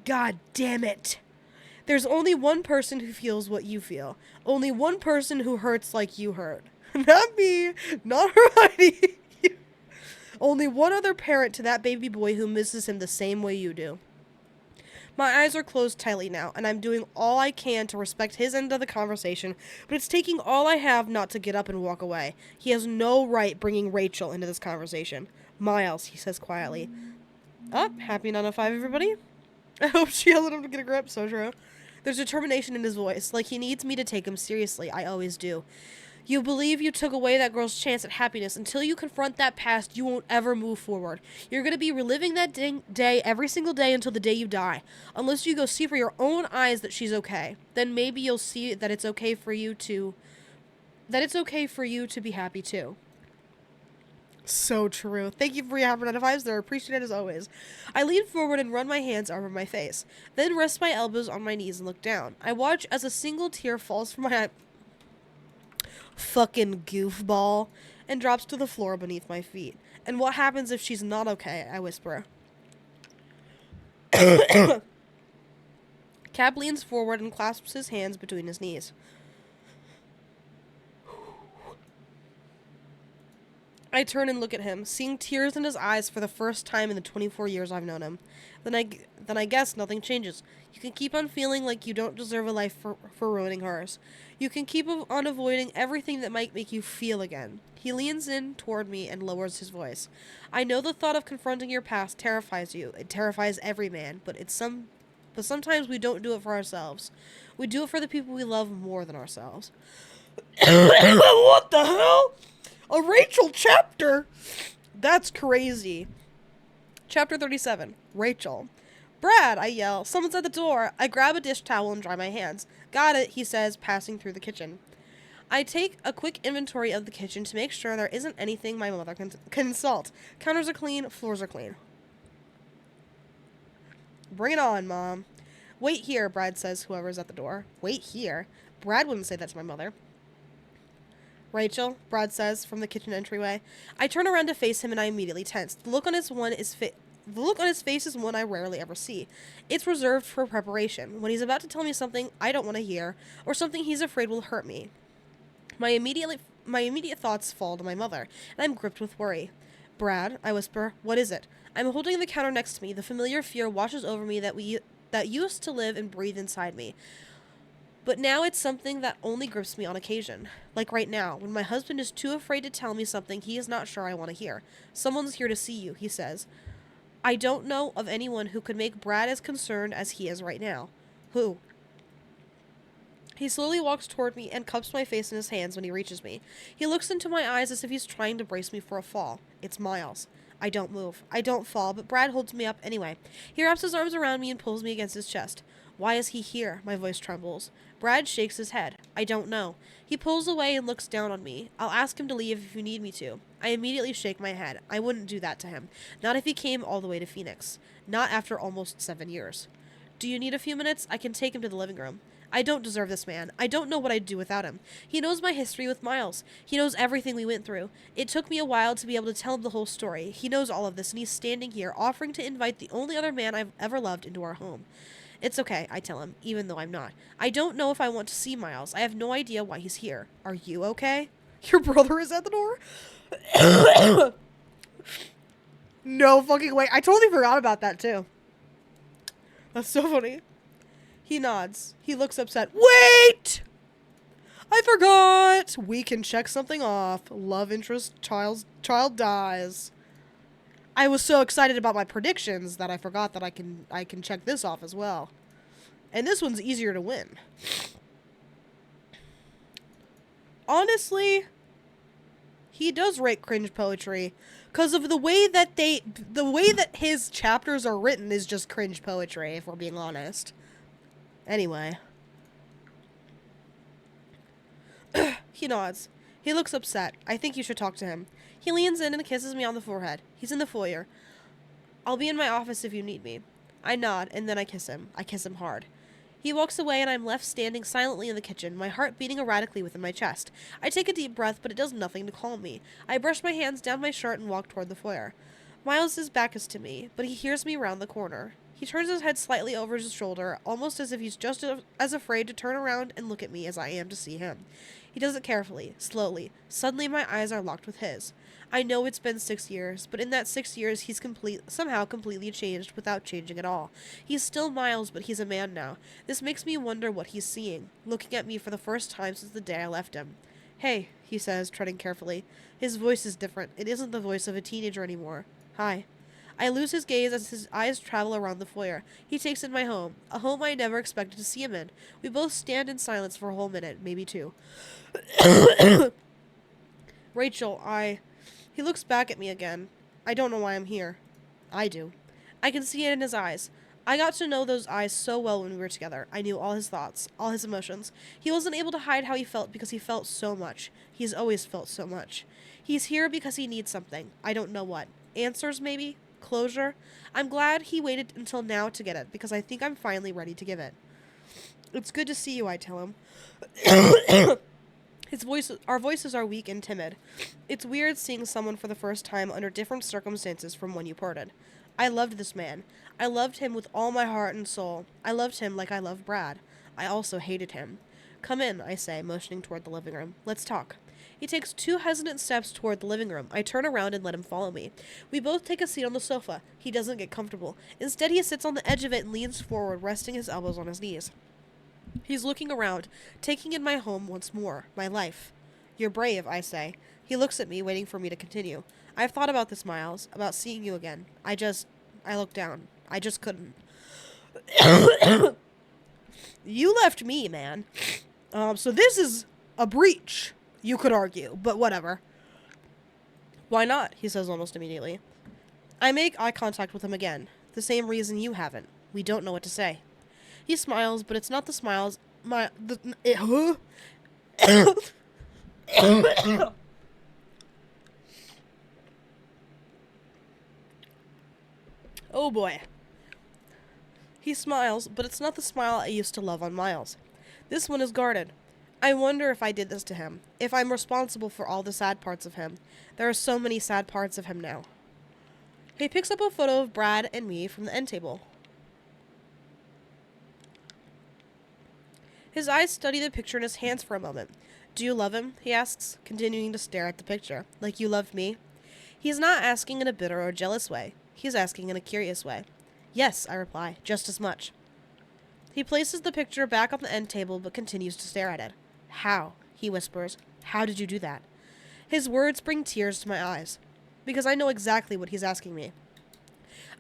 God damn it. There's only one person who feels what you feel. Only one person who hurts like you hurt. Not me, not Hermione. Only one other parent to that baby boy who misses him the same way you do. My eyes are closed tightly now, and I'm doing all I can to respect his end of the conversation, but it's taking all I have not to get up and walk away. He has no right bringing Rachel into this conversation. Miles, he says quietly. Happy 9 to 5, everybody. I hope she yelled at him to get a grip, so true. There's determination in his voice, like he needs me to take him seriously. I always do. You believe you took away that girl's chance at happiness. Until you confront that past, you won't ever move forward. You're going to be reliving that day every single day until the day you die. Unless you go see for your own eyes that she's okay. Then maybe you'll see that it's okay for you to... be happy too. So true. Thank you for your happy 9 to 5s. They're appreciated as always. I lean forward and run my hands over my face. Then rest my elbows on my knees and look down. I watch as a single tear falls from my eye. Fucking goofball, and drops to the floor beneath my feet. And what happens if she's not okay? I whisper. Cap leans forward and clasps his hands between his knees. I turn and look at him, seeing tears in his eyes for the first time in the 24 years I've known him. Then I guess nothing changes. You can keep on feeling like you don't deserve a life for ruining hers. You can keep on avoiding everything that might make you feel again. He leans in toward me and lowers his voice. I know the thought of confronting your past terrifies you. It terrifies every man, but sometimes we don't do it for ourselves. We do it for the people we love more than ourselves. What the hell? A Rachel chapter? That's crazy. Chapter 37. Rachel. Brad, I yell. Someone's at the door. I grab a dish towel and dry my hands. Got it, he says, passing through the kitchen. I take a quick inventory of the kitchen to make sure there isn't anything my mother can consult. Counters are clean, floors are clean. Bring it on, Mom. Wait here, Brad says, whoever's at the door. Wait here? Brad wouldn't say that to my mother. Rachel, Brad says from the kitchen entryway. I turn around to face him and I immediately tense. The look on his face is one I rarely ever see. It's reserved for preparation, when he's about to tell me something I don't want to hear, or something he's afraid will hurt me. My immediate thoughts fall to my mother, and I'm gripped with worry. Brad, I whisper, what is it? I'm holding the counter next to me. The familiar fear washes over me that used to live and breathe inside me. But now it's something that only grips me on occasion. Like right now, when my husband is too afraid to tell me something he is not sure I want to hear. Someone's here to see you, he says. I don't know of anyone who could make Brad as concerned as he is right now. Who? He slowly walks toward me and cups my face in his hands when he reaches me. He looks into my eyes as if he's trying to brace me for a fall. It's Miles. I don't move. I don't fall, but Brad holds me up anyway. He wraps his arms around me and pulls me against his chest. Why is he here? My voice trembles. Brad shakes his head. I don't know. He pulls away and looks down on me. I'll ask him to leave if you need me to. I immediately shake my head. I wouldn't do that to him. Not if he came all the way to Phoenix. Not after almost 7 years. Do you need a few minutes? I can take him to the living room. I don't deserve this man. I don't know what I'd do without him. He knows my history with Miles. He knows everything we went through. It took me a while to be able to tell him the whole story. He knows all of this, and he's standing here, offering to invite the only other man I've ever loved into our home. It's okay, I tell him, even though I'm not. I don't know if I want to see Miles. I have no idea why he's here. Are you okay? Your brother is at the door? No fucking way. I totally forgot about that, too. That's so funny. He nods. He looks upset. Wait! I forgot! We can check something off. Love interest, child dies. I was so excited about my predictions that I forgot that I can check this off as well. And this one's easier to win. Honestly, he does write cringe poetry because of the way that his chapters are written is just cringe poetry, if we're being honest. Anyway. He nods. He looks upset. I think you should talk to him. He leans in and kisses me on the forehead. He's in the foyer. I'll be in my office if you need me. I nod, and then I kiss him. I kiss him hard. He walks away, and I'm left standing silently in the kitchen, my heart beating erratically within my chest. I take a deep breath, but it does nothing to calm me. I brush my hands down my shirt and walk toward the foyer. Miles' back is to me, but he hears me round the corner. He turns his head slightly over his shoulder, almost as if he's just as afraid to turn around and look at me as I am to see him. He does it carefully, slowly. Suddenly my eyes are locked with his. I know it's been 6 years, but in that 6 years he's somehow completely changed without changing at all. He's still Miles, but he's a man now. This makes me wonder what he's seeing, looking at me for the first time since the day I left him. Hey, he says, treading carefully. His voice is different. It isn't the voice of a teenager anymore. Hi. I lose his gaze as his eyes travel around the foyer. He takes in my home, a home I never expected to see him in. We both stand in silence for a whole minute, maybe 2. Rachel, He looks back at me again. I don't know why I'm here. I do. I can see it in his eyes. I got to know those eyes so well when we were together. I knew all his thoughts, all his emotions. He wasn't able to hide how he felt because he felt so much. He's always felt so much. He's here because he needs something. I don't know what. Answers, maybe? Closure? I'm glad he waited until now to get it, because I think I'm finally ready to give it. It's good to see you, I tell him. Our voices are weak and timid. It's weird seeing someone for the first time under different circumstances from when you parted. I loved this man. I loved him with all my heart and soul. I loved him like I love Brad. I also hated him. Come in, I say, motioning toward the living room. Let's talk. He takes 2 hesitant steps toward the living room. I turn around and let him follow me. We both take a seat on the sofa. He doesn't get comfortable. Instead, he sits on the edge of it and leans forward, resting his elbows on his knees. He's looking around, taking in my home once more, my life. You're brave, I say. He looks at me, waiting for me to continue. I've thought about this, Miles, about seeing you again. I look down. I just couldn't. You left me, man. So this is a breach, you could argue, but whatever. Why not? He says almost immediately. I make eye contact with him again. The same reason you haven't. We don't know what to say. He smiles, but it's not the smiles. Huh? Oh boy. He smiles, but it's not the smile I used to love on Miles. This one is guarded. I wonder if I did this to him. If I'm responsible for all the sad parts of him. There are so many sad parts of him now. He picks up a photo of Brad and me from the end table. His eyes study the picture in his hands for a moment. Do you love him? He asks, continuing to stare at the picture. Like you loved me? He's not asking in a bitter or jealous way. He's asking in a curious way. Yes, I reply, just as much. He places the picture back on the end table but continues to stare at it. How? He whispers. How did you do that? His words bring tears to my eyes, because I know exactly what he's asking me.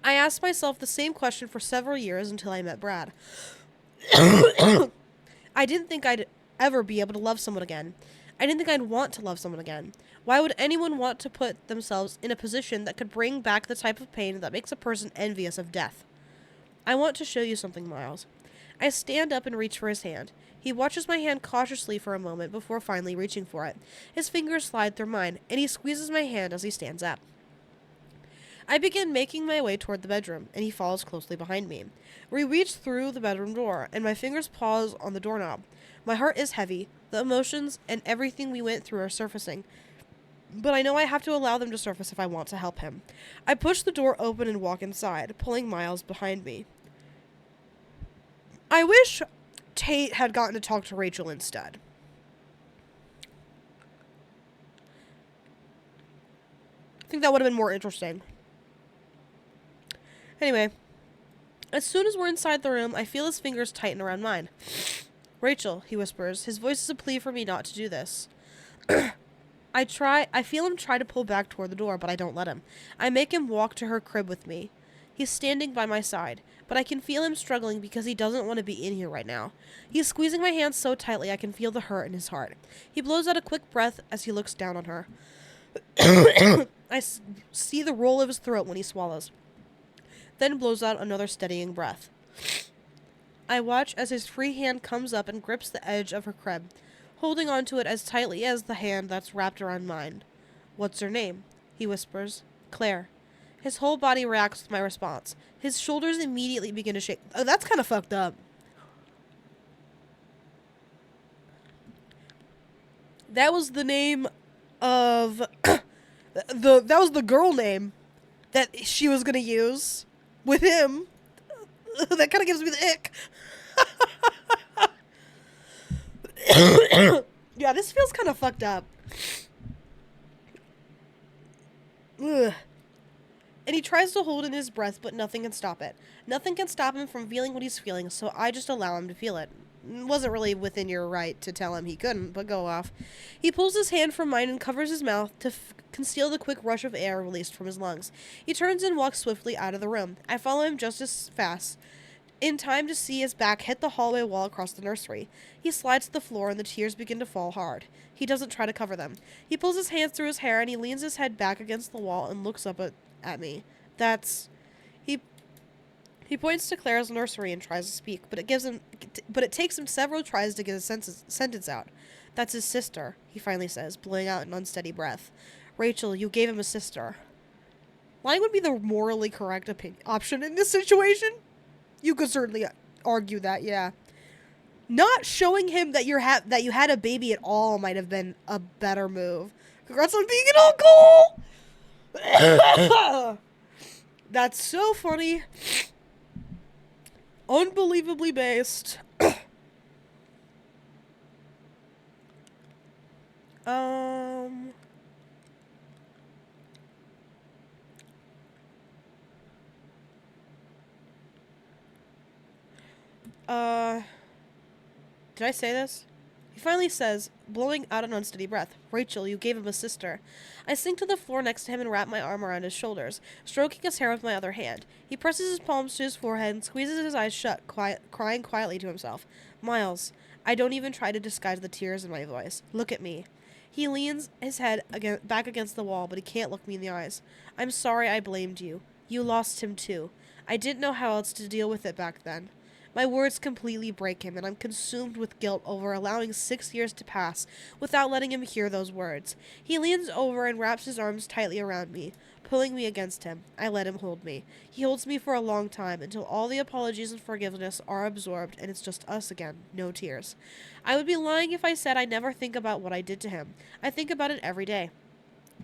I asked myself the same question for several years until I met Brad. I didn't think I'd ever be able to love someone again. I didn't think I'd want to love someone again. Why would anyone want to put themselves in a position that could bring back the type of pain that makes a person envious of death? I want to show you something, Miles. I stand up and reach for his hand. He watches my hand cautiously for a moment before finally reaching for it. His fingers slide through mine, and he squeezes my hand as he stands up. I begin making my way toward the bedroom, and he follows closely behind me. We reach through the bedroom door, and my fingers pause on the doorknob. My heart is heavy. The emotions and everything we went through are surfacing. But I know I have to allow them to surface if I want to help him. I push the door open and walk inside, pulling Miles behind me. I wish Tate had gotten to talk to Rachel instead. I think that would have been more interesting. Anyway, as soon as we're inside the room, I feel his fingers tighten around mine. Rachel, he whispers. His voice is a plea for me not to do this. I feel him try to pull back toward the door, but I don't let him. I make him walk to her crib with me. He's standing by my side, but I can feel him struggling because he doesn't want to be in here right now. He's squeezing my hands so tightly I can feel the hurt in his heart. He blows out a quick breath as he looks down on her. I see the roll of his throat when he swallows, then blows out another steadying breath. I watch as his free hand comes up and grips the edge of her crib, holding onto it as tightly as the hand that's wrapped around mine. What's her name? He whispers. Claire. His whole body reacts with my response. His shoulders immediately begin to shake. Oh, that's kind of fucked up. That was the name of that was the girl name that she was gonna use with him. That kind of gives me the ick. Yeah, this feels kind of fucked up. Ugh. And he tries to hold in his breath, but nothing can stop it. Nothing can stop him from feeling what he's feeling, so I just allow him to feel it. It wasn't really within your right to tell him he couldn't, but go off. He pulls his hand from mine and covers his mouth to conceal the quick rush of air released from his lungs. He turns and walks swiftly out of the room. I follow him just as fast, in time to see his back hit the hallway wall across the nursery. He slides to the floor and the tears begin to fall hard. He doesn't try to cover them. He pulls his hands through his hair and he leans his head back against the wall and looks up at me. He points to Claire's nursery and tries to speak, but it takes him several tries to get a sentence out. That's his sister, he finally says, blowing out an unsteady breath. Rachel, you gave him a sister. Lying would be the morally correct option in this situation. You could certainly argue that, yeah. Not showing him that you had a baby at all might have been a better move. Congrats on being an uncle! That's so funny. Unbelievably based. Did I say this? He finally says, blowing out an unsteady breath, Rachel, you gave him a sister. I sink to the floor next to him and wrap my arm around his shoulders, stroking his hair with my other hand. He presses his palms to his forehead and squeezes his eyes shut, crying quietly to himself. Miles, I don't even try to disguise the tears in my voice. Look at me. He leans his head back against the wall, but he can't look me in the eyes. I'm sorry I blamed you. You lost him too. I didn't know how else to deal with it back then. My words completely break him, and I'm consumed with guilt over allowing 6 years to pass without letting him hear those words. He leans over and wraps his arms tightly around me, pulling me against him. I let him hold me. He holds me for a long time, until all the apologies and forgiveness are absorbed, and it's just us again. No tears. I would be lying if I said I never think about what I did to him. I think about it every day.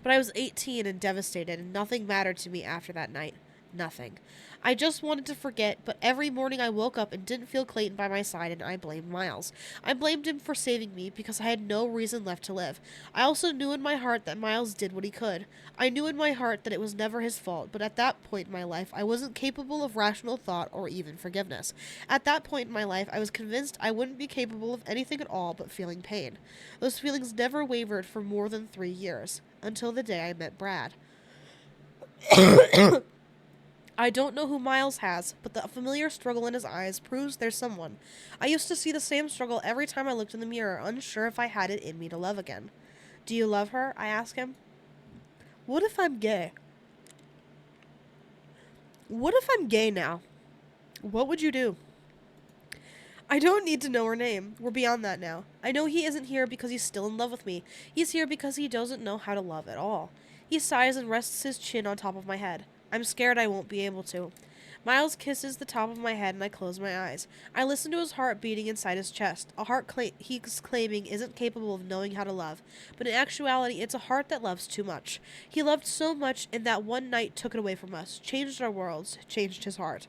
But I was 18 and devastated, and nothing mattered to me after that night. Nothing. I just wanted to forget, but every morning I woke up and didn't feel Clayton by my side, and I blamed Miles. I blamed him for saving me because I had no reason left to live. I also knew in my heart that Miles did what he could. I knew in my heart that it was never his fault, but at that point in my life, I wasn't capable of rational thought or even forgiveness. At that point in my life, I was convinced I wouldn't be capable of anything at all but feeling pain. Those feelings never wavered for more than 3 years, until the day I met Brad. I don't know who Miles has, but the familiar struggle in his eyes proves there's someone. I used to see the same struggle every time I looked in the mirror, unsure if I had it in me to love again. Do you love her? I ask him. What if I'm gay? What if I'm gay now? What would you do? I don't need to know her name. We're beyond that now. I know he isn't here because he's still in love with me. He's here because he doesn't know how to love at all. He sighs and rests his chin on top of my head. I'm scared I won't be able to. Miles kisses the top of my head and I close my eyes. I listen to his heart beating inside his chest, a heart he's claiming isn't capable of knowing how to love. But in actuality, it's a heart that loves too much. He loved so much and that one night took it away from us, changed our worlds, changed his heart.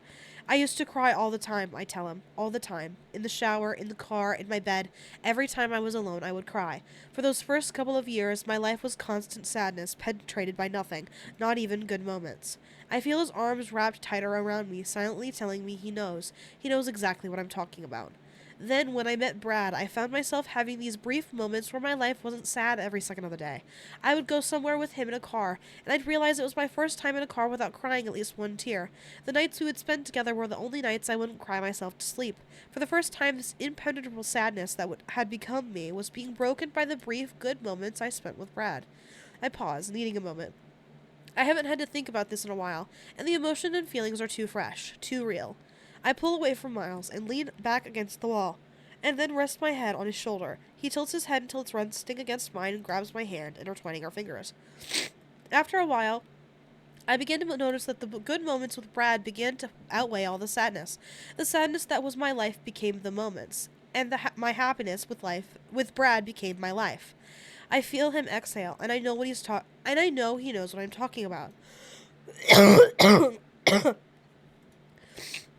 I used to cry all the time, I tell him. All the time. In the shower, in the car, in my bed. Every time I was alone, I would cry. For those first couple of years, my life was constant sadness, penetrated by nothing, not even good moments. I feel his arms wrapped tighter around me, silently telling me he knows. He knows exactly what I'm talking about. Then, when I met Brad, I found myself having these brief moments where my life wasn't sad every second of the day. I would go somewhere with him in a car, and I'd realize it was my first time in a car without crying at least one tear. The nights we would spend together were the only nights I wouldn't cry myself to sleep. For the first time, this impenetrable sadness that had become me was being broken by the brief, good moments I spent with Brad. I pause, needing a moment. I haven't had to think about this in a while, and the emotion and feelings are too fresh, too real. I pull away from Miles and lean back against the wall, and then rest my head on his shoulder. He tilts his head until it's resting against mine and grabs my hand, intertwining our fingers. After a while, I began to notice that the good moments with Brad began to outweigh all the sadness. The sadness that was my life became the moments, and my happiness with Brad became my life. I feel him exhale, and I know and I know he knows what I'm talking about.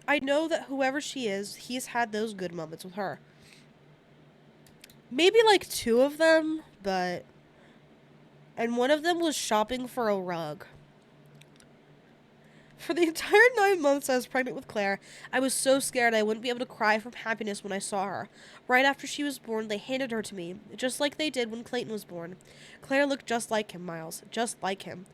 I know that whoever she is, he's had those good moments with her. Maybe like 2 of them, and one of them was shopping for a rug. For the entire 9 months I was pregnant with Claire, I was so scared I wouldn't be able to cry from happiness when I saw her. Right after she was born, they handed her to me, just like they did when Clayton was born. Claire looked just like him, Miles, just like him.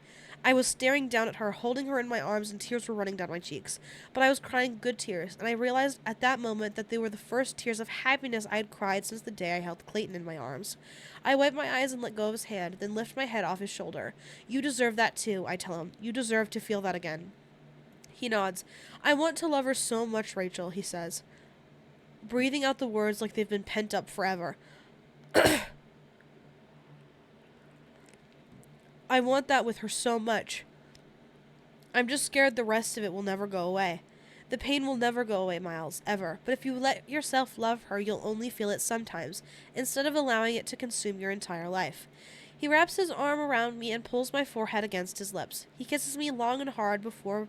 I was staring down at her, holding her in my arms, and tears were running down my cheeks. But I was crying good tears, and I realized at that moment that they were the first tears of happiness I had cried since the day I held Clayton in my arms. I wipe my eyes and let go of his hand, then lift my head off his shoulder. You deserve that too, I tell him. You deserve to feel that again. He nods. I want to love her so much, Rachel, he says, breathing out the words like they've been pent up forever. I want that with her so much. I'm just scared the rest of it will never go away. The pain will never go away, Miles, ever. But if you let yourself love her, you'll only feel it sometimes, instead of allowing it to consume your entire life. He wraps his arm around me and pulls my forehead against his lips. He kisses me long and hard before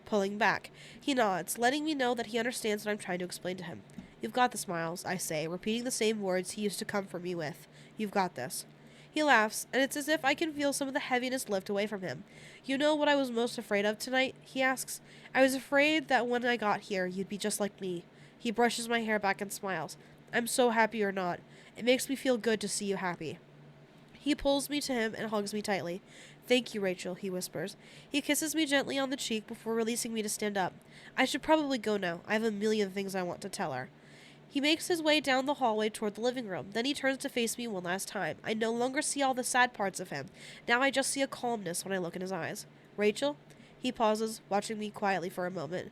pulling back. He nods, letting me know that he understands what I'm trying to explain to him. You've got this, Miles, I say, repeating the same words he used to comfort me with. You've got this. He laughs, and it's as if I can feel some of the heaviness lift away from him. You know what I was most afraid of tonight? He asks. I was afraid that when I got here, you'd be just like me. He brushes my hair back and smiles. I'm so happy you're not. It makes me feel good to see you happy. He pulls me to him and hugs me tightly. Thank you, Rachel, he whispers. He kisses me gently on the cheek before releasing me to stand up. I should probably go now. I have a million things I want to tell her. He makes his way down the hallway toward the living room. Then he turns to face me one last time. I no longer see all the sad parts of him. Now I just see a calmness when I look in his eyes. Rachel? He pauses, watching me quietly for a moment.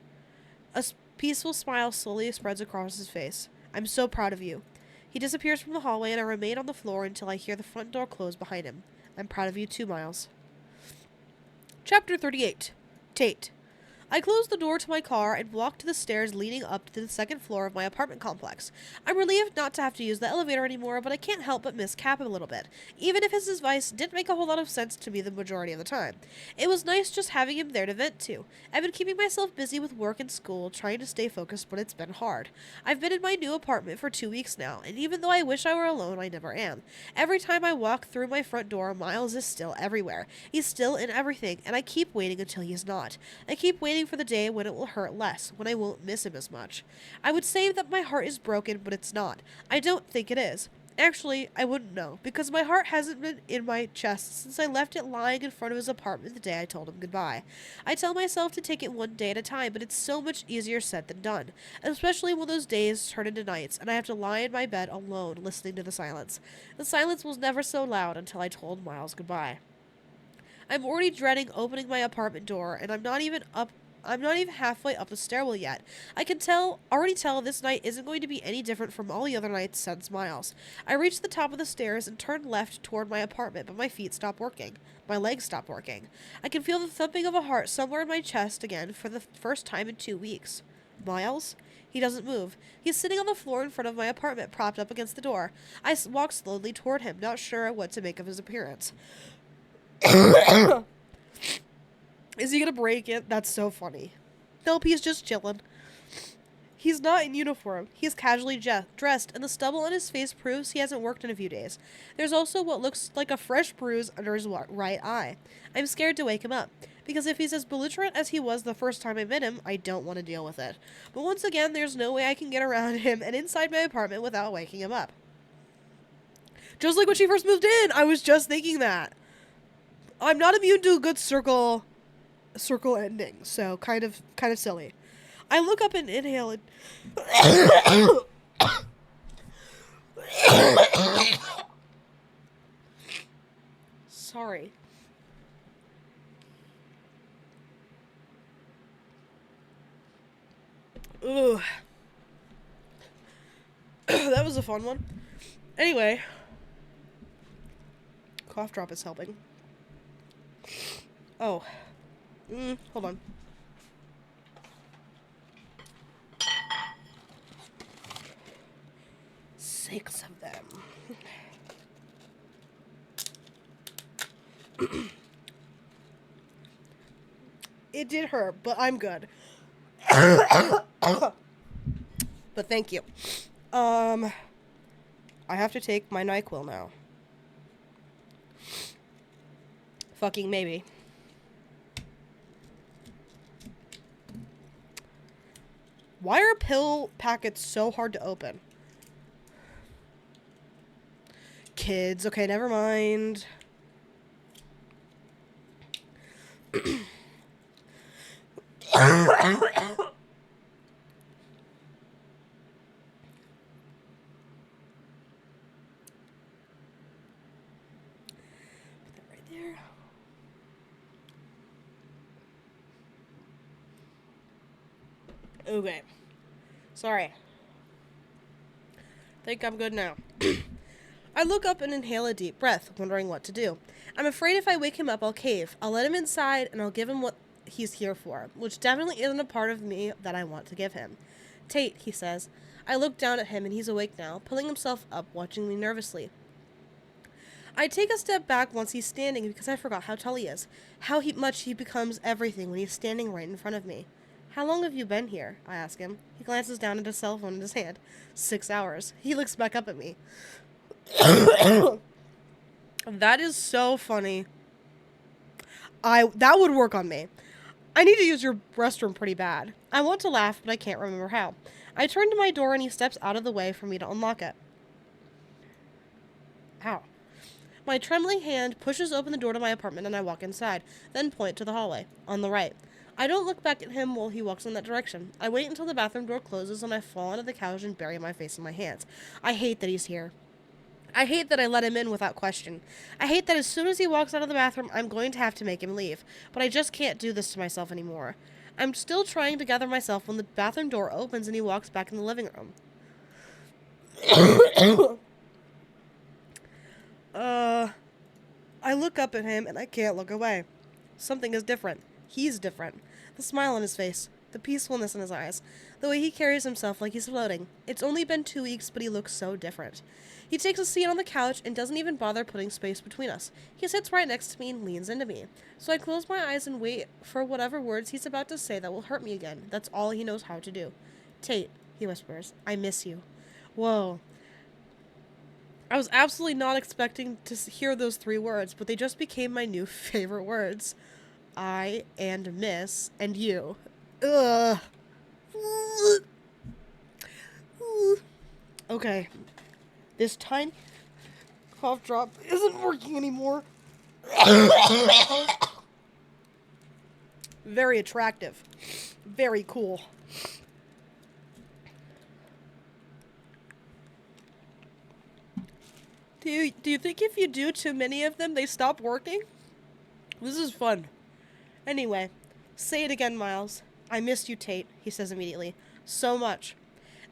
A peaceful smile slowly spreads across his face. I'm so proud of you. He disappears from the hallway, and I remain on the floor until I hear the front door close behind him. I'm proud of you too, Miles. Chapter 38. Tate. I close the door to my car and walk to the stairs leading up to the second floor of my apartment complex. I'm relieved not to have to use the elevator anymore, but I can't help but miss Cap a little bit, even if his advice didn't make a whole lot of sense to me the majority of the time. It was nice just having him there to vent to. I've been keeping myself busy with work and school, trying to stay focused, but it's been hard. I've been in my new apartment for 2 weeks now, and even though I wish I were alone, I never am. Every time I walk through my front door, Miles is still everywhere. He's still in everything, and I keep waiting until he's not. I keep waiting for the day when it will hurt less, when I won't miss him as much. I would say that my heart is broken, but it's not. I don't think it is. Actually, I wouldn't know, because my heart hasn't been in my chest since I left it lying in front of his apartment the day I told him goodbye. I tell myself to take it one day at a time, but it's so much easier said than done, especially when those days turn into nights and I have to lie in my bed alone listening to the silence. The silence was never so loud until I told Miles goodbye. I'm already dreading opening my apartment door, and I'm not even halfway up the stairwell yet. I can already tell this night isn't going to be any different from all the other nights since Miles. I reach the top of the stairs and turn left toward my apartment, but my feet stop working. My legs stop working. I can feel the thumping of a heart somewhere in my chest again for the first time in 2 weeks. Miles? He doesn't move. He's sitting on the floor in front of my apartment, propped up against the door. I walk slowly toward him, not sure what to make of his appearance. Is he gonna break it? That's so funny. Nope, he's just chillin'. He's not in uniform. He's casually dressed, and the stubble on his face proves he hasn't worked in a few days. There's also what looks like a fresh bruise under his right eye. I'm scared to wake him up, because if he's as belligerent as he was the first time I met him, I don't want to deal with it. But once again, there's no way I can get around him and inside my apartment without waking him up. Just like when she first moved in, I was just thinking that. I'm not immune to a good circle ending, so kind of silly. I look up and inhale and sorry. Ugh. That was a fun one. Anyway, cough drop is helping. Oh. Hold on. Six of them. It did hurt, but I'm good. But thank you. I have to take my NyQuil now. Fucking maybe. Why are pill packets so hard to open? Kids. Okay, never mind. Okay. Sorry. Think I'm good now. I look up and inhale a deep breath, wondering what to do. I'm afraid if I wake him up, I'll cave. I'll let him inside, and I'll give him what he's here for, which definitely isn't a part of me that I want to give him. Tate, he says. I look down at him, and he's awake now, pulling himself up, watching me nervously. I take a step back once he's standing because I forgot how tall he is, much he becomes everything when he's standing right in front of me. How long have you been here? I ask him. He glances down at his cell phone in his hand. 6 hours. He looks back up at me. That is so funny. That would work on me. I need to use your restroom pretty bad. I want to laugh, but I can't remember how. I turn to my door and he steps out of the way for me to unlock it. Ow. My trembling hand pushes open the door to my apartment and I walk inside, then point to the hallway, on the right. I don't look back at him while he walks in that direction. I wait until the bathroom door closes and I fall onto the couch and bury my face in my hands. I hate that he's here. I hate that I let him in without question. I hate that as soon as he walks out of the bathroom, I'm going to have to make him leave. But I just can't do this to myself anymore. I'm still trying to gather myself when the bathroom door opens and he walks back in the living room. I look up at him and I can't look away. Something is different. He's different. The smile on his face, the peacefulness in his eyes, the way he carries himself like he's floating. It's only been 2 weeks, but he looks so different. He takes a seat on the couch and doesn't even bother putting space between us. He sits right next to me and leans into me. So I close my eyes and wait for whatever words he's about to say that will hurt me again. That's all he knows how to do. Tate, he whispers, I miss you. Whoa. I was absolutely not expecting to hear those 3 words, but they just became my new favorite words. I and miss and you. Ugh. Okay. This tiny cough drop isn't working anymore. Very attractive. Very cool. Do you think if you do too many of them, they stop working? This is fun. Anyway, say it again, Miles. I missed you, Tate, he says immediately. So much.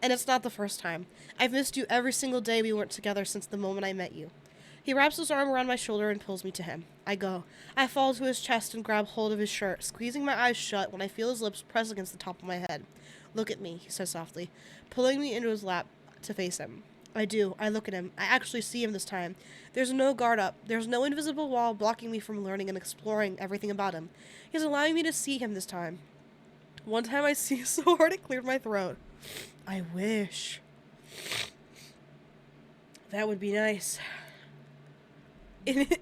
And it's not the first time. I've missed you every single day we weren't together since the moment I met you. He wraps his arm around my shoulder and pulls me to him. I go. I fall to his chest and grab hold of his shirt, squeezing my eyes shut when I feel his lips press against the top of my head. Look at me, he says softly, pulling me into his lap to face him. I do. I look at him. I actually see him this time. There's no guard up. There's no invisible wall blocking me from learning and exploring everything about him. He's allowing me to see him this time. One time I see so hard it cleared my throat. I wish. That would be nice.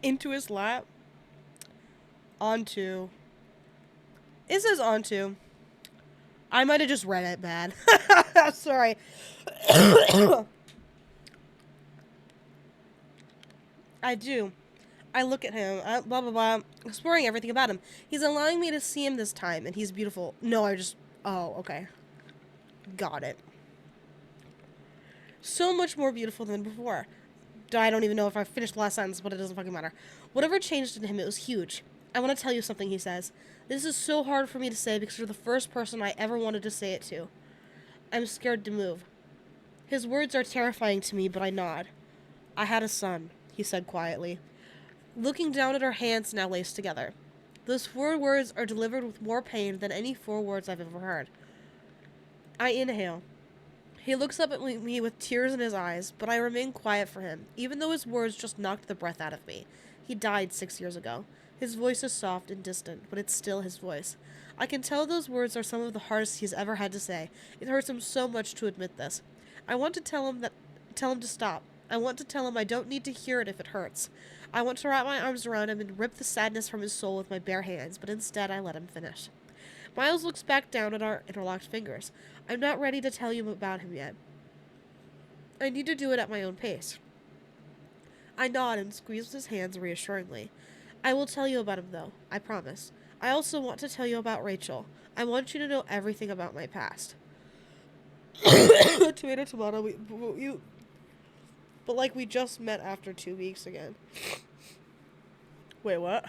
Into his lap. Onto. It says onto. I might have just read it bad. Sorry. I do. I look at him, blah, blah, blah, exploring everything about him. He's allowing me to see him this time, and he's beautiful. No, oh, okay. Got it. So much more beautiful than before. I don't even know if I finished the last sentence, but it doesn't fucking matter. Whatever changed in him, it was huge. I want to tell you something, he says. This is so hard for me to say because you're the first person I ever wanted to say it to. I'm scared to move. His words are terrifying to me, but I nod. I had a son, he said quietly, looking down at our hands now laced together. Those 4 words are delivered with more pain than any 4 words I've ever heard. I inhale. He looks up at me with tears in his eyes, but I remain quiet for him, even though his words just knocked the breath out of me. He died 6 years ago. His voice is soft and distant, but it's still his voice. I can tell those words are some of the hardest he's ever had to say. It hurts him so much to admit this. I want to tell him to stop. I want to tell him I don't need to hear it if it hurts. I want to wrap my arms around him and rip the sadness from his soul with my bare hands, but instead I let him finish. Miles looks back down at our interlocked fingers. I'm not ready to tell you about him yet. I need to do it at my own pace. I nod and squeeze his hands reassuringly. I will tell you about him, though. I promise. I also want to tell you about Rachel. I want you to know everything about my past. Tomato, but like we just met after 2 weeks again. Wait, what?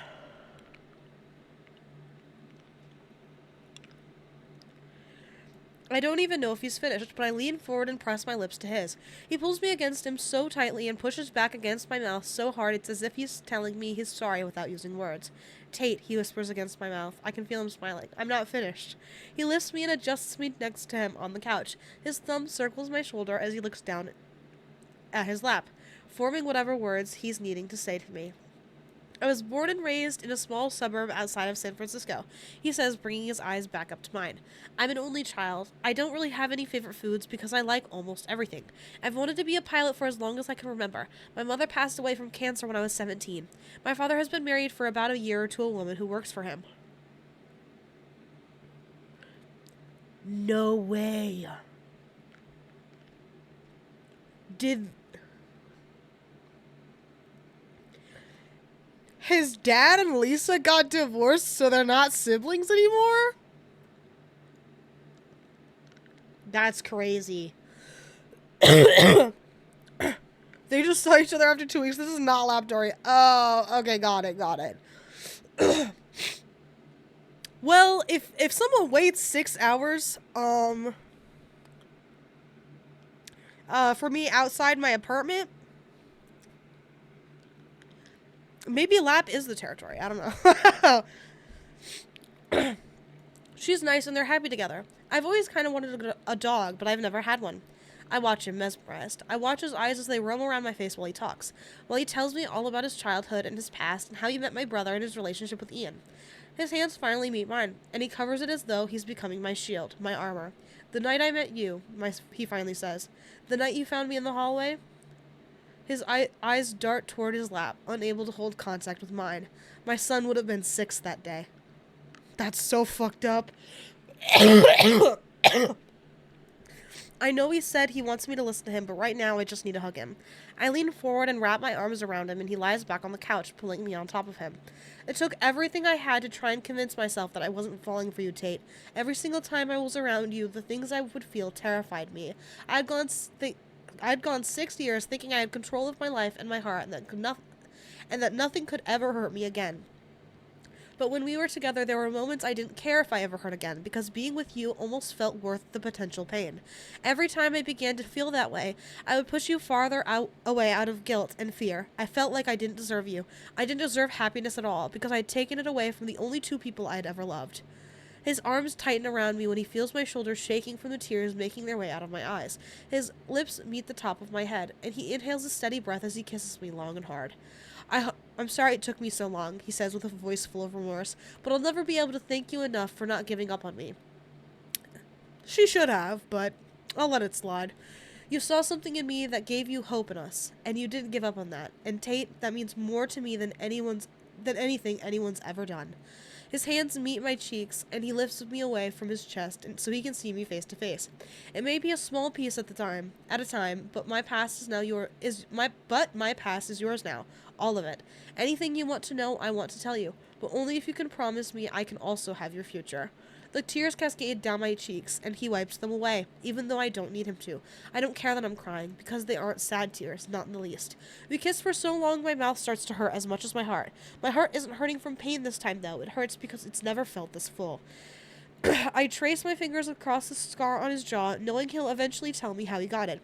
I don't even know if he's finished, but I lean forward and press my lips to his. He pulls me against him so tightly and pushes back against my mouth so hard it's as if he's telling me he's sorry without using words. Tate, he whispers against my mouth. I can feel him smiling. I'm not finished. He lifts me and adjusts me next to him on the couch. His thumb circles my shoulder as he looks down at his lap, forming whatever words he's needing to say to me. I was born and raised in a small suburb outside of San Francisco, he says, bringing his eyes back up to mine. I'm an only child. I don't really have any favorite foods because I like almost everything. I've wanted to be a pilot for as long as I can remember. My mother passed away from cancer when I was 17. My father has been married for about a year to a woman who works for him. No way. His dad and Lisa got divorced, so they're not siblings anymore? That's crazy. They just just saw each other after 2 weeks. This is not Lapdory. Oh, okay, got it. Well, if someone waits 6 hours, for me outside my apartment, maybe Lap is the territory. I don't know. She's nice and they're happy together. I've always kind of wanted a dog, but I've never had one. I watch him mesmerized. I watch his eyes as they roam around my face while he talks, while he tells me all about his childhood and his past and how he met my brother and his relationship with Ian. His hands finally meet mine, and he covers it as though he's becoming my shield, my armor. The night I met you, he finally says. The night you found me in the hallway? His eyes dart toward his lap, unable to hold contact with mine. My son would have been 6 that day. That's so fucked up. I know he said he wants me to listen to him, but right now I just need to hug him. I lean forward and wrap my arms around him, and he lies back on the couch, pulling me on top of him. It took everything I had to try and convince myself that I wasn't falling for you, Tate. Every single time I was around you, the things I would feel terrified me. I'd gone 6 years thinking I had control of my life and my heart, and that nothing could ever hurt me again. But when we were together, there were moments I didn't care if I ever hurt again, because being with you almost felt worth the potential pain. Every time I began to feel that way, I would push you farther away out of guilt and fear. I felt like I didn't deserve you. I didn't deserve happiness at all, because I'd taken it away from the only 2 people I'd ever loved. His arms tighten around me when he feels my shoulders shaking from the tears making their way out of my eyes. His lips meet the top of my head, and he inhales a steady breath as he kisses me long and hard. I'm sorry it took me so long, he says with a voice full of remorse, but I'll never be able to thank you enough for not giving up on me. She should have, but I'll let it slide. You saw something in me that gave you hope in us, and you didn't give up on that. And Tate, that means more to me than anything anyone's ever done. His hands meet my cheeks, and he lifts me away from his chest so he can see me face to face. It may be a small piece at a time, but my past my past is yours now. All of it. Anything you want to know, I want to tell you, but only if you can promise me I can also have your future. The tears cascade down my cheeks, and he wipes them away, even though I don't need him to. I don't care that I'm crying, because they aren't sad tears, not in the least. We kiss for so long my mouth starts to hurt as much as my heart. My heart isn't hurting from pain this time, though. It hurts because it's never felt this full. I trace my fingers across the scar on his jaw, knowing he'll eventually tell me how he got it.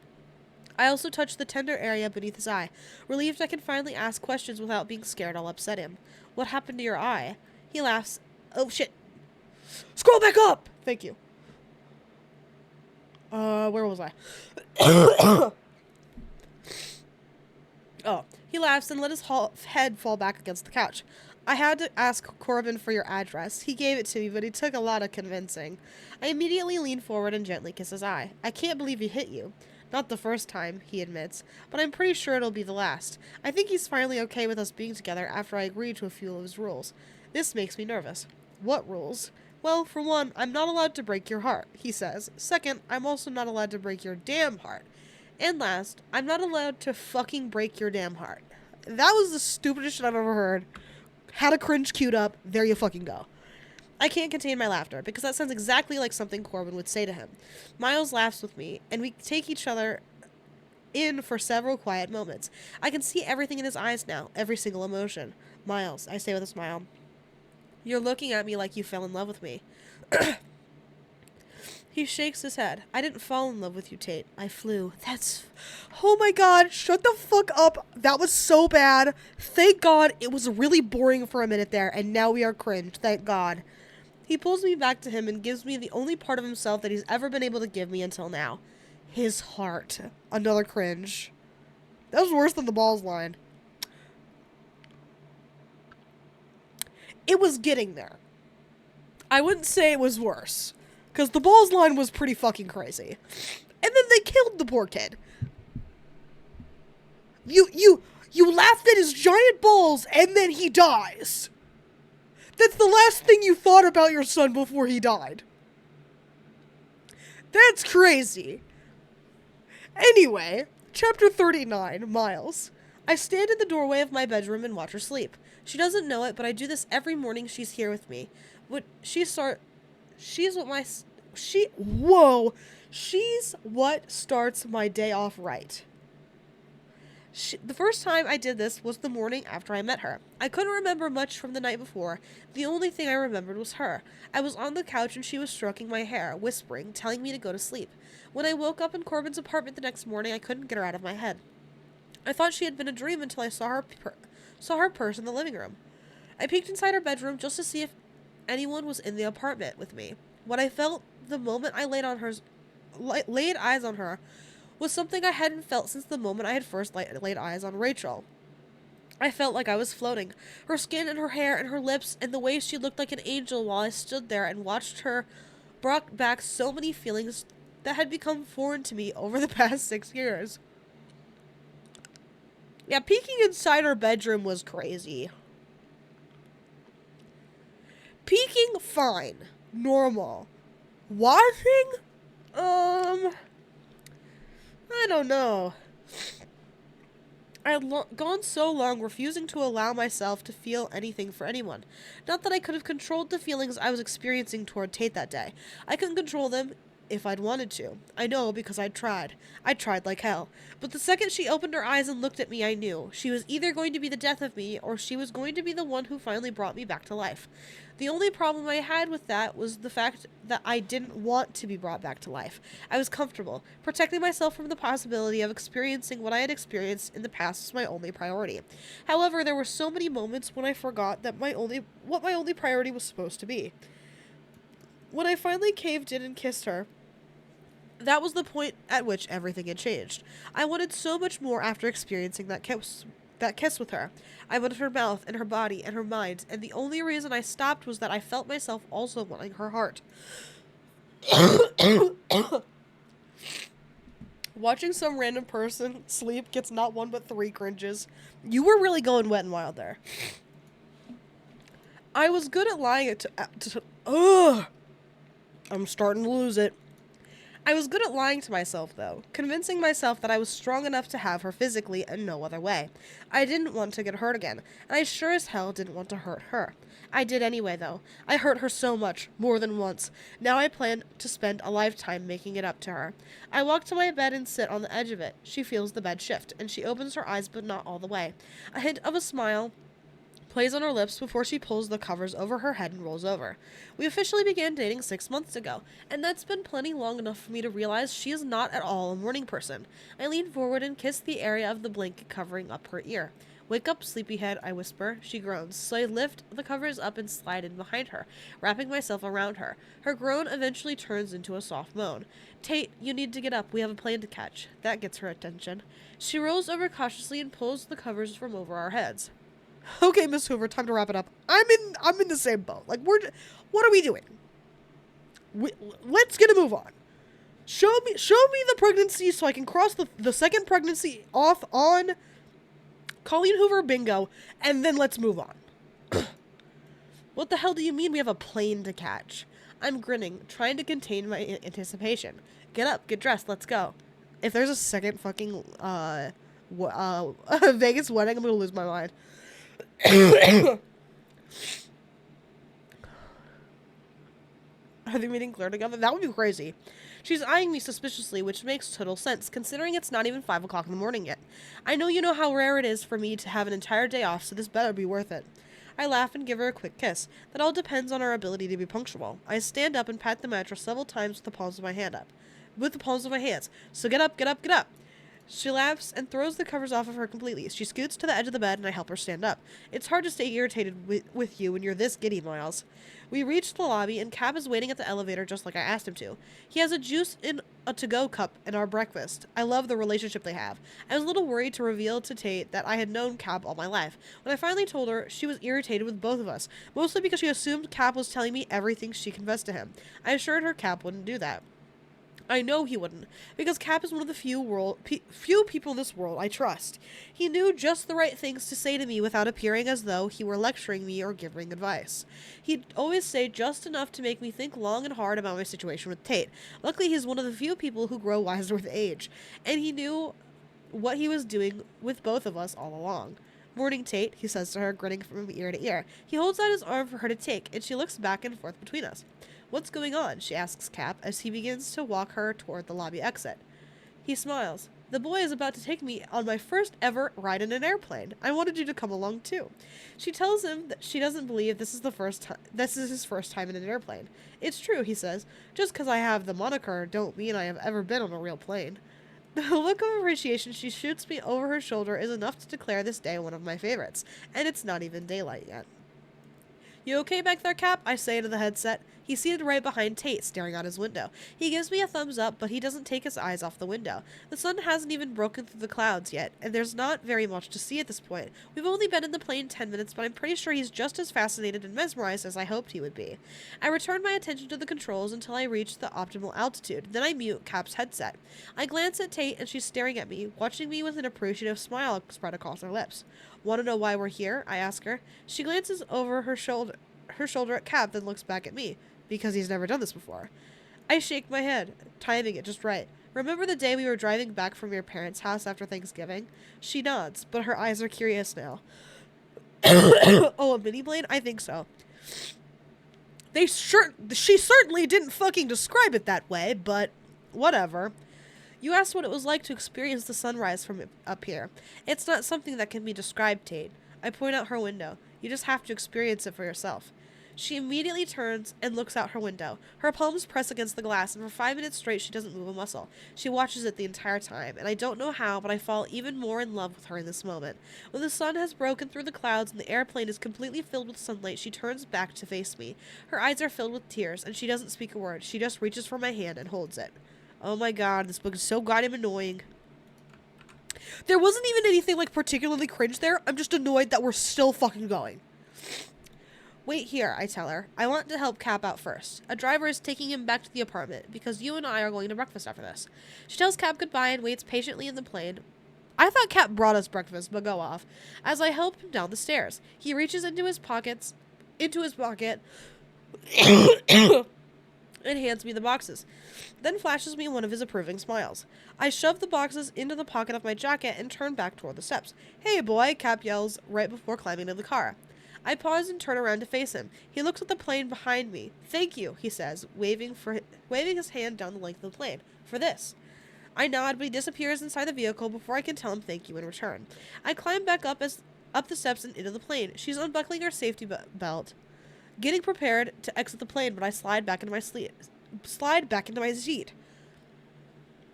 I also touch the tender area beneath his eye, relieved I can finally ask questions without being scared I'll upset him. What happened to your eye? He laughs. Oh, shit. Scroll back up! Thank you. Where was I? Oh, he laughs and let his head fall back against the couch. I had to ask Corbin for your address. He gave it to me, but it took a lot of convincing. I immediately lean forward and gently kiss his eye. I can't believe he hit you. Not the first time, he admits, but I'm pretty sure it'll be the last. I think he's finally okay with us being together after I agreed to a few of his rules. This makes me nervous. What rules? Well, for one, I'm not allowed to break your heart, he says. Second, I'm also not allowed to break your damn heart. And last, I'm not allowed to fucking break your damn heart. That was the stupidest shit I've ever heard. Had a cringe queued up. There you fucking go. I can't contain my laughter, because that sounds exactly like something Corbin would say to him. Miles laughs with me, and we take each other in for several quiet moments. I can see everything in his eyes now, every single emotion. Miles, I say with a smile. You're looking at me like you fell in love with me. He shakes his head. I didn't fall in love with you, Tate. I flew. Oh my god, shut the fuck up. That was so bad. Thank God it was really boring for a minute there, and now we are cringe. Thank God. He pulls me back to him and gives me the only part of himself that he's ever been able to give me until now. His heart. Another cringe. That was worse than the balls line. It was getting there. I wouldn't say it was worse, because the balls line was pretty fucking crazy. And then they killed the poor kid. You laughed at his giant balls, and then he dies. That's the last thing you thought about your son before he died. That's crazy. Anyway, chapter 39, Miles. I stand in the doorway of my bedroom and watch her sleep. She doesn't know it, but I do this every morning she's here with me. She's what starts my day off right. The first time I did this was the morning after I met her. I couldn't remember much from the night before. The only thing I remembered was her. I was on the couch and she was stroking my hair, whispering, telling me to go to sleep. When I woke up in Corbin's apartment the next morning, I couldn't get her out of my head. I thought she had been a dream until I saw her purse in the living room. I peeked inside her bedroom just to see if anyone was in the apartment with me. What I felt the moment I laid eyes on her was something I hadn't felt since the moment I had first laid eyes on Rachel. I felt like I was floating. Her skin and her hair and her lips and the way she looked like an angel while I stood there and watched her brought back so many feelings that had become foreign to me over the past 6 years. Yeah, peeking inside her bedroom was crazy. Peeking, fine. Normal. Watching? I don't know. I had gone so long refusing to allow myself to feel anything for anyone. Not that I could have controlled the feelings I was experiencing toward Tate that day. I couldn't control them if I'd wanted to. I know because I tried. I tried like hell. But the second she opened her eyes and looked at me, I knew. She was either going to be the death of me, or she was going to be the one who finally brought me back to life. The only problem I had with that was the fact that I didn't want to be brought back to life. I was comfortable. Protecting myself from the possibility of experiencing what I had experienced in the past was my only priority. However, there were so many moments when I forgot that what my only priority was supposed to be. When I finally caved in and kissed her, that was the point at which everything had changed. I wanted so much more after experiencing that kiss with her. I wanted her mouth and her body and her mind, and the only reason I stopped was that I felt myself also wanting her heart. Watching some random person sleep gets not one but 3 cringes. You were really going wet and wild there. I was good at lying ugh! I'm starting to lose it. I was good at lying to myself, though, convincing myself that I was strong enough to have her physically and no other way. I didn't want to get hurt again, and I sure as hell didn't want to hurt her. I did anyway, though. I hurt her so much, more than once. Now I plan to spend a lifetime making it up to her. I walk to my bed and sit on the edge of it. She feels the bed shift, and she opens her eyes, but not all the way. A hint of a smile plays on her lips before she pulls the covers over her head and rolls over. We officially began dating 6 months ago, and that's been plenty long enough for me to realize she is not at all a morning person. I lean forward and kiss the area of the blanket covering up her ear. Wake up, sleepyhead, I whisper. She groans, so I lift the covers up and slide in behind her, wrapping myself around her. Her groan eventually turns into a soft moan. Tate, you need to get up. We have a plane to catch. That gets her attention. She rolls over cautiously and pulls the covers from over our heads. Okay, Miss Hoover, time to wrap it up. I'm in the same boat. Like, what are we doing? Let's get a move on. Show me the pregnancy so I can cross the second pregnancy off on Colleen Hoover bingo, and then let's move on. What the hell do you mean we have a plane to catch? I'm grinning, trying to contain my anticipation. Get up, get dressed, let's go. If there's a second fucking Vegas wedding, I'm gonna lose my mind. Are they meeting Claire together? That would be crazy. She's eyeing me suspiciously, which makes total sense, considering it's not even 5 o'clock in the morning yet. I know you know how rare it is for me to have an entire day off, so this better be worth it. I laugh and give her a quick kiss. That all depends on our ability to be punctual. I stand up and pat the mattress several times with the palms of my hands. So get up, get up, get up. She laughs and throws the covers off of her completely. She scoots to the edge of the bed and I help her stand up. It's hard to stay irritated with you when you're this giddy, Miles. We reach the lobby and Cap is waiting at the elevator just like I asked him to. He has a juice in a to-go cup and our breakfast. I love the relationship they have. I was a little worried to reveal to Tate that I had known Cap all my life. When I finally told her, she was irritated with both of us, mostly because she assumed Cap was telling me everything she confessed to him. I assured her Cap wouldn't do that. I know he wouldn't, because Cap is one of the few people in this world I trust. He knew just the right things to say to me without appearing as though he were lecturing me or giving advice. He'd always say just enough to make me think long and hard about my situation with Tate. Luckily, he's one of the few people who grow wiser with age, and he knew what he was doing with both of us all along. Morning, Tate, he says to her, grinning from ear to ear. He holds out his arm for her to take, and she looks back and forth between us. What's going on? She asks Cap as he begins to walk her toward the lobby exit. He smiles. The boy is about to take me on my first ever ride in an airplane. I wanted you to come along too. She tells him that she doesn't believe this is his first time in an airplane. It's true, he says. Just because I have the moniker don't mean I have ever been on a real plane. The look of appreciation she shoots me over her shoulder is enough to declare this day one of my favorites, and it's not even daylight yet. You okay back there, Cap? I say into the headset. He's seated right behind Tate, staring out his window. He gives me a thumbs up, but he doesn't take his eyes off the window. The sun hasn't even broken through the clouds yet, and there's not very much to see at this point. We've only been in the plane 10 minutes, but I'm pretty sure he's just as fascinated and mesmerized as I hoped he would be. I return my attention to the controls until I reach the optimal altitude. Then I mute Cap's headset. I glance at Tate, and she's staring at me, watching me with an appreciative smile spread across her lips. Want to know why we're here? I ask her. She glances over her shoulder at Cap, then looks back at me. Because he's never done this before. I shake my head, timing it just right. Remember the day we were driving back from your parents' house after Thanksgiving? She nods, but her eyes are curious now. Oh, a mini plane? I think so. She certainly didn't fucking describe it that way, but whatever. You asked what it was like to experience the sunrise from up here. It's not something that can be described, Tate. I point out her window. You just have to experience it for yourself. She immediately turns and looks out her window. Her palms press against the glass, and for 5 minutes straight she doesn't move a muscle. She watches it the entire time, and I don't know how, but I fall even more in love with her in this moment. When the sun has broken through the clouds and the airplane is completely filled with sunlight, she turns back to face me. Her eyes are filled with tears, and she doesn't speak a word. She just reaches for my hand and holds it. Oh my god, this book is so goddamn annoying. There wasn't even anything, particularly cringe there. I'm just annoyed that we're still fucking going. Wait here, I tell her. I want to help Cap out first. A driver is taking him back to the apartment, because you and I are going to breakfast after this. She tells Cap goodbye and waits patiently in the plane. I thought Cap brought us breakfast, but go off. As I help him down the stairs, he reaches into his pocket, and hands me the boxes. Then flashes me one of his approving smiles. I shove the boxes into the pocket of my jacket and turn back toward the steps. Hey, boy, Cap yells right before climbing into the car. I pause and turn around to face him. He looks at the plane behind me. Thank you, he says, waving his hand down the length of the plane. For this. I nod, but he disappears inside the vehicle before I can tell him thank you in return. I climb back up the steps and into the plane. She's unbuckling her safety belt, getting prepared to exit the plane, but I slide back into my seat.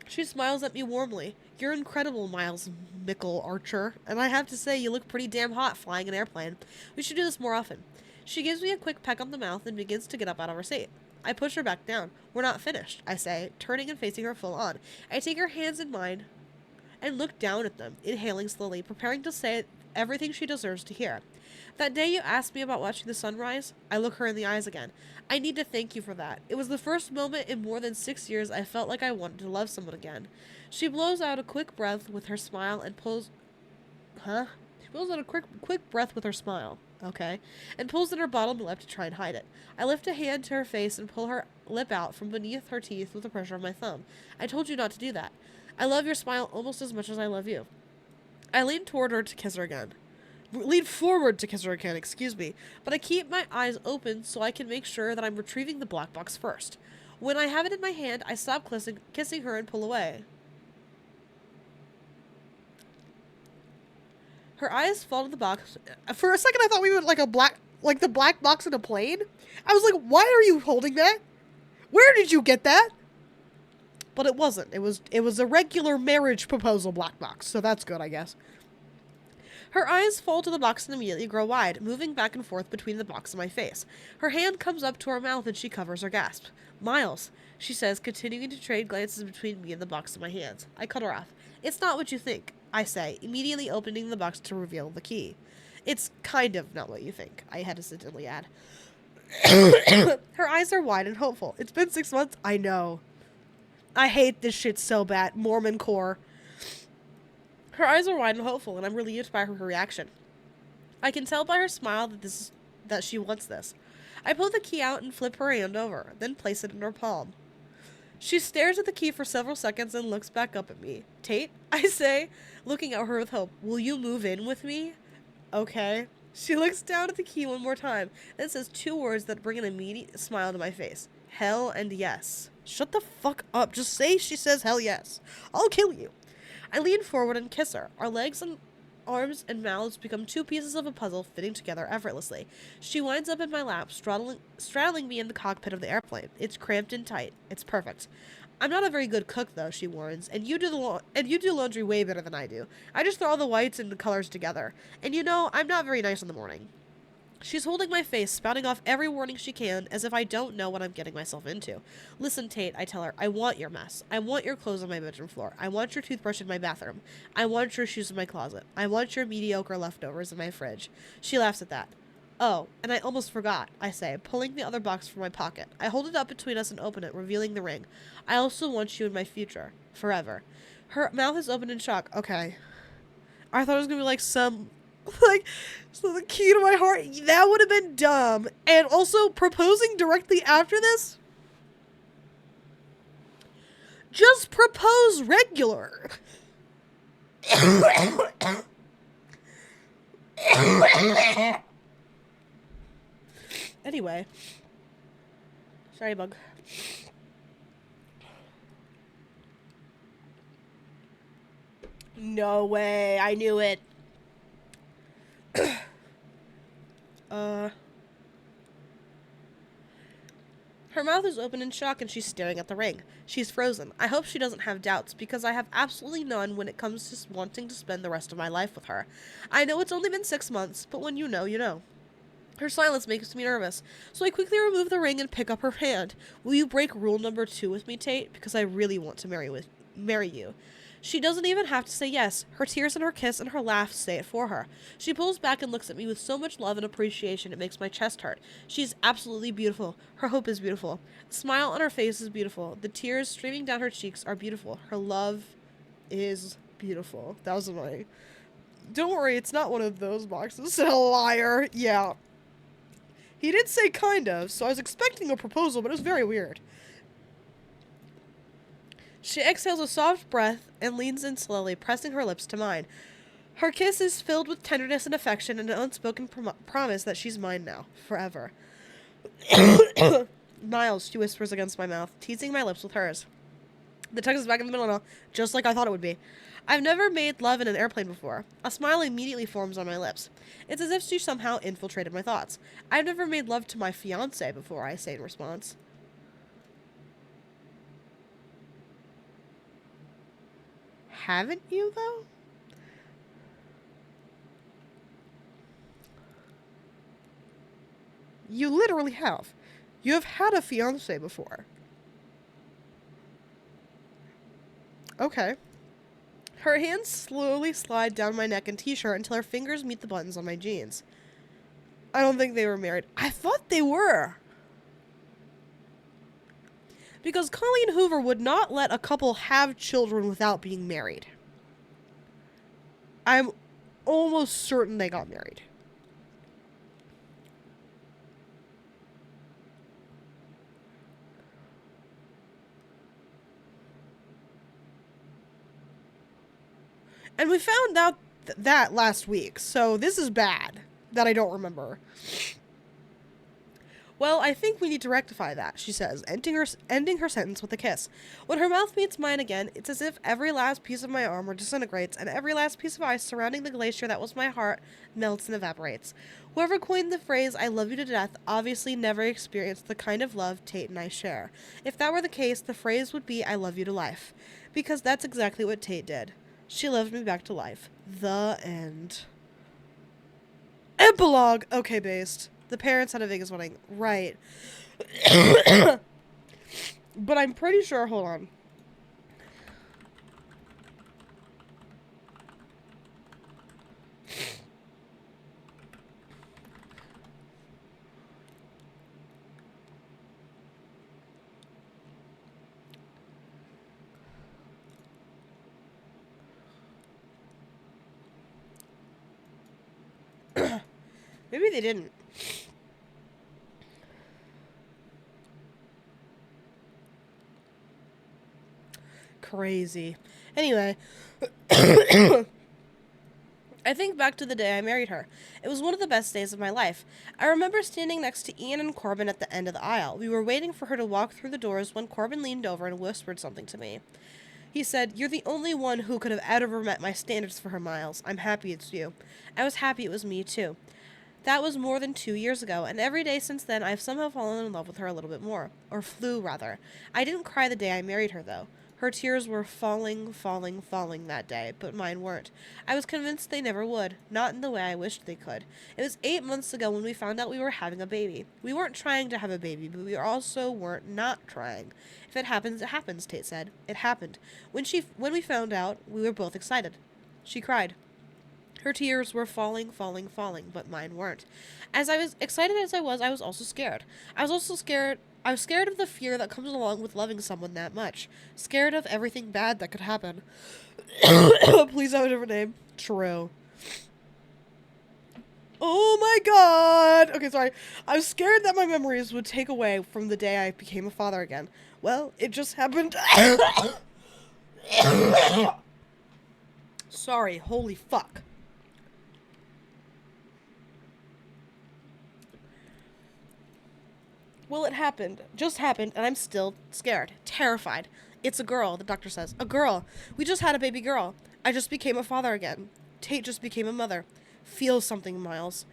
She smiles at me warmly. You're incredible, Miles Mickle Archer, and I have to say you look pretty damn hot flying an airplane. We should do this more often. She gives me a quick peck on the mouth and begins to get up out of her seat. I push her back down. We're not finished, I say, turning and facing her full on. I take her hands in mine and look down at them, inhaling slowly, preparing to say everything she deserves to hear. That day you asked me about watching the sunrise, I look her in the eyes again. I need to thank you for that. It was the first moment in more than 6 years I felt like I wanted to love someone again. She blows out a quick breath with her smile and pulls... She blows out a quick breath with her smile. Okay. And pulls at her bottom lip to try and hide it. I lift a hand to her face and pull her lip out from beneath her teeth with the pressure of my thumb. I told you not to do that. I love your smile almost as much as I love you. I lean toward her to kiss her again. Lean forward to kiss her again, excuse me. But I keep my eyes open so I can make sure that I'm retrieving the black box first. When I have it in my hand, I stop kissing her and pull away. Her eyes fall to the box. For a second, I thought we were like the black box in a plane. I was like, why are you holding that? Where did you get that? But it wasn't. It was a regular marriage proposal black box, so that's good, I guess. Her eyes fall to the box and immediately grow wide, moving back and forth between the box and my face. Her hand comes up to her mouth and she covers her gasp. Miles, she says, continuing to trade glances between me and the box in my hands. I cut her off. It's not what you think, I say, immediately opening the box to reveal the key. It's kind of not what you think, I hesitantly add. Her eyes are wide and hopeful. It's been 6 months. I know. I hate this shit so bad. Mormon core. Her eyes are wide and hopeful, and I'm relieved by her reaction. I can tell by her smile that she wants this. I pull the key out and flip her hand over, then place it in her palm. She stares at the key for several seconds and looks back up at me. Tate, I say, looking at her with hope. Will you move in with me? Okay. She looks down at the key one more time, then says 2 words that bring an immediate smile to my face. Hell and yes. Shut the fuck up. Just say she says hell yes. I'll kill you. I lean forward and kiss her. Our legs and arms and mouths become two pieces of a puzzle fitting together effortlessly. She winds up in my lap, straddling me in the cockpit of the airplane. It's cramped and tight. It's perfect. I'm not a very good cook, though, she warns, and you do laundry way better than I do. I just throw all the whites and the colors together. And I'm not very nice in the morning. She's holding my face, spouting off every warning she can, as if I don't know what I'm getting myself into. Listen, Tate, I tell her, I want your mess. I want your clothes on my bedroom floor. I want your toothbrush in my bathroom. I want your shoes in my closet. I want your mediocre leftovers in my fridge. She laughs at that. Oh, and I almost forgot, I say, pulling the other box from my pocket. I hold it up between us and open it, revealing the ring. I also want you in my future. Forever. Her mouth is open in shock. Okay. I thought it was going to be like some... so the key to my heart, that would have been dumb. And also, proposing directly after this? Just propose regular. Anyway. Sorry, bug. No way, I knew it. Her mouth is open in shock and she's staring at the ring. She's frozen. I hope she doesn't have doubts, because I have absolutely none when it comes to wanting to spend the rest of my life with her. I know it's only been 6 months, but when you know, you know. Her silence makes me nervous, so I quickly remove the ring and pick up her hand. Will you break rule number 2 with me, Tate? Because I really want to marry you. She doesn't even have to say yes. Her tears and her kiss and her laugh say it for her. She pulls back and looks at me with so much love and appreciation it makes my chest hurt. She's absolutely beautiful. Her hope is beautiful. The smile on her face is beautiful. The tears streaming down her cheeks are beautiful. Her love is beautiful. That was annoying. Don't worry, it's not one of those boxes. A liar. Yeah. He did say kind of, so I was expecting a proposal, but it was very weird. She exhales a soft breath and leans in slowly, pressing her lips to mine. Her kiss is filled with tenderness and affection and an unspoken promise that she's mine now, forever. Miles, she whispers against my mouth, teasing my lips with hers. The tongue is back in the middle now, just like I thought it would be. I've never made love in an airplane before. A smile immediately forms on my lips. It's as if she somehow infiltrated my thoughts. I've never made love to my fiancé before, I say in response. Haven't you, though? You literally have. You have had a fiancé before. Okay. Her hands slowly slide down my neck and t-shirt until her fingers meet the buttons on my jeans. I don't think they were married. I thought they were. Because Colleen Hoover would not let a couple have children without being married. I'm almost certain they got married. And we found out that last week, so this is bad that I don't remember. Well, I think we need to rectify that, she says, ending her sentence with a kiss. When her mouth meets mine again, it's as if every last piece of my armor disintegrates and every last piece of ice surrounding the glacier that was my heart melts and evaporates. Whoever coined the phrase, I love you to death, obviously never experienced the kind of love Tate and I share. If that were the case, the phrase would be, I love you to life. Because that's exactly what Tate did. She loved me back to life. The end. Epilogue! Okay, based. The parents had a Vegas wedding. Right. But I'm pretty sure, hold on. Maybe they didn't. Crazy. Anyway. I think back to the day I married her. It was one of the best days of my life. I remember standing next to Ian and Corbin at the end of the aisle. We were waiting for her to walk through the doors when Corbin leaned over and whispered something to me. He said, "You're the only one who could have ever met my standards for her, Miles. I'm happy it's you." I was happy it was me, too. That was more than 2 years ago, and every day since then I've somehow fallen in love with her a little bit more. Or flew, rather. I didn't cry the day I married her, though. Her tears were falling, falling, falling that day, but mine weren't. I was convinced they never would, not in the way I wished they could. It was 8 months ago when we found out we were having a baby. We weren't trying to have a baby, but we also weren't not trying. If it happens, it happens, Tate said. It happened. When we found out, we were both excited. She cried. Her tears were falling, falling, falling, but mine weren't. As I was excited as I was also scared. I was scared of the fear that comes along with loving someone that much. Scared of everything bad that could happen. Please have a different name. True. Oh my god! Okay, sorry. I was scared that my memories would take away from the day I became a father again. Well, it just happened. Sorry, holy fuck. Well, it happened. Just happened, and I'm still scared. Terrified. It's a girl, the doctor says. A girl. We just had a baby girl. I just became a father again. Tate just became a mother. Feel something, Miles.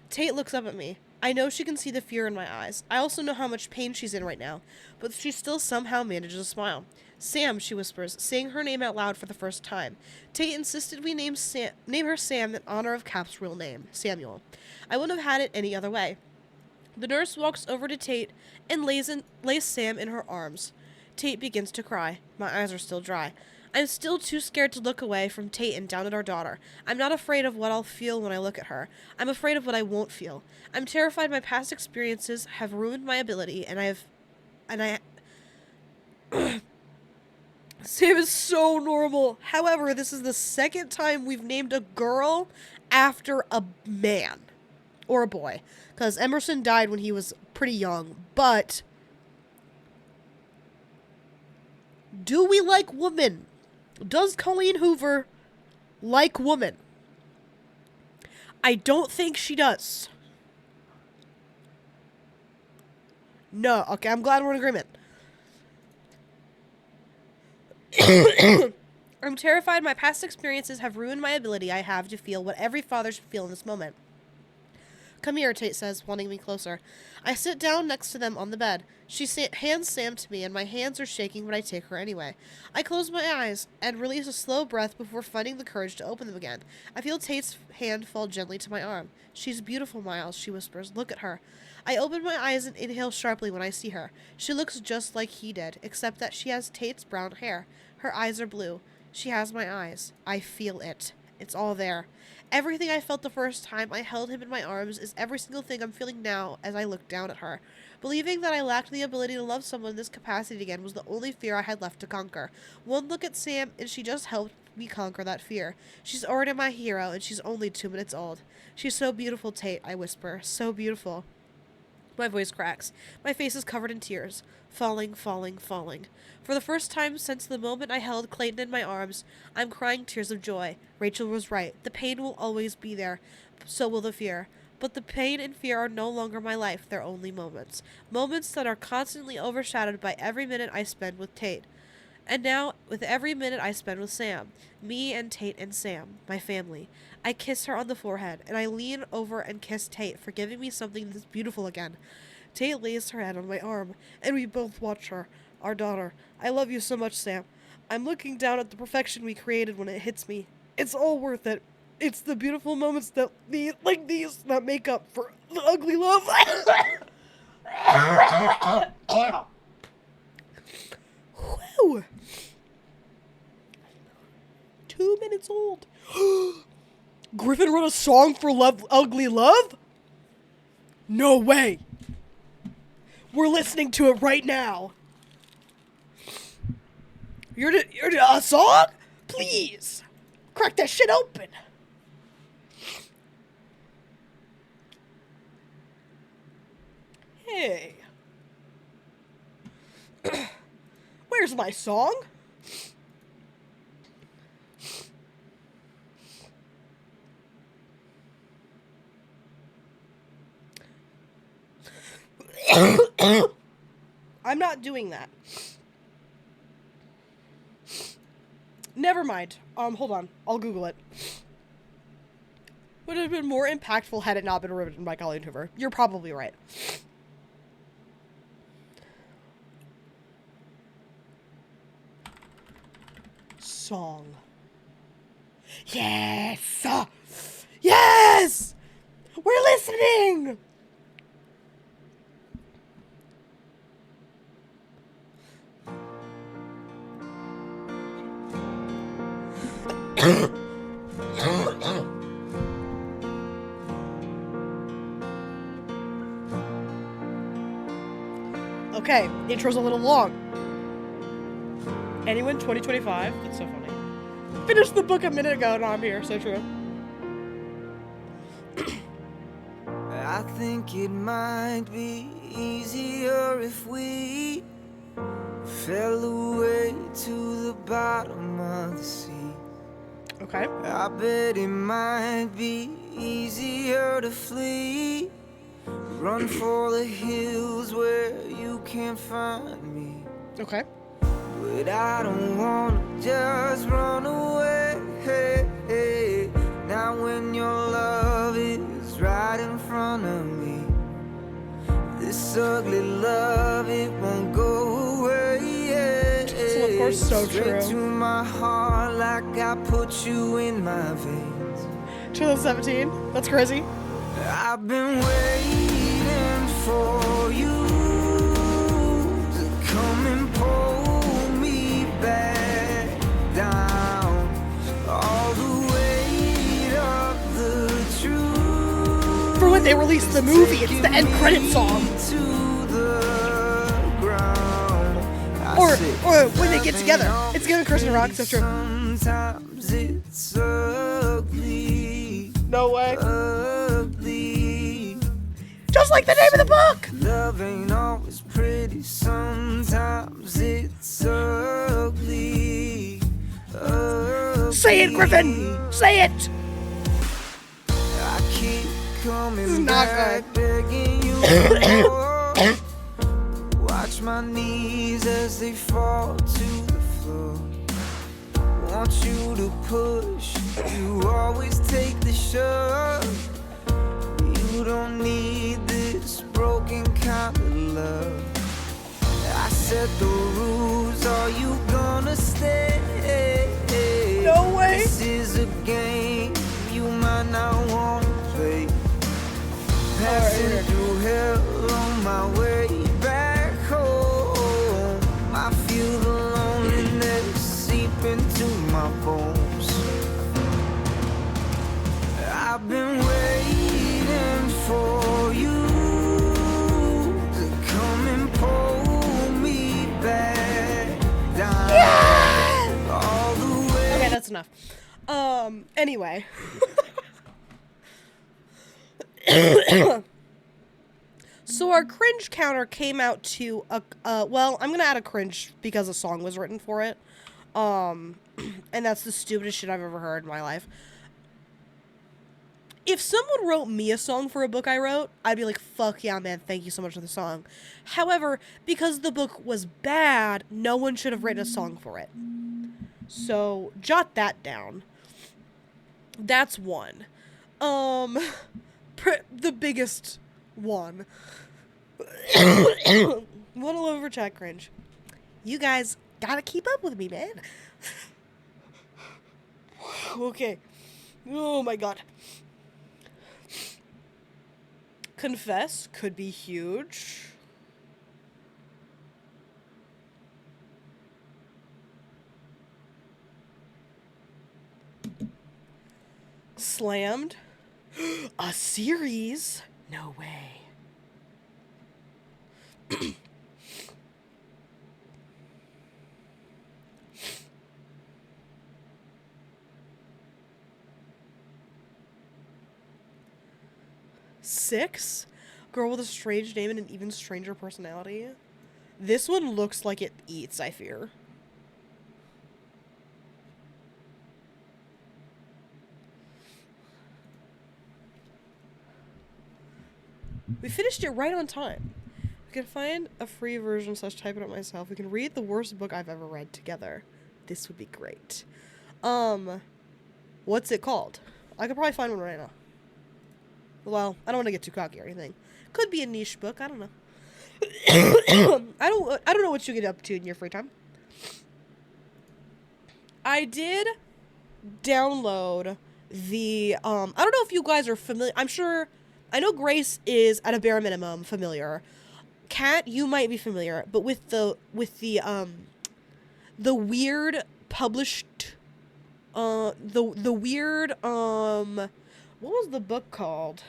Tate looks up at me. I know she can see the fear in my eyes. I also know how much pain she's in right now, but she still somehow manages to smile. Sam, she whispers, saying her name out loud for the first time. Tate insisted we name her Sam in honor of Cap's real name, Samuel. I wouldn't have had it any other way. The nurse walks over to Tate and lays Sam in her arms. Tate begins to cry. My eyes are still dry. I'm still too scared to look away from Tate and down at our daughter. I'm not afraid of what I'll feel when I look at her. I'm afraid of what I won't feel. I'm terrified my past experiences have ruined my ability, and I Sam is so normal. However, this is the second time we've named a girl after a man. Or a boy. Because Emerson died when he was pretty young. But do we like women? Does Colleen Hoover like women? I don't think she does. No. Okay, I'm glad we're in agreement. I'm terrified my past experiences have ruined my ability I have to feel what every father should feel in this moment. Come here, Tate says, wanting me closer. I sit down next to them on the bed. She hands Sam to me, and my hands are shaking, but I take her anyway. I close my eyes and release a slow breath before finding the courage to open them again. I feel Tate's hand fall gently to my arm. She's beautiful, Miles, she whispers. Look at her. I open my eyes and inhale sharply when I see her. She looks just like he did, except that she has Tate's brown hair. Her eyes are blue. She has my eyes. I feel it. It's all there. Everything I felt the first time I held him in my arms is every single thing I'm feeling now as I look down at her. Believing that I lacked the ability to love someone in this capacity again was the only fear I had left to conquer. One look at Sam, and she just helped me conquer that fear. She's already my hero, and she's only 2 minutes old. She's so beautiful, Tate, I whisper. So beautiful. My voice cracks. My face is covered in tears. Falling, falling, falling. For the first time since the moment I held Clayton in my arms, I'm crying tears of joy. Rachel was right. The pain will always be there. So will the fear. But the pain and fear are no longer my life. They're only moments. Moments that are constantly overshadowed by every minute I spend with Tate. And now, with every minute I spend with Sam. Me and Tate and Sam. My family. I kiss her on the forehead, and I lean over and kiss Tate for giving me something this beautiful again. Tate lays her head on my arm, and we both watch her, our daughter. I love you so much, Sam. I'm looking down at the perfection we created when it hits me. It's all worth it. It's the beautiful moments like these that make up for the ugly love. Whew. 2 minutes old. Griffin wrote a song for Ugly Love? No way. We're listening to it right now. You're a song? Please. Crack that shit open. Hey. Where's my song? I'm not doing that. Never mind. Hold on. I'll Google it. Would have been more impactful had it not been written by Colleen Hoover. You're probably right. Song. Yes! Yes! We're listening! Okay, intro's a little long. Anyone? 2025? That's so funny. Finished the book a minute ago and I'm here, so true. I think it might be easier if we fell away to the bottom of the sea. Okay. I bet it might be easier to flee. Run for the hills where you can't find me. Okay. But I don't wanna just run away. Now when your love is right in front of me, this ugly love, it won't go away. So of course, so Straight true. to my heart like I put you in my veins. 2017? That's crazy. I've been waiting for you to come and pull me back down. All the weight of the truth. For when they released the movie, it's the end credit song. To the ground. Or when they get together. It's giving Kristen Rock, so true. Sometimes it's ugly. No way. Ugly. Just like the name of the book! Love ain't always pretty, sometimes it's ugly. Ugly. Say it, Griffin! Say it! I keep This is coming not back, good. begging you for more. Watch my knees as they fall to the floor. Want you to push, you always take the shove. You don't need this broken kind of love. I set the rules, are you gonna stay? No way. This is a game you might not wanna play. Passing through hell on my way back home. I feel the loneliness seep into my bones. I've been waiting for you to come and pull me back down. Yes! All the way. Okay, that's enough. Anyway. So our cringe counter came out to well, I'm gonna add a cringe because a song was written for it. And that's the stupidest shit I've ever heard in my life. If someone wrote me a song for a book I wrote, I'd be like, fuck yeah, man, thank you so much for the song. However, because the book was bad, no one should have written a song for it. So, jot that down. That's one. The biggest one. One over chat cringe. You guys gotta keep up with me, man. Okay. Oh my god. Confess could be huge. Slammed. A series? No way. Six? Girl with a strange name and an even stranger personality. This one looks like it eats, I fear. We finished it right on time. We can find a free version / type it up myself. We can read the worst book I've ever read together. This would be great. What's it called? I could probably find one right now. Well, I don't want to get too cocky or anything. Could be a niche book. I don't know. I don't know what you get up to in your free time. I did download the I don't know if you guys are familiar. I know Grace is at a bare minimum familiar. Kat, you might be familiar, but with the weird published the weird what was the book called?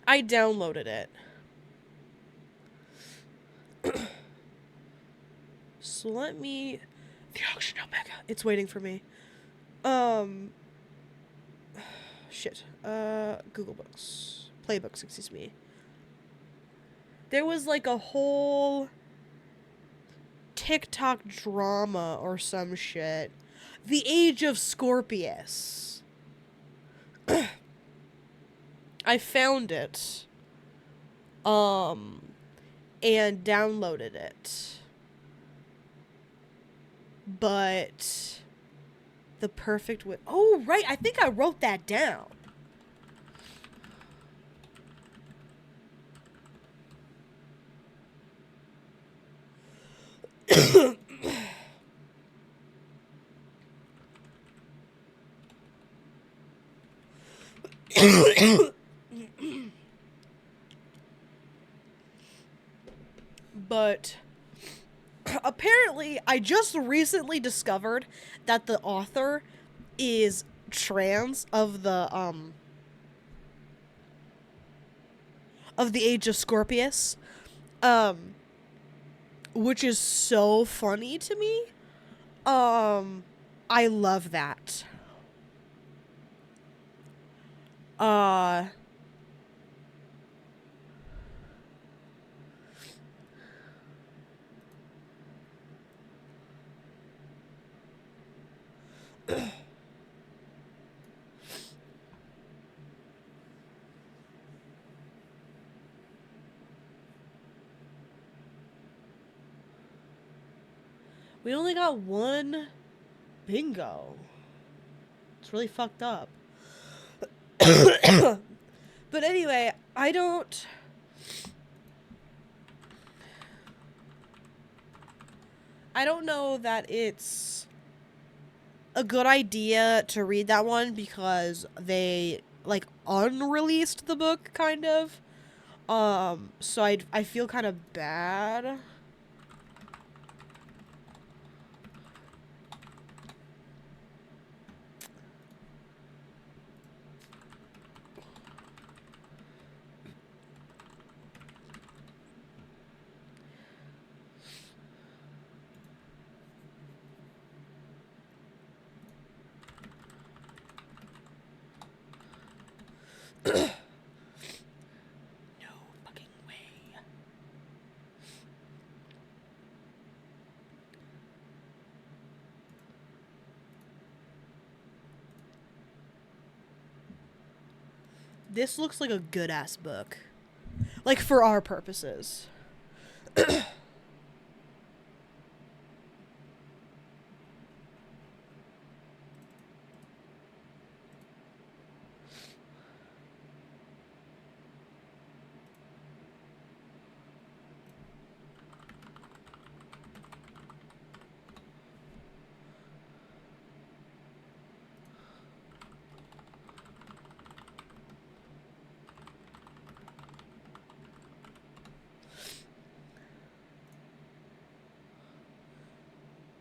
I downloaded it. So let me... The auction Omega. It's waiting for me. Shit. Google Books. Playbooks, excuse me. There was like a whole TikTok drama or some shit. The Age of Scorpius. I found it. And downloaded it. But the perfect way. Oh, right. I think I wrote that down. But apparently, I just recently discovered that the author is trans of the Age of Scorpius, which is so funny to me. I love that. We only got one bingo. It's really fucked up. But anyway, I don't know that it's a good idea to read that one because they like unreleased the book kind of. So I feel kind of bad. No fucking way. This looks like a good ass book. Like for our purposes.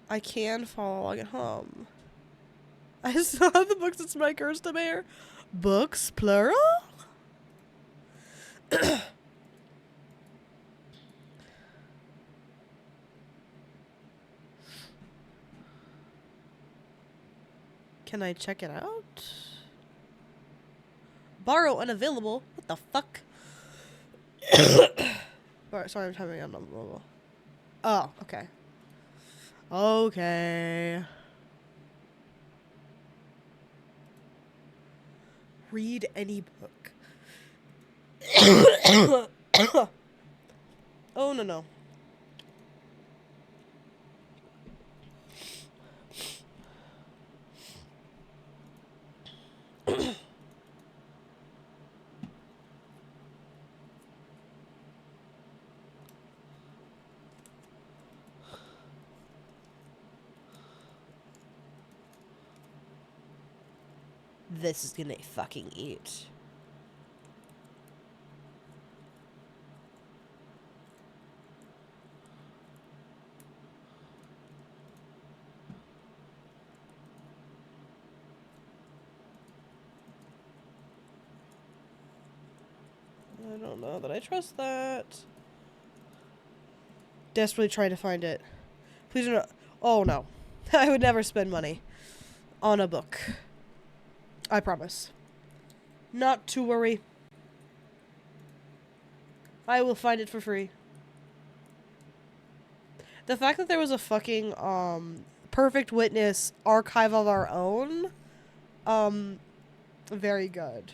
I can follow along at home. I saw the books that my curse to bear. Books, plural? Can I check it out? Borrow unavailable? What the fuck? Sorry, I'm typing on mobile. Oh, okay. Okay. Read any book. Oh, no. This is gonna fucking eat. I don't know that I trust that. Desperately trying to find it. Please don't. Oh no. I would never spend money on a book. I promise. Not to worry. I will find it for free. The fact that there was a fucking Perfect Witness archive of our own, very good.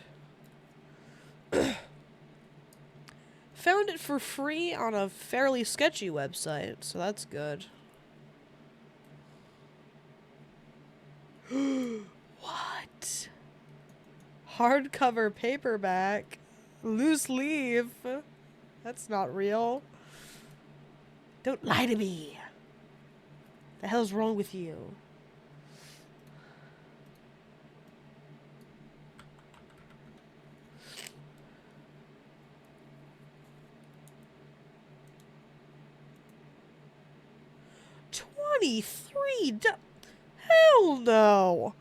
Found it for free on a fairly sketchy website, so that's good. What? Hardcover paperback? Loose leaf? That's not real. Don't lie to me. The hell's wrong with you? Hell no.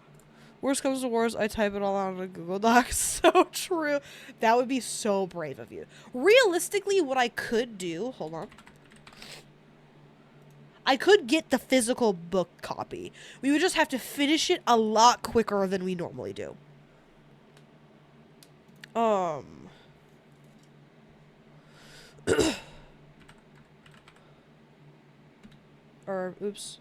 Worst comes to worst, I type it all out on a Google Doc. So true. That would be so brave of you. Realistically, what I could do, hold on. I could get the physical book copy. We would just have to finish it a lot quicker than we normally do. Or, oops.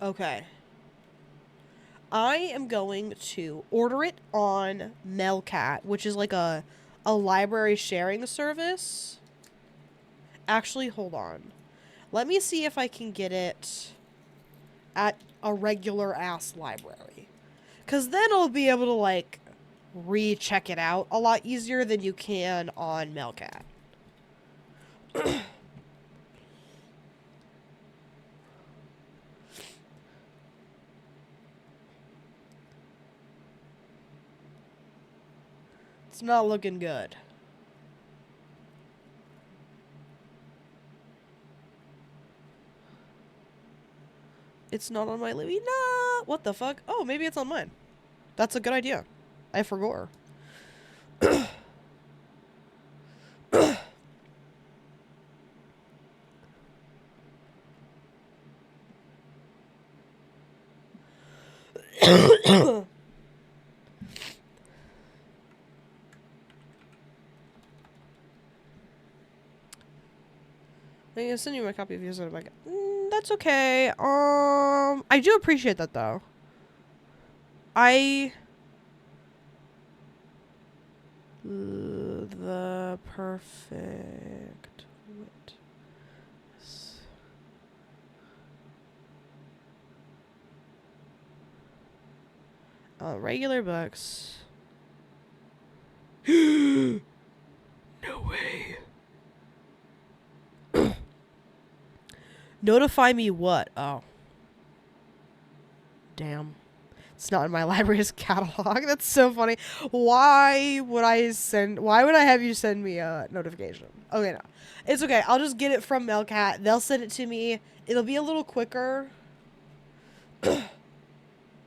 Okay. I am going to order it on Melcat, which is like a library sharing service. Actually, hold on. Let me see if I can get it at a regular ass library. 'Cause then I'll be able to like recheck it out a lot easier than you can on Melcat. It's not looking good. It's not on my Libby. Nah. What the fuck? Oh, maybe it's on mine. That's a good idea. I forgot. I'm gonna send you my copy of yours. I'm like, that's okay. I do appreciate that though. The perfect witness. Regular books. No way. Notify me what? Oh. Damn. It's not in my library's catalog. That's so funny. Why would I have you send me a notification? Okay, no. It's okay. I'll just get it from Melcat. They'll send it to me. It'll be a little quicker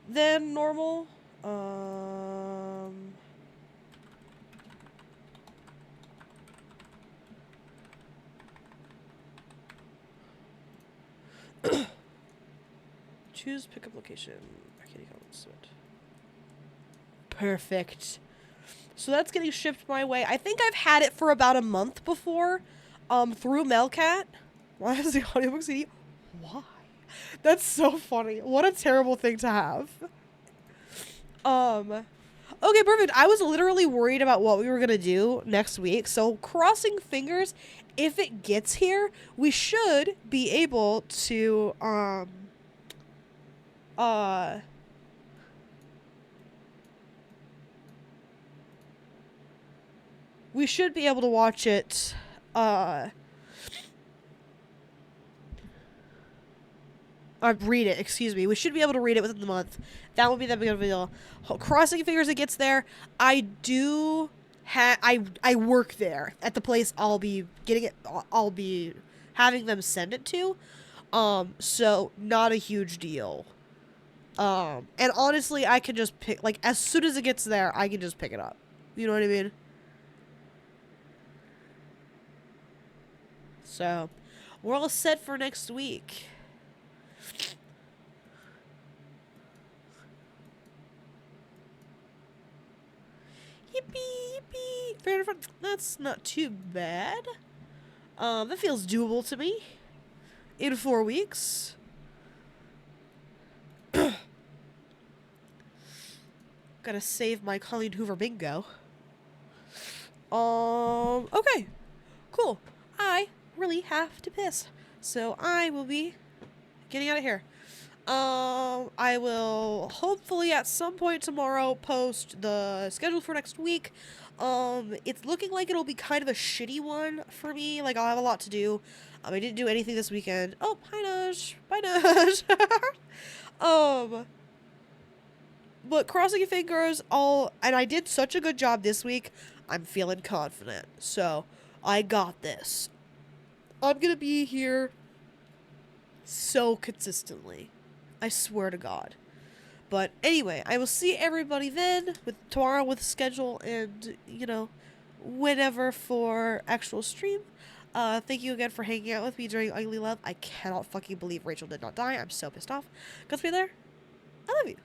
than normal. Choose pickup location. Perfect. So that's getting shipped my way. I think I've had it for about a month before, through Melcat. Why is the audiobook CD? Why? That's so funny. What a terrible thing to have. Okay, perfect. I was literally worried about what we were gonna do next week. So crossing fingers, if it gets here, we should be able to, Uh, we should be able to watch it. Read it. Excuse me. We should be able to read it within the month. That would be that big of a deal. Crossing fingers, it gets there. I do. I work there at the place. I'll be getting it. I'll be having them send it to. So not a huge deal. And honestly, I can just pick, like, as soon as it gets there, I can just pick it up. You know what I mean? So, we're all set for next week. Yippee, yippee. 300, that's not too bad. That feels doable to me. In 4 weeks. Gotta save my Colleen Hoover bingo. Okay. Cool. I really have to piss. So I will be getting out of here. I will hopefully at some point tomorrow post the schedule for next week. It's looking like it'll be kind of a shitty one for me. Like, I'll have a lot to do. I didn't do anything this weekend. Oh, hi, Nush. Bye, Nush. But crossing your fingers, and I did such a good job this week, I'm feeling confident. So, I got this. I'm gonna be here so consistently. I swear to God. But anyway, I will see everybody then, tomorrow with schedule and, whenever for actual stream. Thank you again for hanging out with me during Ugly Love. I cannot fucking believe Rachel did not die. I'm so pissed off. Godspeed there. I love you.